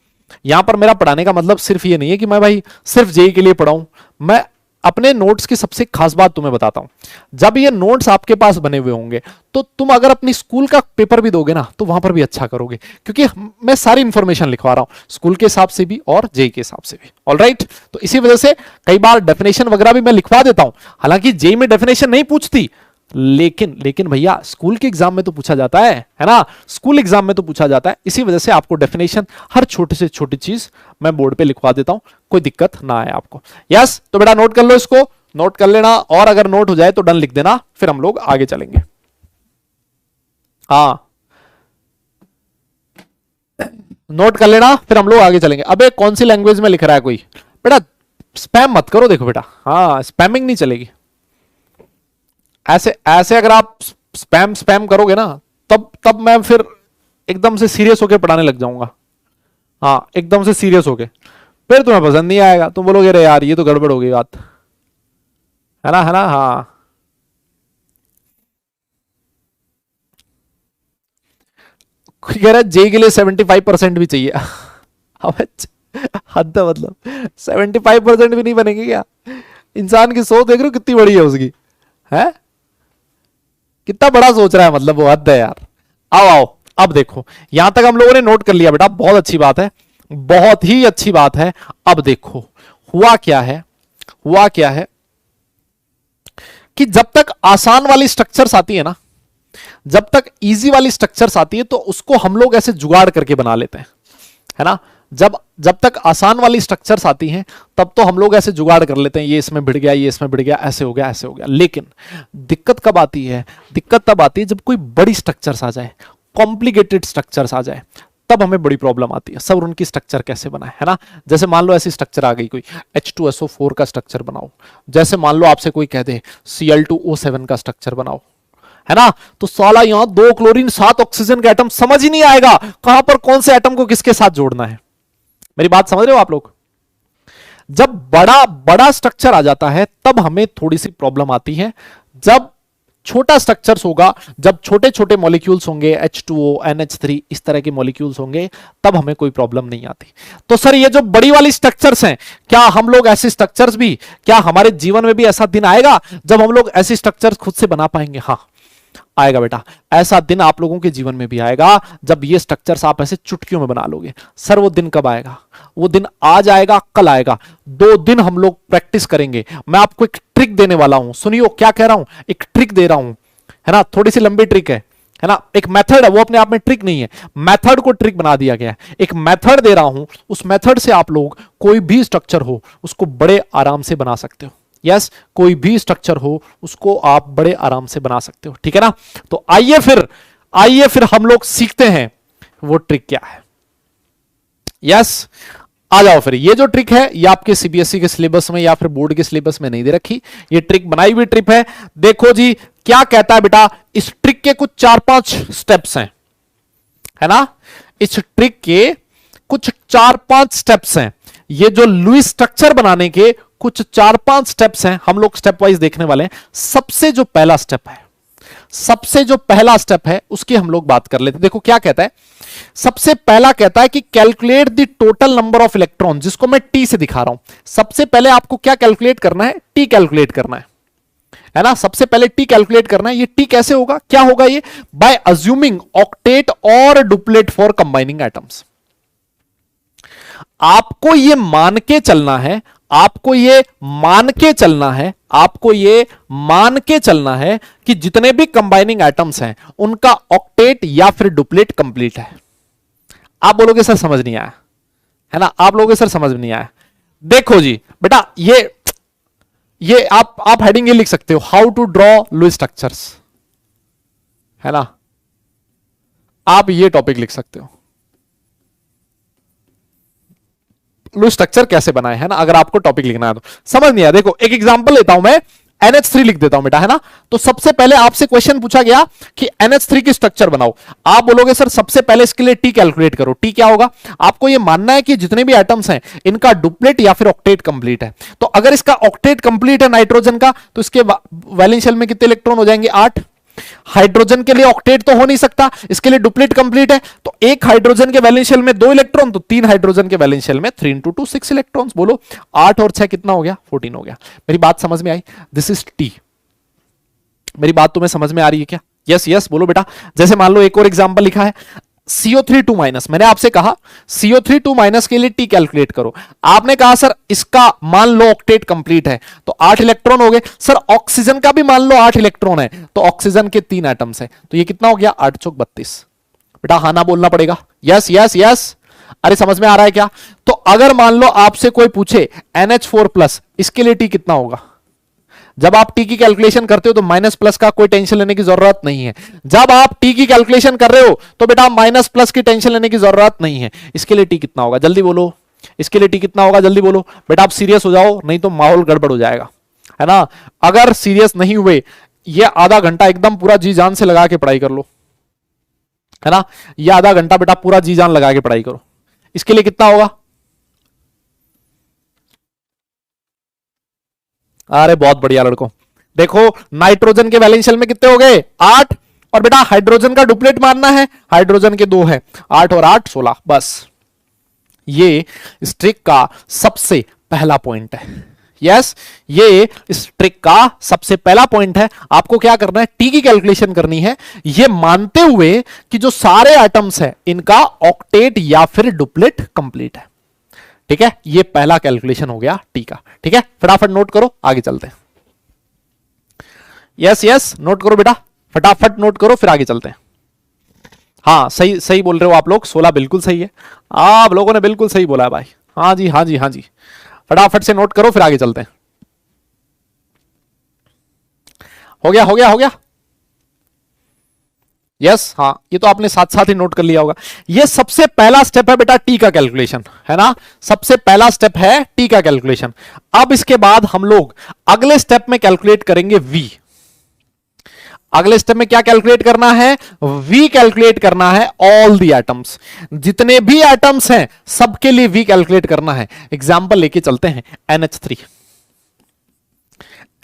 यहां पर मेरा पढ़ाने का मतलब सिर्फ ये नहीं है कि मैं भाई सिर्फ जेई के लिए पढ़ाऊं, मैं अपने नोट्स की सबसे खास बात तुम्हें बताता हूं। जब ये नोट्स आपके पास बने हुए होंगे तो तुम अगर अपनी स्कूल का पेपर भी दोगे ना तो वहां पर भी अच्छा करोगे, क्योंकि मैं सारी इंफॉर्मेशन लिखवा रहा हूं स्कूल के हिसाब से भी और जेई के हिसाब से भी। ऑलराइट, तो इसी वजह से कई बार डेफिनेशन वगैरह भी मैं लिखवा देता हूं। हालांकि जेई में डेफिनेशन नहीं पूछती, लेकिन भैया स्कूल के एग्जाम में तो पूछा जाता है ना, स्कूल एग्जाम में तो पूछा जाता है। इसी वजह से आपको डेफिनेशन हर छोटी से छोटी चीज मैं बोर्ड पे लिखवा देता हूं, कोई दिक्कत ना आए आपको। यस, तो बेटा नोट कर लो, इसको नोट कर लेना, और अगर नोट हो जाए तो डन लिख देना, फिर हम लोग आगे चलेंगे। हाँ, नोट कर लेना, फिर हम लोग आगे चलेंगे। अबे कौन सी लैंग्वेज में लिख रहा है कोई? बेटा स्पैम मत करो, देखो बेटा, हाँ स्पैमिंग नहीं चलेगी। ऐसे ऐसे अगर आप स्पैम करोगे ना, तब मैं फिर एकदम से सीरियस होके पढ़ाने लग जाऊंगा। हाँ, एकदम से सीरियस होके, फिर तुम्हें पसंद नहीं आएगा, तुम बोलोगे अरे यार ये तो गड़बड़ हो गई बात, है ना, है ना। हाँ, कोई कह रहा है जे के लिए 75% भी चाहिए। अब हद है, मतलब 75% भी नहीं बनेंगे क्या? इंसान की सोच देख रहे हो कितनी बड़ी है उसकी, है कितना बड़ा सोच रहा है, मतलब वो हद है यार। आओ आओ, अब देखो यहां तक हम लोगों ने नोट कर लिया बेटा, बहुत अच्छी बात है, बहुत ही अच्छी बात है। अब देखो हुआ क्या है, हुआ क्या है कि जब तक आसान वाली स्ट्रक्चर्स आती है ना, जब तक इजी वाली स्ट्रक्चर्स आती है तो उसको हम लोग ऐसे जुगाड़ करके बना लेते हैं, है ना। जब जब तक आसान वाली स्ट्रक्चर्स आती हैं तब तो हम लोग ऐसे जुगाड़ कर लेते हैं, ये इसमें भिड़ गया, ये इसमें भिड़ गया, ऐसे हो गया, ऐसे हो गया। लेकिन दिक्कत कब आती है? दिक्कत तब आती है जब कोई बड़ी स्ट्रक्चर्स आ जाए, कॉम्प्लिकेटेड स्ट्रक्चर्स आ जाए, तब हमें बड़ी प्रॉब्लम आती है। सर उनकी स्ट्रक्चर कैसे बनाए, है ना। जैसे मान लो ऐसी स्ट्रक्चर आ गई कोई H2SO4 का स्ट्रक्चर बनाओ, जैसे मान लो आपसे कोई कह दे Cl2O7 का स्ट्रक्चर बनाओ, है ना, तो साला यहां 2 क्लोरीन 7 ऑक्सीजन के एटम, समझ ही नहीं आएगा कहां पर कौन से एटम को किसके साथ जोड़ना है। मेरी बात समझ रहे हो आप लोग? जब बड़ा बड़ा स्ट्रक्चर आ जाता है तब हमें थोड़ी सी प्रॉब्लम आती है। जब छोटा स्ट्रक्चर्स होगा, जब छोटे छोटे मॉलिक्यूल्स होंगे, H2O, NH3 इस तरह के मॉलिक्यूल्स होंगे, तब हमें कोई प्रॉब्लम नहीं आती। तो सर ये जो बड़ी वाली स्ट्रक्चर्स हैं, क्या हम लोग ऐसे स्ट्रक्चर्स भी, क्या हमारे जीवन में भी ऐसा दिन आएगा जब हम लोग ऐसी स्ट्रक्चर्स खुद से बना पाएंगे? हाँ आएगा बेटा, ऐसा दिन आप लोगों के जीवन में भी आएगा जब ये स्ट्रक्चर्स आप ऐसे चुटकियों में बना लोगे। सर वो दिन कब आएगा? वो दिन आज आएगा, कल आएगा, 2 दिन हम लोग प्रैक्टिस करेंगे। मैं आपको एक ट्रिक देने वाला हूं, सुनियो क्या कह रहा हूं, एक ट्रिक दे रहा हूं, है ना, थोड़ी सी लंबी ट्रिक है ना, एक मेथड है, वो अपने आप में ट्रिक नहीं है, मेथड को ट्रिक बना दिया गया है। एक मेथड दे रहा हूं, उस मेथड से आप लोग कोई भी स्ट्रक्चर हो उसको बड़े आराम से बना सकते हो। यस, कोई भी स्ट्रक्चर हो उसको आप बड़े आराम से बना सकते हो, ठीक है ना। तो आइए फिर हम लोग सीखते हैं वो ट्रिक क्या है। यस, आ जाओ फिर। ये जो ट्रिक है ये आपके सीबीएसई के सिलेबस में या फिर बोर्ड के सिलेबस में नहीं दे रखी, ये ट्रिक बनाई हुई ट्रिक है। देखो जी क्या कहता है बेटा, इस ट्रिक के कुछ 4-5 स्टेप्स हैं, है ना, इस ट्रिक के कुछ 4-5 स्टेप्स हैं। ये जो लुईस स्ट्रक्चर बनाने के कुछ 4-5 स्टेप्स हैं, हम लोग स्टेप वाइज देखने वाले हैं। सबसे जो पहला स्टेप है उसकी हम लोग बात कर लेते हैं। देखो क्या कहता है, सबसे पहला कहता है कि calculate the total number of electron, जिसको मैं टी से दिखा रहा हूं। सबसे पहले आपको क्या कैलकुलेट करना है? टी कैलकुलेट करना है ना, सबसे पहले टी कैलकुलेट करना है। ये टी कैसे होगा, क्या होगा ये? बाय अज्यूमिंग ऑक्टेट और डुप्लेट फॉर कंबाइनिंग एटम्स। आपको ये मान के चलना है, आपको ये मान के चलना है कि जितने भी कंबाइनिंग एटम्स हैं उनका ऑक्टेट या फिर डुप्लेट कंप्लीट है। आप बोलोगे सर समझ नहीं आया, है ना, आप लोगों सर समझ नहीं आया। देखो जी बेटा, ये आप हेडिंग ये लिख सकते हो, how to draw Lewis structures, है ना, आप ये टॉपिक लिख सकते हो, लुईस स्ट्रक्चर कैसे बनाए, है ना, अगर आपको टॉपिक लिखना है तो। समझ नहीं आया, देखो एक एग्जांपल लेता हूं मैं, NH3 लिख देता हूं बेटा, है ना। तो सबसे पहले आपसे क्वेश्चन पूछा गया कि NH3 की स्ट्रक्चर बनाओ। आप बोलोगे सर सबसे पहले इसके लिए टी कैलकुलेट करो। टी क्या होगा? आपको ये मानना है कि जितने भी एटम्स हैं इनका डुप्लेट या फिर ऑक्टेट कंप्लीट है। तो अगर इसका ऑक्टेट कंप्लीट है नाइट्रोजन का, तो इसके वैलेंस शेल में कितने इलेक्ट्रॉन हो जाएंगे? 8। हाइड्रोजन के लिए ऑक्टेट तो हो नहीं सकता, इसके लिए डुप्लेट कंप्लीट है, तो एक हाइड्रोजन के वैलेंस शेल में 2 इलेक्ट्रॉन, तो 3 हाइड्रोजन के वैलेंस शेल में 3 इंटू 2 6 इलेक्ट्रॉन्स। बोलो 8 और 6 कितना हो गया? 14 हो गया। मेरी बात समझ में आई? This is T. मेरी बात तुम्हें समझ में आ रही है क्या? यस यस बोलो बेटा। जैसे मान लो एक और एग्जांपल लिखा है CO3 2 माइनस, मैंने आपसे कहा CO3 2 माइनस के लिए टी कैलकुलेट करो, आपने कहा सर इसका मान लो ऑक्टेट कंप्लीट है तो 8 इलेक्ट्रॉन हो गए। सर ऑक्सीजन का भी मान लो 8 इलेक्ट्रॉन है, तो ऑक्सीजन के 3 एटम्स है, तो ये कितना हो गया? 8 चौक 32। बेटा हाँ ना बोलना पड़ेगा। Yes yes yes. अरे समझ में आ रहा है क्या? तो अगर मान लो आपसे कोई पूछे NH4+, इसके लिए टी कितना होगा? जब आप टी की कैलकुलेशन करते हो तो माइनस प्लस का कोई टेंशन लेने की जरूरत नहीं है। जब आप टी की कैलकुलेशन कर रहे हो तो बेटा माइनस प्लस की टेंशन लेने की जरूरत नहीं है। इसके लिए टी कितना होगा? जल्दी बोलो। इसके लिए टी कितना होगा? जल्दी बोलो। बेटा आप सीरियस हो जाओ, नहीं तो माहौल गड़बड़ हो जाएगा, है ना। अगर सीरियस नहीं हुए, ये आधा घंटा एकदम पूरा जी जान से लगा के पढ़ाई कर लो, है ना। ये आधा घंटा बेटा पूरा जी जान लगा के पढ़ाई करो। इसके लिए कितना होगा? अरे बहुत बढ़िया लड़कों। देखो नाइट्रोजन के वैलेंस शेल में कितने हो गए? 8। और बेटा हाइड्रोजन का डुप्लेट मारना है, हाइड्रोजन के 2 है, 8 और 8 16। बस ये इस ट्रिक का सबसे पहला पॉइंट है। यस, ये इस ट्रिक का सबसे पहला पॉइंट है। आपको क्या करना है? टी की कैलकुलेशन करनी है, ये मानते हुए कि जो सारे एटम्स हैं इनका ऑक्टेट या फिर डुप्लेट कंप्लीट है। ठीक है, ये पहला कैलकुलेशन हो गया टी का। ठीक है, फटाफट नोट करो, आगे चलते हैं। यस यस नोट करो बेटा, फटाफट नोट करो, फिर आगे चलते हैं। हाँ सही सही बोल रहे हो आप लोग, 16 बिल्कुल सही है। आप लोगों ने बिल्कुल सही बोला है भाई। हाँ जी हाँ जी हाँ जी, फटाफट से नोट करो, फिर आगे चलते हैं। हो गया हो गया हो गया। यस हाँ, ये तो आपने साथ साथ ही नोट कर लिया होगा। ये सबसे पहला स्टेप है बेटा टी का कैलकुलेशन, है ना। सबसे पहला स्टेप है टी का कैलकुलेशन। अब इसके बाद हम लोग अगले स्टेप में कैलकुलेट करेंगे वी। अगले स्टेप में क्या कैलकुलेट करना है? वी कैलकुलेट करना है। ऑल दी एटम्स, जितने भी एटम्स हैं सबके लिए वी कैलकुलेट करना है। एग्जांपल लेके चलते हैं NH3।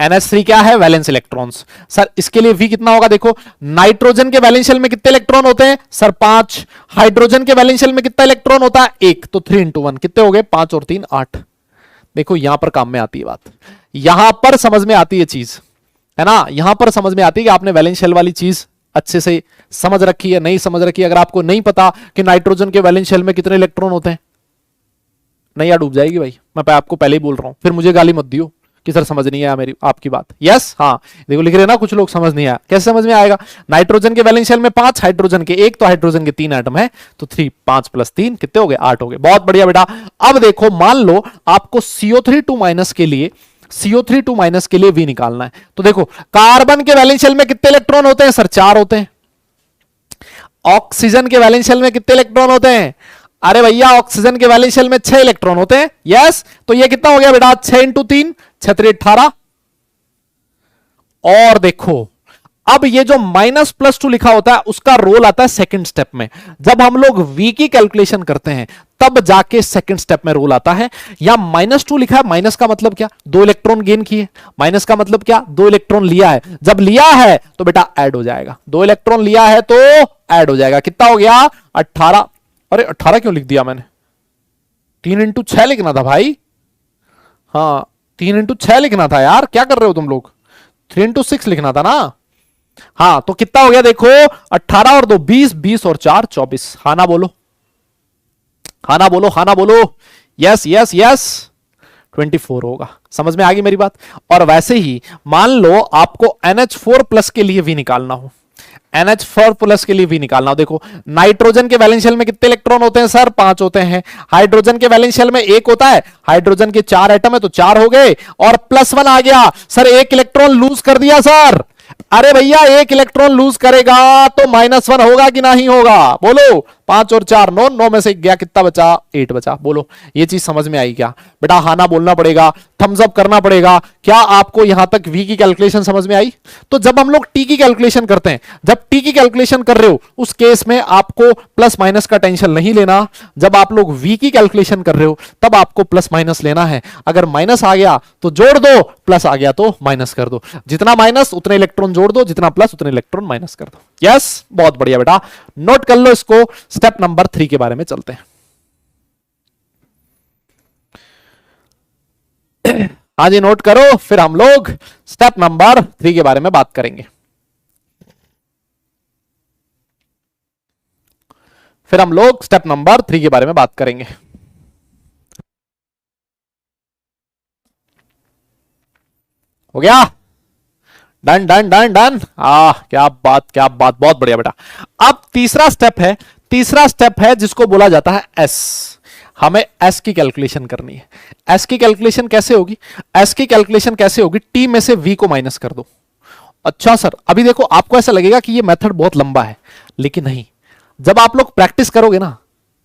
NH3 क्या है? Valence electrons. सर इसके लिए V कितना होगा? देखो नाइट्रोजन के वैलेंस शेल में कितने इलेक्ट्रॉन होते हैं? सर 5। हाइड्रोजन के वैलेंस शेल में कितना इलेक्ट्रॉन होता है? 1। तो 3 इंटू 1 कितने हो गए? 5 और 3 8। देखो यहां पर काम में आती है बात, यहां पर समझ में आती है चीज, है ना। यहां पर समझ में आती है कि आपने वैलेंस शेल वाली चीज अच्छे से समझ रखी है, नहीं समझ रखी है। अगर आपको नहीं पता कि नाइट्रोजन के वैलेंस शेल में कितने इलेक्ट्रॉन होते हैं, नैया डूब जाएगी भाई। मैं आपको पहले ही बोल रहा हूं, फिर मुझे गाली मत दियो कि सर समझ नहीं आया मेरी आपकी बात। यस हाँ, देखो लिख रहे ना कुछ लोग, समझ नहीं आया। कैसे समझ में आएगा? नाइट्रोजन के वैलेंस शेल में 5, हाइड्रोजन के 1, तो हाइड्रोजन के 3 एटम है, तो 3 5 प्लस 3 कितने हो गए? 8 हो गए। बहुत बढ़िया बेटा। अब देखो मान लो आपको CO3 2 माइनस के लिए V निकालना है, तो देखो कार्बन के वैलेंस शेल में कितने इलेक्ट्रॉन होते हैं? सर 4 होते हैं। ऑक्सीजन के वैलेंस शेल में कितने इलेक्ट्रॉन होते हैं? अरे भैया ऑक्सीजन के वैलेंस शेल में 6 इलेक्ट्रॉन होते हैं। यस, तो ये कितना हो गया बेटा? 6 इंटू 3 6 3 18। और देखो अब ये जो -+2 लिखा होता है उसका रोल आता है सेकंड स्टेप में। जब हम लोग V की कैलकुलेशन करते हैं तब जाके सेकंड स्टेप में रोल आता है। यहां -2 लिखा है, माइनस का मतलब क्या? 2 इलेक्ट्रॉन गेन किए। माइनस का मतलब क्या? 2 इलेक्ट्रॉन लिया है। जब लिया है तो बेटा ऐड हो जाएगा। 2 इलेक्ट्रॉन लिया है तो ऐड हो जाएगा। कितना हो गया? 18। अरे 18 क्यों लिख दिया मैंने? 3 इंटू 6 लिखना था भाई। हाँ 3 इंटू 6 लिखना था यार, क्या कर रहे हो तुम लोग? 3 इंटू 6 लिखना था ना। हाँ तो कितना हो गया? देखो 18 और 2 20, 20 और 4 24। हाँ ना बोलो, हाँ ना बोलो, हाँ ना बोलो। यस यस यस 24 होगा। समझ में आ गई मेरी बात? और वैसे ही मान लो आपको NH4+ के लिए भी निकालना हो, NH4+ के लिए भी निकालना हो। देखो नाइट्रोजन के वैलेंस शेल में कितने इलेक्ट्रॉन होते हैं? सर 5 होते हैं। हाइड्रोजन के वैलेंस शेल में 1 होता है। हाइड्रोजन के 4 एटम है तो 4 हो गए, और +1 आ गया। सर 1 इलेक्ट्रॉन लूज कर दिया सर। अरे भैया 1 इलेक्ट्रॉन लूज करेगा तो -1 होगा कि नहीं होगा? बोलो 5 और 4 9, 9 में से गया कितना बचा, 8 बचा। बोलो ये चीज समझ में आई क्या बेटा? हाँ ना बोलना पड़ेगा, थम्स अप करना पड़ेगा। क्या आपको यहां तक v की कैलकुलेशन समझ में आई? तो जब हम लोग t की कैलकुलेशन करते हैं, जब t की कैलकुलेशन कर रहे हो उस केस में आपको प्लस माइनस का टेंशन नहीं लेना। जब आप लोग v की कैलकुलेशन कर रहे हो तब आपको प्लस माइनस लेना है। अगर माइनस आ गया तो जोड़ दो, प्लस आ गया तो माइनस कर दो। जितना माइनस उतने इलेक्ट्रॉन जोड़ दो, जितना प्लस उतने इलेक्ट्रॉन माइनस कर दो। यस, बहुत बढ़िया बेटा, नोट कर लो इसको। स्टेप नंबर 3 के बारे में चलते हैं। हाँ जी, नोट करो, फिर हम लोग स्टेप नंबर 3 के बारे में बात करेंगे। फिर हम लोग स्टेप नंबर 3 के बारे में बात करेंगे। हो गया? Done done done done. क्या बात, क्या बात, बहुत बढ़िया बेटा। अब तीसरा स्टेप है, तीसरा स्टेप है जिसको बोला जाता है एस। हमें एस की कैलकुलेशन करनी है। एस की कैलकुलेशन कैसे होगी? एस की कैलकुलेशन कैसे होगी? टी में से वी को माइनस कर दो। अच्छा सर, अभी देखो आपको ऐसा लगेगा कि ये मेथड बहुत लंबा है, लेकिन नहीं, जब आप लोग प्रैक्टिस करोगे ना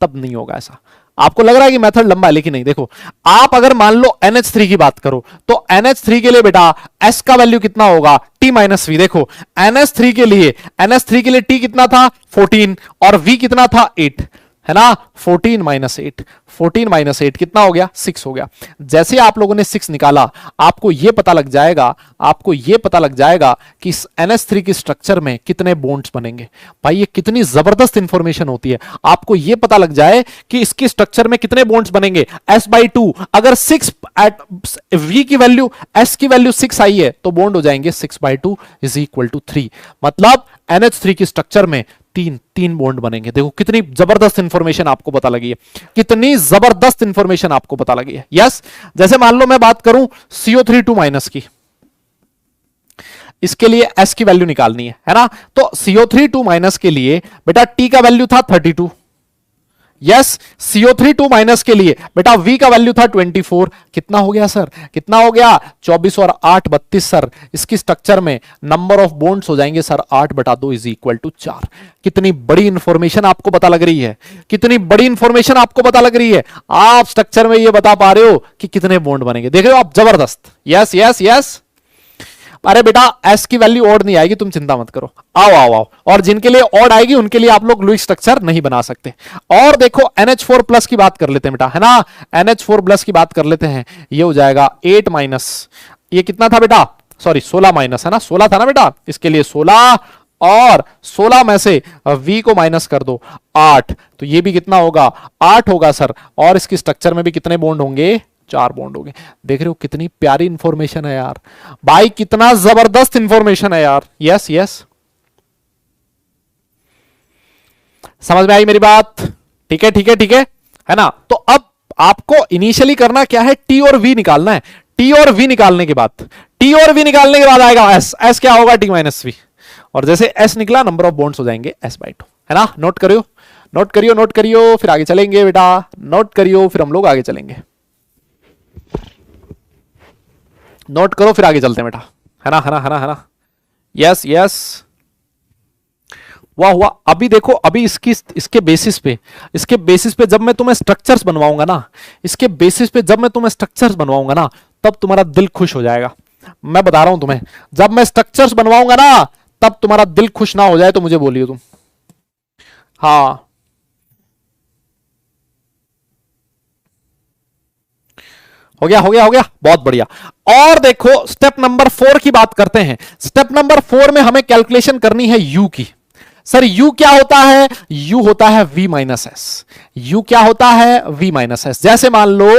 तब नहीं होगा ऐसा। आपको लग रहा है कि मेथड लंबा है, लेकिन नहीं। देखो, आप अगर मान लो NH3 की बात करो तो NH3 के लिए बेटा S का वैल्यू कितना होगा, T माइनस वी। देखो NH3 के लिए T कितना था 14 और V कितना था 8, है ना। 14 माइनस 8, 14 माइनस 8 कितना हो गया, 6 हो गया। जैसे आप लोगों ने 6 निकाला, आपको यह पता लग जाएगा, आपको यह पता लग जाएगा कि इस NH3 की स्ट्रक्चर में कितने बॉन्ड्स बनेंगे। भाई ये कितनी जबरदस्त इंफॉर्मेशन होती है। आपको यह पता लग जाए कि इसकी स्ट्रक्चर में कितने बॉन्ड्स बनेंगे, S/2। अगर 6 एट V की वैल्यू, S की वैल्यू 6 आई है तो बॉन्ड हो जाएंगे 6/2 इज इक्वल टू 3। मतलब NH3 की स्ट्रक्चर में तीन बॉन्ड बनेंगे। देखो कितनी जबरदस्त इंफॉर्मेशन आपको पता लगी है, कितनी जबरदस्त इंफॉर्मेशन आपको पता लगी है। यस, जैसे मान लो मैं बात करूं CO3 माइनस की, इसके लिए S की वैल्यू निकालनी है ना। तो CO3 माइनस के लिए बेटा T का वैल्यू था 32। यस, CO3 माइनस के लिए बेटा V का वैल्यू था 24। कितना हो गया सर, कितना हो गया, 24 और 8 32 सर। इसकी स्ट्रक्चर में नंबर ऑफ बॉन्ड्स हो जाएंगे सर 8/2 इज इक्वल टू 4। कितनी बड़ी इंफॉर्मेशन आपको पता लग रही है, कितनी बड़ी इंफॉर्मेशन आपको पता लग रही है। आप स्ट्रक्चर में ये बता पा रहे हो कि कितने बॉन्ड बनेंगे, देख रहे हो आप, जबरदस्त। Yes yes yes. अरे बेटा S की वैल्यू ऑड नहीं आएगी, तुम चिंता मत करो। आओ आओ आओ। और जिनके लिए ऑड आएगी उनके लिए आप लोग लुईस स्ट्रक्चर नहीं बना सकते। और देखो NH4 प्लस की बात कर लेते हैं बेटा, है ना। NH4 प्लस की बात कर लेते हैं। ये हो जाएगा 8 माइनस, ये कितना था बेटा, सॉरी 16 माइनस, है ना, 16 था ना बेटा। इसके लिए 16 और 16 में से V को माइनस कर दो 8, तो ये भी कितना होगा, 8 होगा सर। और इसकी स्ट्रक्चर में भी कितने बॉन्ड होंगे, 4 बॉन्ड हो गए। देख रहे हो कितनी प्यारी इंफॉर्मेशन है यार, भाई कितना जबरदस्त इंफॉर्मेशन है यार। यस यस, समझ में आई मेरी बात? ठीक है ठीक है ठीक है ना। तो अब आपको इनिशियली करना क्या है, T और V निकालना है। T और V निकालने के बाद, T और V निकालने के बाद आएगा S। S क्या होगा, T माइनस V। और जैसे S निकला नंबर ऑफ बॉन्ड्स हो जाएंगे S/2, है ना। नोट करियो नोट करियो नोट करियो, फिर आगे चलेंगे बेटा। नोट करियो, फिर हम लोग आगे चलेंगे। नोट करो, फिर आगे चलते हैं बेटा, है ना है ना है ना है ना। यस यस, वाह हुआ। अभी देखो, अभी इसके बेसिस पे जब मैं तुम्हें स्ट्रक्चर्स बनवाऊंगा ना, इसके बेसिस पे जब मैं तुम्हें स्ट्रक्चर्स बनवाऊंगा ना, तब तुम्हारा दिल खुश हो जाएगा। मैं बता रहा हूं तुम्हें, जब मैं स्ट्रक्चर्स बनवाऊंगा ना तब तुम्हारा दिल खुश ना हो जाए तो मुझे बोलिए तुम। हाँ, हो गया हो गया हो गया, बहुत बढ़िया। और देखो स्टेप नंबर 4 की बात करते हैं। स्टेप नंबर 4 में हमें कैलकुलेशन करनी है U की। सर U क्या होता है, U होता है V माइनस एस। U क्या होता है, V माइनस एस। जैसे मान लो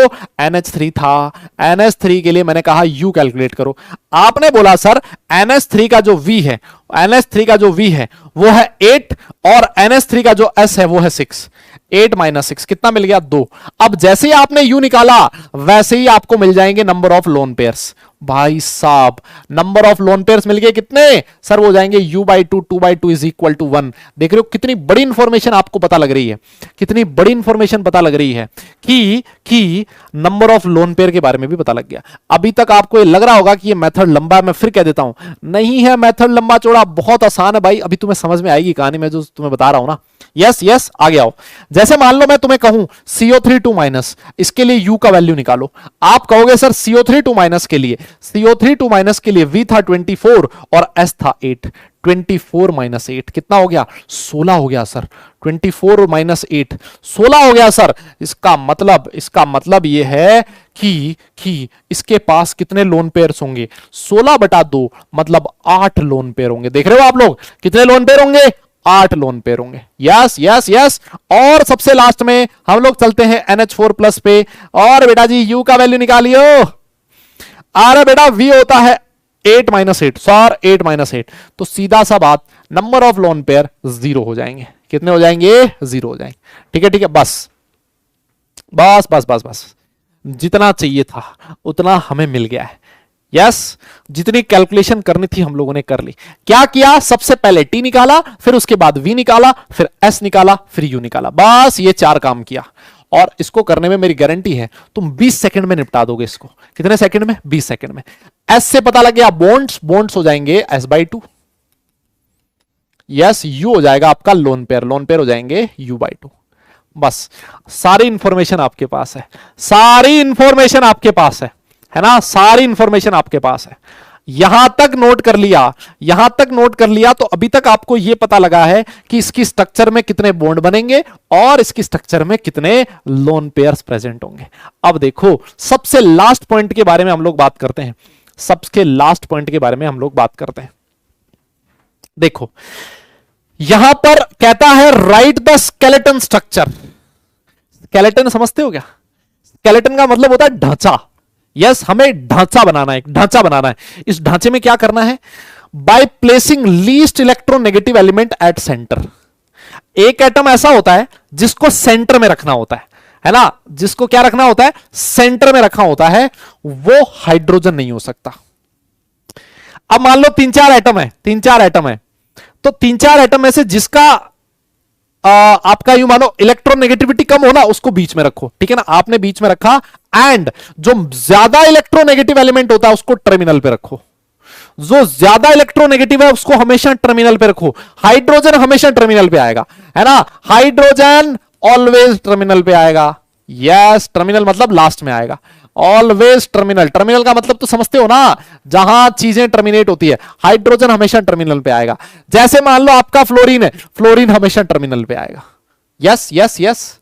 NH3 था, NH3 के लिए मैंने कहा U कैलकुलेट करो। आपने बोला सर NH3 का जो V है, NH3 का जो V है वो है 8 और NH3 का जो S है वो है 6। 8 माइनस 6 कितना मिल गया, 2। अब जैसे ही आपने U निकाला वैसे ही आपको मिल जाएंगे नंबर ऑफ लोन पेयर्स। भाई साहब, नंबर ऑफ लोन पेयर्स मिल गए कितने सर, वो जाएंगे U/2, 2/2 इज इक्वल टू 1। देख रहे हो कितनी बड़ी इंफॉर्मेशन आपको पता लग रही है, कितनी बड़ी इंफॉर्मेशन पता लग रही है कि नंबर ऑफ लोन पेयर के बारे में भी पता लग गया। अभी तक आपको ये लग रहा होगा कि ये मेथड लंबा है, मैं फिर कह देता हूं, नहीं है मेथड लंबा चौड़ा, बहुत आसान है भाई। अभी तुम्हें समझ में आएगी कहानी में जो तुम्हें बता रहा हूं ना। यस यस, आगे आओ। जैसे मान लो मैं तुम्हें कहूं CO3 इसके लिए U का वैल्यू निकालो। आप कहोगे सर CO3 के लिए, CO3 के लिए V था 24 और S था 8। 24 - 8 कितना हो गया? 16 हो गया सर। 24 - 8 16 हो गया सर। इसका मतलब यह है कि इसके पास कितने लोन पेयर्स होंगे? 16/2 मतलब 8 लोन पेयर होंगे। देख रहे हो आप लोग कितने लोन पेयर होंगे? 8 लोन पेयर होंगे। Yes yes yes. और सबसे लास्ट में हम लोग चलते हैं NH4+ पे, और बेटा जी U का वैल्यू निकालियो। अरे बेटा V होता है 8 - 8 सर, 8 - 8, तो सीधा सा बात, नंबर ऑफ लोन पेयर 0 हो जाएंगे। कितने हो जाएंगे? 0 हो जाएंगे। ठीक है ठीक है, बस बस बस बस बस, जितना चाहिए था उतना हमें मिल गया है। यस, जितनी कैलकुलेशन करनी थी हम लोगों ने कर ली। क्या किया? सबसे पहले T निकाला, फिर उसके बाद V निकाला, फिर S निकाला, फिर U निकाला। बस ये 4 काम किया, और इसको करने में मेरी गारंटी है तुम 20 सेकंड में निपटा दोगे इसको। कितने सेकंड में? 20 सेकंड में। S से पता लग गया बॉन्ड्स हो जाएंगे S/2। यस, U हो जाएगा आपका लोन पेयर हो जाएंगे U/2। बस सारी इंफॉर्मेशन आपके पास है, सारी इंफॉर्मेशन आपके पास है ना, सारी इंफॉर्मेशन आपके पास है। यहां तक नोट कर लिया तो अभी तक आपको यह पता लगा है कि इसकी स्ट्रक्चर में कितने बॉन्ड बनेंगे और इसकी स्ट्रक्चर में कितने लोन पेयर्स प्रेजेंट होंगे। अब देखो सबसे लास्ट पॉइंट के बारे में हम लोग बात करते हैं। देखो यहां पर कहता है right the skeleton structure. Skeleton समझते हो क्या? स्केलेटन का मतलब होता है ढांचा। यस, हमें ढांचा बनाना है। इस ढांचे में क्या करना है? By placing least electronegative element at centre. एक एटम ऐसा होता है जिसको सेंटर में रखना होता है ना, जिसको क्या रखना होता है? सेंटर में रखा होता है, वो हाइड्रोजन नहीं हो सकता। अब मान लो 3-4 एटम है, तो 3-4 एटम में से जिसका आपका यूं मानो इलेक्ट्रोनेगेटिविटी कम होना, उसको बीच में रखो। ठीक है ना, आपने बीच में रखा, एंड जो ज्यादा इलेक्ट्रोनेगेटिव एलिमेंट होता है उसको टर्मिनल पे रखो। जो ज्यादा इलेक्ट्रोनेगेटिव है उसको हमेशा टर्मिनल पे रखो। हाइड्रोजन हमेशा टर्मिनल पे आएगा, है ना, हाइड्रोजन ऑलवेज टर्मिनल पे आएगा। यस, टर्मिनल मतलब लास्ट में आएगा, ऑलवेज टर्मिनल। टर्मिनल का मतलब तो समझते हो ना, जहां चीजें टर्मिनेट होती है। हाइड्रोजन हमेशा टर्मिनल पे आएगा। जैसे मान लो आपका फ्लोरीन है, फ्लोरीन हमेशा टर्मिनल पे आएगा। Yes yes yes.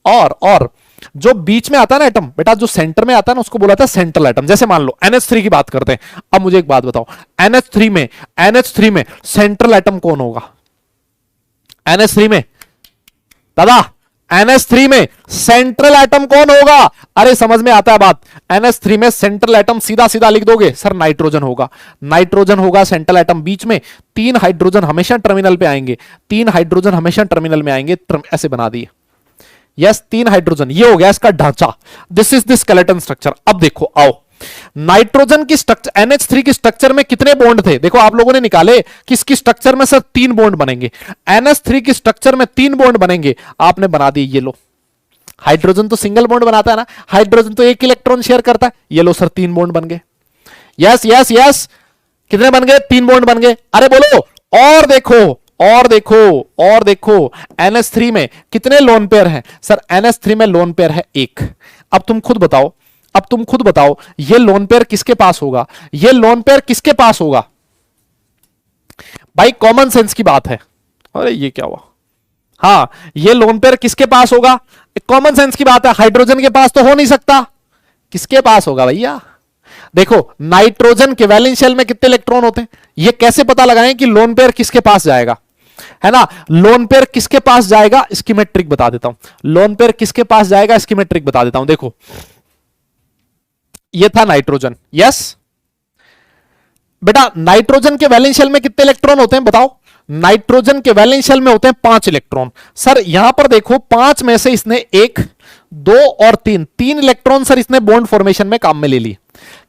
और जो बीच में आता है ना एटम, बेटा जो सेंटर में आता है ना, उसको बोला था सेंट्रल एटम। जैसे मान लो NH3 की बात करते हैं। अब मुझे एक बात बताओ, NH3 में सेंट्रल एटम कौन होगा? NH3 में दादा, NH3 में सेंट्रल एटम कौन होगा? अरे समझ में आता है बात। NH3 में सेंट्रल एटम सीधा सीधा लिख दोगे सर, नाइट्रोजन होगा सेंट्रल एटम। बीच में 3 हाइड्रोजन हमेशा टर्मिनल पे आएंगे, 3 हाइड्रोजन हमेशा टर्मिनल में आएंगे, ऐसे बना दिए। यस, 3 हाइड्रोजन, ये हो गया इसका ढांचा। This is the skeleton structure. अब देखो आओ, नाइट्रोजन की स्ट्रक्चर, NH3 की स्ट्रक्चर में कितने बॉन्ड थे? देखो आप लोगों ने निकाले कि इसकी स्ट्रक्चर में सर 3 बॉन्ड बनेंगे। NH3 की स्ट्रक्चर में 3 बॉन्ड बनेंगे, आपने बना दिए। ये लो, हाइड्रोजन तो सिंगल बॉन्ड बनाता है ना, हाइड्रोजन तो एक इलेक्ट्रॉन शेयर करता है। ये लो सर, 3 बॉन्ड बन गए। यस यस यस, कितने बन गए? 3 बॉन्ड बन गए। अरे बोलो, और देखो NH3 में कितने लोन पेयर हैं? सर NH3 में लोन पेयर है 1। अब तुम खुद बताओ ये लोन पेयर किसके पास होगा? भाई कॉमन सेंस की बात है। अरे ये क्या हुआ? हाँ, ये लोन पेयर किसके पास होगा? कॉमन सेंस की बात है, हाइड्रोजन के पास तो हो नहीं सकता। किसके पास होगा भैया? देखो नाइट्रोजन के वैलेंस शेल में कितने इलेक्ट्रॉन होते हैं, ये कैसे पता लगाएं कि लोन पेयर किसके पास जाएगा, है ना? लोन पेयर किसके पास जाएगा इसकी मैं ट्रिक बता देता हूं। देखो ये था नाइट्रोजन। यस बेटा, नाइट्रोजन के वैलेंस शेल में कितने इलेक्ट्रॉन होते हैं बताओ? नाइट्रोजन के वैलेंस शेल में होते हैं 5 इलेक्ट्रॉन। सर यहां पर देखो, 5 में से इसने 1, 2 और 3, 3 इलेक्ट्रॉन सर इसने बॉन्ड फॉर्मेशन में काम में ले लिए।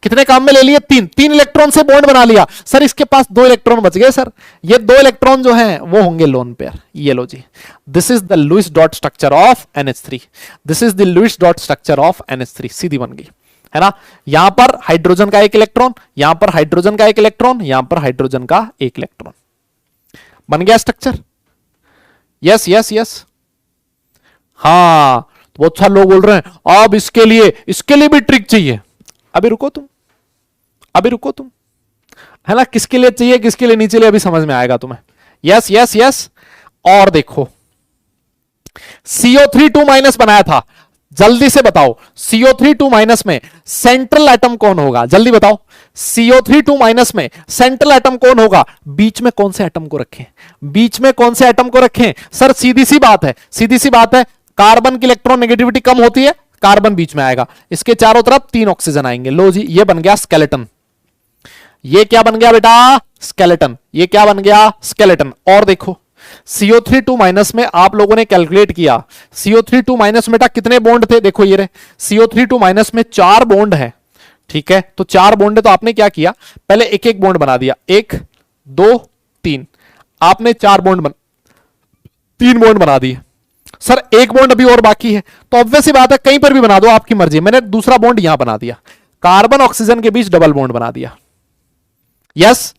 कितने काम में ले लिए? 3, 3 इलेक्ट्रॉन से बॉन्ड बना लिया सर, इसके पास 2 इलेक्ट्रॉन बच गए सर। ये 2 इलेक्ट्रॉन जो हैं वो होंगे लोन पेयर। ये लो जी, this is the Lewis dot structure of NH3, this is the Lewis dot structure of NH3। सीधी बन गई है ना। यहां पर हाइड्रोजन का 1 इलेक्ट्रॉन, यहां पर हाइड्रोजन का 1 इलेक्ट्रॉन, यहां पर हाइड्रोजन का 1 इलेक्ट्रॉन। बन गया स्ट्रक्चर। यस यस यस, हाँ तो बहुत सारे लोग बोल रहे हैं अब इसके लिए भी ट्रिक चाहिए। अभी रुको तुम, अभी रुको तुम, है ना। किसके लिए चाहिए किसके लिए नहीं चाहिए अभी समझ में आएगा तुम्हें। यस यस यस, और देखो CO3 2- बनाया था, जल्दी से बताओ CO3 2- में सेंट्रल एटम कौन होगा? जल्दी बताओ, CO3 2- में सेंट्रल एटम कौन होगा? बीच में कौन से एटम को रखें? बीच में कौन से एटम को रखें? सर सीधी सी बात है, सीधी सी बात है, कार्बन की इलेक्ट्रॉन नेगेटिविटी कम होती है, कार्बन बीच में आएगा, इसके चारों तरफ 3 ऑक्सीजन आएंगे। लो जी, ये बन गया स्केलेटन। ये क्या बन गया बेटा? स्केलेटन। ये क्या बन गया? स्केलेटन। और देखो CO3 2- में आप लोगों ने कैलकुलेट किया, CO3 2- में कितने बॉन्ड थे? देखो ये रहे, CO3 2- में 4 बॉन्ड है, ठीक है। तो 4 बॉन्ड है, तो आपने क्या किया, पहले एक एक बॉन्ड बना दिया, 1 2 3, आपने 3 बॉन्ड बना दिए। सर 1 बॉन्ड अभी और बाकी है, तो ऑब्वियस सी बात है कहीं पर भी बना दो, आपकी मर्जी। मैंने दूसरा बॉन्ड यहां बना दिया, कार्बन ऑक्सीजन के बीच डबल बॉन्ड बना दिया। यस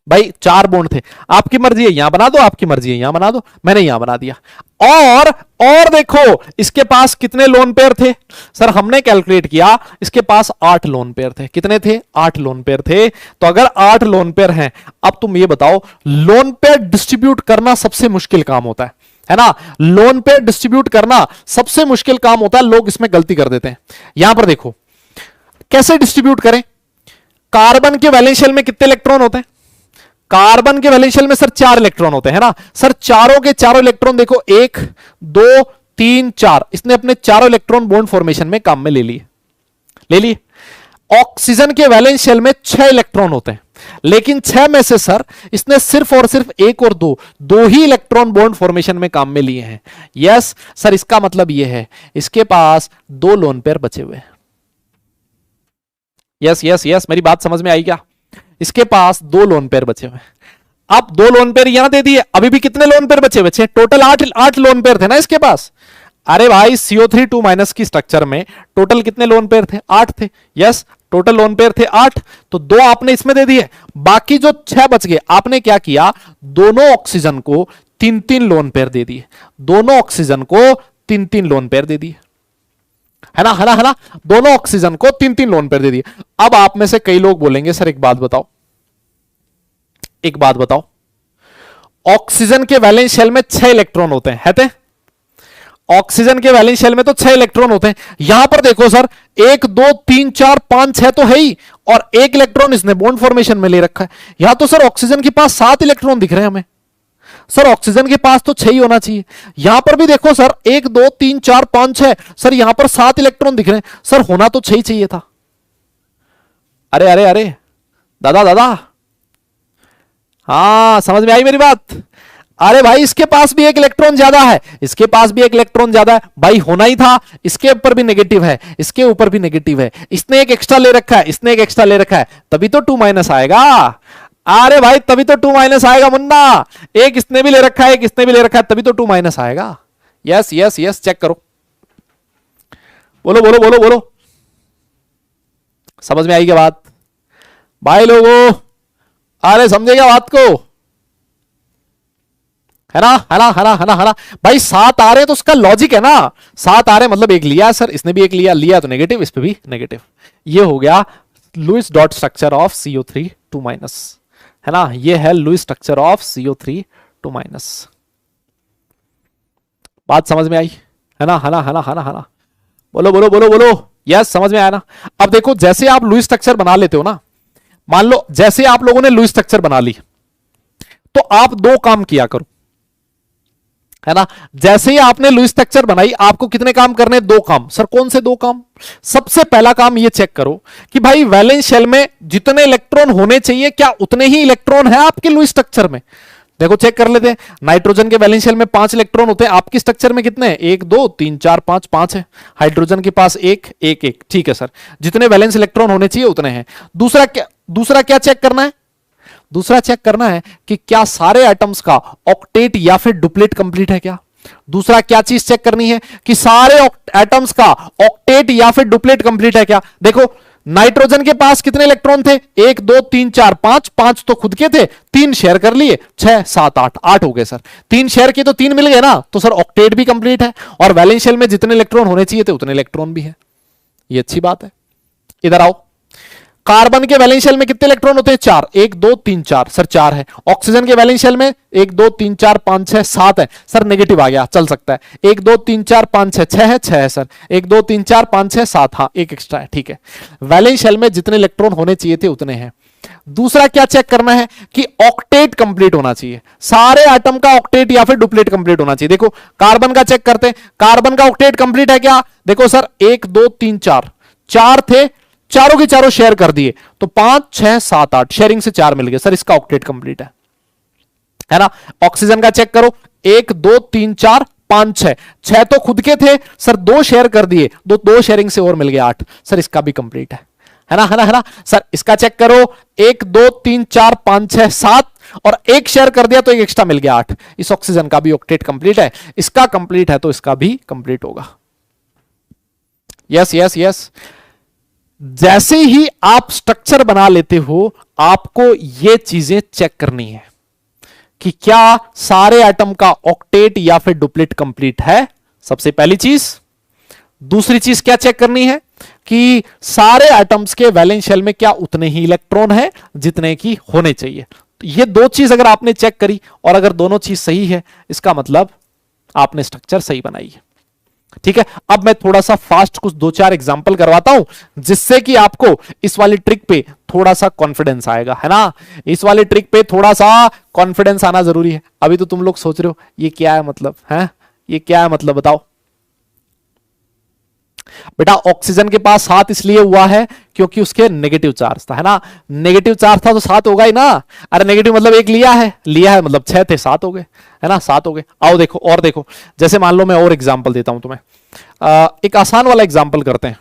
भाई, 4 बॉन्ड थे, आपकी मर्जी है यहां बना दो, आपकी मर्जी है यहां बना दो, मैंने यहां बना दिया। और देखो इसके पास कितने लोन पेयर थे? सर हमने कैलकुलेट किया, इसके पास 8 लोन पेयर थे। कितने थे? 8 लोन पेयर थे। तो अगर 8 लोन पेयर हैं, अब तुम ये बताओ, लोन पेयर डिस्ट्रीब्यूट करना सबसे मुश्किल काम होता है ना। लोन पेयर डिस्ट्रीब्यूट करना सबसे मुश्किल काम होता है, लोग इसमें गलती कर देते हैं। यहां पर देखो कैसे डिस्ट्रीब्यूट करें। कार्बन के वैलेंस शेल में कितने इलेक्ट्रॉन होते हैं? कार्बन के वैलेंस शेल में सर 4 इलेक्ट्रॉन होते हैं ना सर। चारों के चारों इलेक्ट्रॉन देखो, 1 2 3 4, इसने अपने चारों इलेक्ट्रॉन बॉन्ड फॉर्मेशन में काम में ले लिए। ऑक्सीजन के वैलेंस शेल में 6 इलेक्ट्रॉन होते हैं, लेकिन 6 में से सर इसने सिर्फ और सिर्फ 1 और 2 ही इलेक्ट्रॉन बॉन्ड फॉर्मेशन में काम में लिए हैं। यस सर, इसका मतलब यह है इसके पास 2 लोन पेयर बचे हुए हैं। यस यस यस, मेरी बात समझ में आई क्या? इसके पास 2 लोन पेयर बचे हुए। अब 2 लोन पेयर यहां दे दिए, अभी भी कितने लोन पेयर बचे? टोटल 8 लोन पेयर थे ना इसके पास। अरे भाई CO3 2- की स्ट्रक्चर में टोटल कितने लोन पेयर थे? 8 थे। यस, टोटल लोन पेयर थे 8, तो 2 आपने इसमें दे दिए, बाकी जो 6 बच गए आपने क्या किया, दोनों ऑक्सीजन को 3-3 लोन पेयर दे दिए। दोनों ऑक्सीजन को 3-3 लोन पेयर दे दिए, है ना। दोनों ऑक्सीजन को 3-3 लोन पेयर दे दिए। अब आप में से कई लोग बोलेंगे सर एक बात बताओ, ऑक्सीजन के वैलेंस शेल में 6 इलेक्ट्रॉन होते हैं, ऑक्सीजन के वैलेंस शेल में तो 6 इलेक्ट्रॉन होते हैं। यहां पर देखो सर 1 2 3 4 5 6 तो है ही, और 1 इलेक्ट्रॉन इसने बॉन्ड फॉर्मेशन में ले रखा है। यहां तो सर ऑक्सीजन के पास 7 इलेक्ट्रॉन दिख रहे हैं हमें। सर ऑक्सीजन के पास तो 6 ही होना चाहिए। यहां पर भी देखो सर 1 2 3 4 5 6, सर यहां पर 7 इलेक्ट्रॉन दिख रहे हैं। सर होना तो 6 ही चाहिए था। अरे दादा, हाँ समझ में आई मेरी बात? अरे भाई इसके पास भी 1 इलेक्ट्रॉन ज्यादा है, इसके पास भी 1 इलेक्ट्रॉन ज्यादा है, भाई होना ही था। इसके ऊपर भी नेगेटिव है, इसके ऊपर भी नेगेटिव है, इसने 1 एक्स्ट्रा ले रखा है, इसने 1 एक्स्ट्रा ले रखा है, तभी तो 2- आएगा। अरे भाई तभी तो 2- आएगा मुन्ना। 1 इसने भी ले रखा है, 1 इसने भी ले रखा है, तभी तो 2- आएगा। यस यस यस, चेक करो, बोलो। समझ में आई क्या बात भाई लोगों? अरे समझेगा बात को, है ना भाई। 7 आ रहे हैं तो उसका लॉजिक है ना, 7 आ रहे मतलब 1 लिया सर, इसने भी 1 लिया तो नेगेटिव, इस पे भी नेगेटिव। ये हो गया Lewis dot structure of CO3 2-, है ना। ये है लुईस स्ट्रक्चर ऑफ CO3 2-। बात समझ में आई? है ना। बोलो। यस, समझ में आया ना। अब देखो जैसे आप लुईस स्ट्रक्चर बना लेते हो ना, मान लो जैसे आप लोगों ने लुईस स्ट्रक्चर बना ली, तो आप 2 काम किया करो, है ना। जैसे ही आपने लुईस स्ट्रक्चर बनाई, आपको कितने काम करने? 2 काम। सर कौन से 2 काम? सबसे पहला काम ये चेक करो कि भाई वैलेंस शेल में जितने इलेक्ट्रॉन होने चाहिए, क्या उतने ही इलेक्ट्रॉन है आपके लुईस स्ट्रक्चर में? देखो चेक कर लेते हैं, नाइट्रोजन के वैलेंस शेल में 5 इलेक्ट्रॉन होते हैं, आपकी स्ट्रक्चर में कितने हैं? 1 2 3 4 5, 5 है। हाइड्रोजन के पास 1 1 1, ठीक है सर, जितने वैलेंस इलेक्ट्रॉन होने चाहिए उतने हैं। दूसरा क्या चेक करना है? दूसरा चेक करना है कि क्या सारे एटम्स का ऑक्टेट या फिर डुप्लेट कंप्लीट है क्या। दूसरा क्या चीज चेक करनी है कि सारे एटम्स का ऑक्टेट या फिर डुप्लेट कंप्लीट है क्या। देखो नाइट्रोजन के पास कितने इलेक्ट्रॉन थे? 1 2 3 4 5, 5 तो खुद के थे, 3 शेयर कर लिए, 6 7 8, 8 हो गए सर। 3 शेयर किए तो 3 मिल गए ना, तो सर ऑक्टेट भी कंप्लीट है और वैलेंस शेल में जितने इलेक्ट्रॉन होने चाहिए थे उतने इलेक्ट्रॉन भी है। ये अच्छी बात है। इधर आओ, कार्बन के वैलेंस शेल में कितने इलेक्ट्रॉन होते हैं? 4, 1 2 3 4, सर 4 है। ऑक्सीजन के वैलेंस शेल में 1 2 3 4 5 6 7 है, सर नेगेटिव आ गया, चल सकता है। 1 2 3 4 5 6, 6 है, 6 है सर। 1 2 3 4 5 6 7, हाँ एक एक्स्ट्रा है, ठीक है। वैलेंस शेल में जितने इलेक्ट्रॉन होने चाहिए थे उतने हैं। दूसरा क्या चेक करना है कि ऑक्टेट कंप्लीट होना चाहिए, सारे एटम का ऑक्टेट या फिर डुप्लेट कंप्लीट होना चाहिए। देखो कार्बन का चेक करते हैं, कार्बन का ऑक्टेट कंप्लीट है क्या? देखो सर 1 2 3 4, 4 थे, चारों के चारों शेयर कर दिए तो 5 6 7 8, शेयरिंग से 4 मिल गए, सर इसका ऑक्टेट कंप्लीट है ना। ऑक्सीजन का चेक करो, 1 2 3 4 5 6, 6 तो खुद के थे सर, 2 शेयर कर दिए, दो शेयरिंग से और मिल गया 8, सर इसका भी कंप्लीट है ना। सर इसका चेक करो, 1 2 3 4 5 6 7 और 1 शेयर कर दिया तो एक एक्स्ट्रा मिल गया 8, इस ऑक्सीजन का भी ऑक्टेट कंप्लीट है। इसका कंप्लीट है तो इसका भी कंप्लीट होगा। Yes yes yes. जैसे ही आप स्ट्रक्चर बना लेते हो आपको ये चीजें चेक करनी है कि क्या सारे एटम का ऑक्टेट या फिर डुप्लेट कंप्लीट है, सबसे पहली चीज। दूसरी चीज क्या चेक करनी है कि सारे एटम्स के वैलेंस शेल में क्या उतने ही इलेक्ट्रॉन है जितने की होने चाहिए। तो ये दो चीज अगर आपने चेक करी और अगर दोनों चीज सही है, इसका मतलब आपने स्ट्रक्चर सही बनाई है, ठीक है। अब मैं थोड़ा सा फास्ट कुछ 2-4 एग्जांपल करवाता हूं जिससे कि आपको इस वाली ट्रिक पे थोड़ा सा कॉन्फिडेंस आएगा, है ना। इस वाली ट्रिक पे थोड़ा सा कॉन्फिडेंस आना जरूरी है। अभी तो तुम लोग सोच रहे हो ये क्या है मतलब, है ये क्या है मतलब, बताओ बेटा। ऑक्सीजन के पास 7 इसलिए हुआ है क्योंकि उसके नेगेटिव चार्ज था, है ना। नेगेटिव चार्ज था तो 7 होगा ही ना। अरे नेगेटिव मतलब 1 लिया है मतलब 6 थे, 7 हो गए, है ना, 7 हो गए। आओ देखो और देखो, जैसे मान लो मैं और एग्जांपल देता हूं तुम्हें, एक आसान वाला एग्जांपल करते हैं।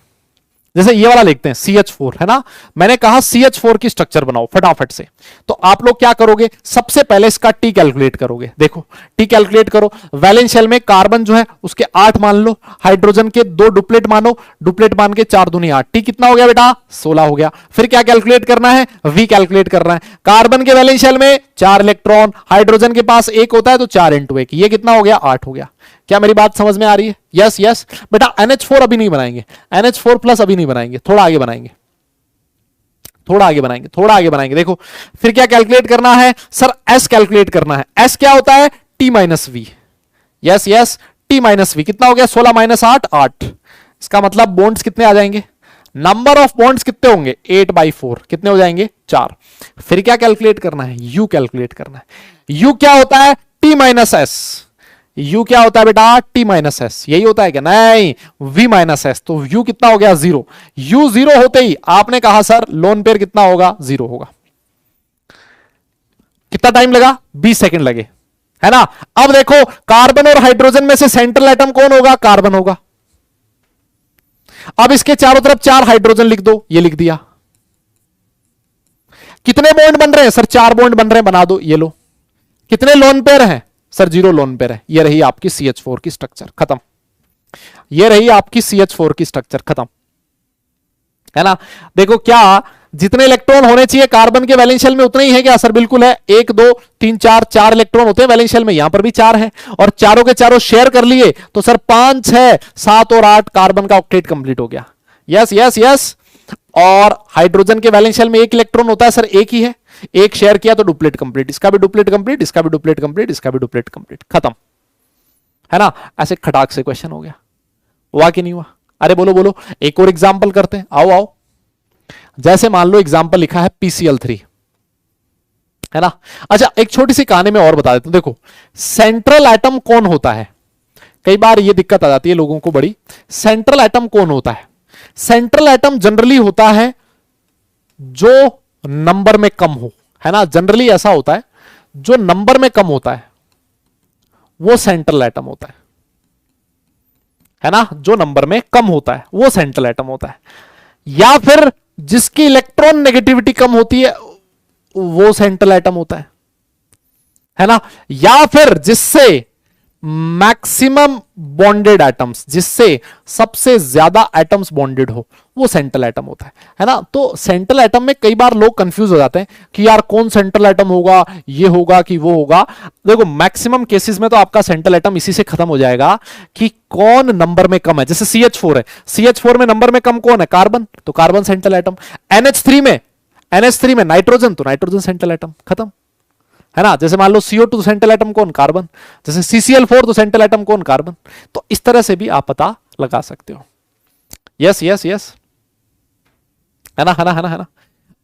जैसे ये वाला लिखते हैं CH4, है ना। मैंने कहा CH4 की स्ट्रक्चर बनाओ फटाफट से, तो आप लोग क्या करोगे, सबसे पहले इसका T कैलकुलेट करोगे। देखो T कैलकुलेट करो, वैलेंस शेल में कार्बन जो है उसके 8 मान लो, हाइड्रोजन के 2 डुप्लेट मानो, डुप्लेट मान के 4 दूनी 8, T कितना हो गया बेटा, 16 हो गया। फिर क्या कैलकुलेट करना है, V कैलकुलेट करना है। कार्बन के वैलेंस शेल में 4 इलेक्ट्रॉन, हाइड्रोजन के पास 1 होता है तो 4 × 1, ये कितना हो गया, 8 हो गया। क्या मेरी बात समझ में आ रही है? यस यस बेटा। NH4 अभी नहीं बनाएंगे, NH4+ अभी नहीं बनाएंगे, थोड़ा आगे बनाएंगे, थोड़ा आगे बनाएंगे, थोड़ा आगे बनाएंगे। देखो फिर क्या कैलकुलेट करना है सर, S कैलकुलेट करना है। S क्या होता है, T-V। यस यस, T-V कितना हो गया, 16 - 8 8। इसका मतलब बॉन्ड्स कितने आ जाएंगे, नंबर ऑफ बॉन्ड्स कितने होंगे, 8/4, कितने हो जाएंगे, 4। फिर क्या कैलकुलेट करना है, U कैलकुलेट करना है। U क्या होता है, T-S। U क्या होता है बेटा, T-S, यही होता है क्या, नहीं, V-S। तो U कितना हो गया, 0। U 0 होते ही आपने कहा सर लोन पेयर कितना होगा, 0 होगा। कितना टाइम लगा, 20 सेकंड लगे, है ना। अब देखो कार्बन और हाइड्रोजन में से सेंट्रल एटम कौन होगा, कार्बन होगा। अब इसके चारों तरफ 4 हाइड्रोजन लिख दो, ये लिख दिया। कितने बॉन्ड बन रहे हैं सर, 4 बॉन्ड बन रहे हैं, बना दो, ये लो। कितने लोन पेयर हैं सर, 0 लोन पेयर है। ये रही आपकी CH4 की स्ट्रक्चर, खत्म। ये रही आपकी CH4 की स्ट्रक्चर, खत्म, है ना। देखो क्या जितने इलेक्ट्रॉन होने चाहिए कार्बन के वैलेंस शेल में उतने ही है क्या, सर बिल्कुल है। 1 2 3 4, 4 इलेक्ट्रॉन होते हैं वैलेंस शेल में, यहां पर भी 4 है और चारों के चारों शेयर कर लिए तो सर 5 6 7 और 8 कार्बन का ऑक्टेट कंप्लीट हो गया। Yes yes yes. और हाइड्रोजन के वैलेंस शेल में 1 इलेक्ट्रॉन होता है सर, 1 ही है, 1 शेयर किया तो डुप्लेट कंप्लीट, इसका भी डुप्लेट कंप्लीट, इसका भी डुप्लेट कंप्लीट, इसका भी डुप्लेट कंप्लीट, खत्म, है ना। ऐसे खटाक से क्वेश्चन हो गया, हुआ कि नहीं हुआ। अरे बोलो बोलो, एक और एग्जांपल करते हैं, आओ आओ। जैसे मान लो एग्जांपल लिखा है PCl3, है ना। अच्छा एक छोटी सी कहानी में और बता देता हूं। देखो सेंट्रल एटम कौन होता है, कई बार ये दिक्कत आ जाती है लोगों को बड़ी। सेंट्रल एटम कौन होता है, सेंट्रल एटम जनरली होता है जो नंबर में कम हो, है ना। जनरली ऐसा होता है जो नंबर में कम होता है वो सेंट्रल एटम होता है ना, जो नंबर में कम होता है वो सेंट्रल एटम होता है, या फिर जिसकी इलेक्ट्रॉन नेगेटिविटी कम होती है वो सेंट्रल एटम होता है ना, या फिर जिससे मैक्सिमम बॉन्डेड एटम्स, जिससे सबसे ज्यादा एटम्स बॉन्डेड हो वो सेंट्रल एटम होता है ना। तो सेंट्रल एटम में कई बार लोग कंफ्यूज हो जाते हैं कि यार कौन सेंट्रल एटम होगा, ये होगा कि वो होगा। देखो मैक्सिमम केसेस में तो आपका सेंट्रल एटम इसी से खत्म हो जाएगा कि कौन नंबर में कम है। जैसे CH4 है, CH4 में नंबर में कम कौन है, कार्बन, तो कार्बन सेंट्रल एटम। NH3 में नाइट्रोजन, तो नाइट्रोजन सेंट्रल एटम, खत्म, है ना। जैसे मान लो CO2 तो सेंट्रल एटम कौन, कार्बन। जैसे CCl4 तो सेंट्रल एटम कौन, कार्बन। तो इस तरह से भी आप पता लगा सकते हो। यस यस यस, है ना, है ना, है ना, है ना।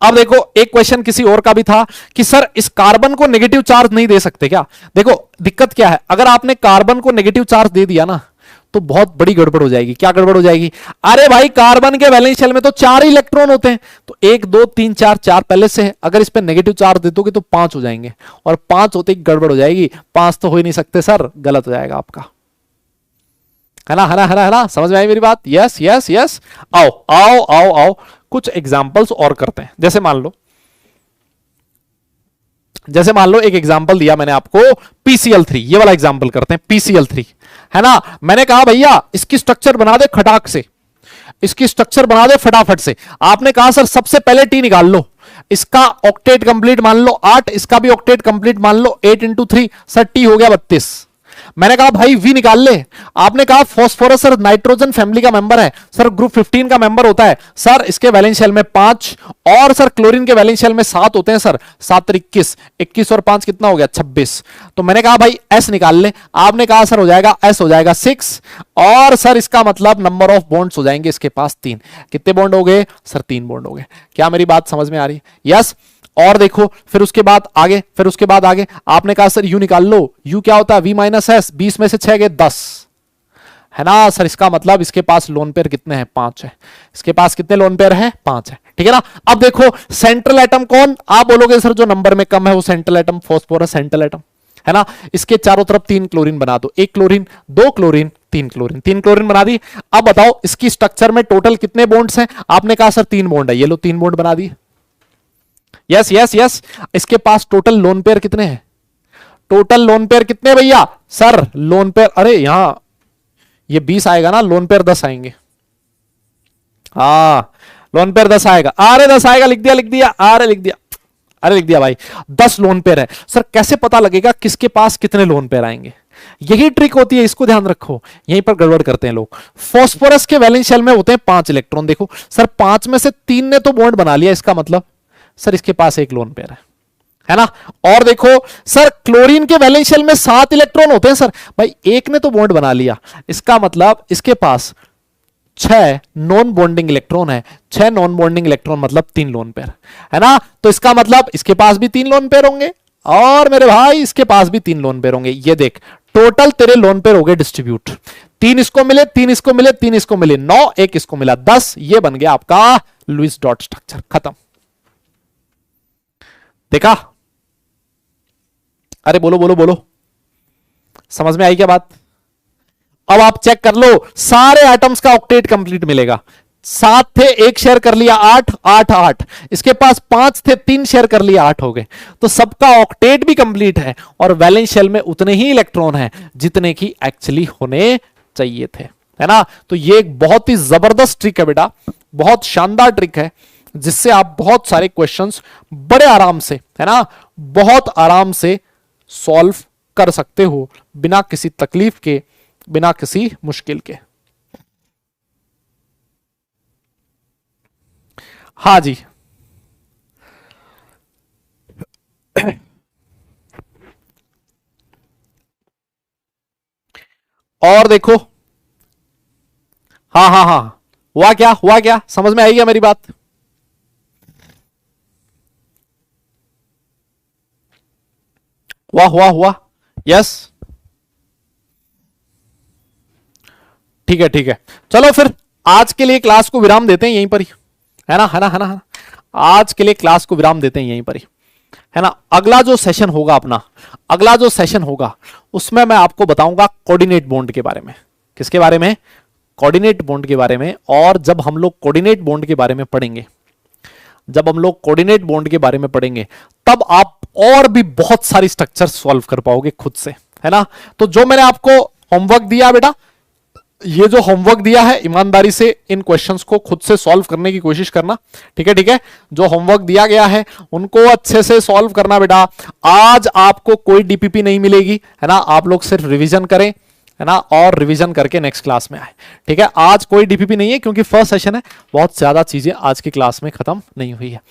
अब देखो एक क्वेश्चन किसी और का भी था कि सर इस कार्बन को नेगेटिव चार्ज नहीं दे सकते क्या। देखो दिक्कत क्या है, अगर आपने कार्बन को नेगेटिव चार्ज दे दिया ना तो बहुत बड़ी गड़बड़ हो जाएगी। क्या गड़बड़ हो जाएगी, अरे भाई कार्बन के वैलेंस शेल में तो 4 इलेक्ट्रॉन होते हैं, तो 1 2 3 4, 4 पहले से है, अगर इस पे नेगेटिव चार्ज दे दोगे तो 5 हो जाएंगे, और 5 होते ही गड़बड़ हो जाएगी। 5 तो हो ही नहीं सकते सर, गलत हो जाएगा आपका, है ना, है ना, है ना, है ना। समझ में आई मेरी बात। Yes yes yes. आओ आओ आओ आओ, कुछ एग्जाम्पल्स और करते हैं। जैसे मान लो एक एग्जांपल दिया मैंने आपको PCl3, ये वाला एग्जांपल करते हैं PCl3, है ना। मैंने कहा भैया इसकी स्ट्रक्चर बना दे खटाक से, इसकी स्ट्रक्चर बना दे फटाफट से। आपने कहा सर सबसे पहले T निकाल लो, इसका ऑक्टेट कंप्लीट मान लो 8, इसका भी ऑक्टेट कंप्लीट मान लो 8 × 3, सर T हो गया 32। मैंने कहा भाई V निकाल ले, आपने कहा फास्फोरस सर नाइट्रोजन फैमिली का मेंबर है, सर ग्रुप 15 का मेंबर होता है, सर इसके वैलेंस शेल में 5, और सर क्लोरीन के वैलेंस शेल में 7 होते हैं सर, 7 और 21, 21 और 5 कितना हो गया 26। तो मैंने कहा भाई S निकाल ले, आपने कहा सर हो जाएगा S हो जाएगा 6, और सर इसका मतलब नंबर ऑफ बॉन्ड्स हो जाएंगे इसके पास 3। कितने बॉन्ड हो गए सर, 3 बॉन्ड हो गए। क्या मेरी बात समझ में आ रही है। यस। और देखो फिर उसके बाद आगे आपने कहा सर U निकाल लो, U क्या होता है V-S, 20 में से 6 गए 10, है ना सर। इसका मतलब इसके पास लोन पेयर कितने हैं, 5 है। इसके पास कितने लोन पेयर है, 5 है, ठीक है ना। अब देखो सेंट्रल एटम कौन, आप बोलोगे सर जो नंबर में कम है वो central atom, phosphorus central atom, है ना। इसके चारों तरफ 3 क्लोरीन बना दो, 1 क्लोरीन 2 क्लोरीन 3 क्लोरीन, 3 क्लोरीन बना दी। अब बताओ इसकी स्ट्रक्चर में टोटल कितने बॉन्ड्स हैं, आपने कहा सर 3 बॉन्ड है, ये लो 3 बॉन्ड बना दिए। Yes yes yes. इसके पास टोटल लोन पेयर कितने हैं, टोटल लोन पेयर कितने भैया, सर लोन पेयर, अरे यहां ये 20 आएगा ना, लोन पेयर 10 आएंगे। हाँ लोन पेयर 10 आएगा, अरे 10 आएगा, लिख दिया, अरे लिख दिया भाई, 10 लोन पेयर है। सर कैसे पता लगेगा किसके पास कितने लोन पेयर आएंगे, यही ट्रिक होती है, इसको ध्यान रखो, यहीं पर गड़बड़ करते हैं लोग। फास्फोरस के वैलेंस शेल में होते हैं 5 इलेक्ट्रॉन, देखो सर 5 में से 3 ने तो बॉन्ड बना लिया, इसका मतलब सर इसके पास 1 लोन पेयर है ना। और देखो सर क्लोरीन के वैलेंस शेल में 7 इलेक्ट्रॉन होते हैं सर, भाई 1 ने तो बॉन्ड बना लिया, इसका मतलब इसके पास 6 नॉन बॉन्डिंग इलेक्ट्रॉन है, 6 नॉन बॉन्डिंग इलेक्ट्रॉन मतलब 3 लोन पेयर, है ना। तो इसका मतलब इसके पास भी 3 लोन पेयर होंगे, और मेरे भाई इसके पास भी 3 लोन पेयर होंगे। ये देख टोटल तेरे लोन पेयर हो गए डिस्ट्रीब्यूट, 3 इसको मिले, 3 इसको मिले, 3 इसको मिले 9, 1 इसको मिला 10, ये बन गया आपका लुईस डॉट स्ट्रक्चर, खत्म। देखा, अरे बोलो बोलो बोलो, समझ में आई क्या बात। अब आप चेक कर लो, सारे एटम्स का ऑक्टेट कंप्लीट मिलेगा। 7 थे, 1 शेयर कर लिया 8, 8 8, इसके पास 5 थे, 3 शेयर कर लिया 8 हो गए, तो सबका ऑक्टेट भी कंप्लीट है, और वैलेंस शेल में उतने ही इलेक्ट्रॉन हैं जितने की एक्चुअली होने चाहिए थे, है ना। तो ये एक बहुत ही जबरदस्त ट्रिक है बेटा, बहुत शानदार ट्रिक है, जिससे आप बहुत सारे क्वेश्चंस बड़े आराम से, है ना, बहुत आराम से सॉल्व कर सकते हो, बिना किसी तकलीफ के, बिना किसी मुश्किल के। हाँ जी, और देखो, हाँ हाँ हाँ, हुआ क्या, समझ में आई क्या मेरी बात। हुआ, यस, ठीक है, चलो फिर आज के लिए क्लास को विराम देते हैं यहीं पर ही, है ना, है ना, है ना, है ना। आज के लिए क्लास को विराम देते हैं यहीं पर ही, है ना। अगला जो सेशन होगा अपना, अगला जो सेशन होगा उसमें मैं आपको बताऊंगा कोऑर्डिनेट बॉन्ड के बारे में। किसके बारे में? कोऑर्डिनेट बॉन्ड के बारे में। और जब हम लोग कोऑर्डिनेट बॉन्ड के बारे में पढ़ेंगे, जब हम लोग कोऑर्डिनेट बॉन्ड के बारे में पढ़ेंगे, तब आप और भी बहुत सारी स्ट्रक्चर सॉल्व कर पाओगे खुद से, है ना। तो जो मैंने आपको होमवर्क दिया बेटा, ये जो होमवर्क दिया है, ईमानदारी से इन क्वेश्चंस को खुद से सॉल्व करने की कोशिश करना, ठीक है, ठीक है। जो होमवर्क दिया गया है उनको अच्छे से सॉल्व करना बेटा। आज आपको कोई डीपीपी नहीं मिलेगी, है ना। आप लोग सिर्फ रिवीजन करें, है ना, और रिवीजन करके नेक्स्ट क्लास में आए, ठीक है। आज कोई डीपीपी नहीं है क्योंकि फर्स्ट सेशन है, बहुत ज्यादा चीजें आज की क्लास में खत्म नहीं हुई है।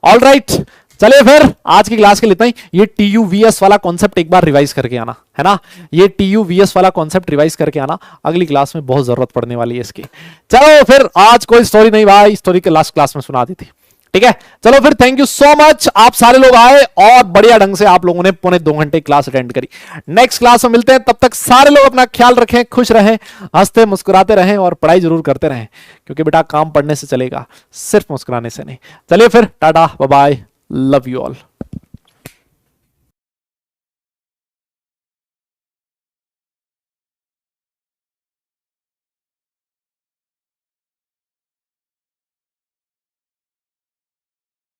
ऑल राइट, चलिए फिर आज की क्लास के लिए इतना ही। ये TUVS वाला कॉन्सेप्ट एक बार रिवाइज करके आना, है ना। ये TUVS वाला कॉन्सेप्ट रिवाइज करके आना, अगली क्लास में बहुत जरूरत पड़ने वाली है इसकी। चलो फिर, आज कोई स्टोरी नहीं भाई, स्टोरी के लास्ट क्लास में सुना दी थी, ठीक है। चलो फिर, थैंक यू सो मच, आप सारे लोग आए और बढ़िया ढंग से आप लोगों ने 2.25 क्लास अटेंड करी। नेक्स्ट क्लास में मिलते हैं, तब तक सारे लोग अपना ख्याल रखें, खुश रहें, हंसते मुस्कुराते रहें और पढ़ाई जरूर करते रहें, क्योंकि बेटा काम पढ़ने से चलेगा, सिर्फ मुस्कुराने से नहीं। चलिए फिर, tata bye bye, love you all.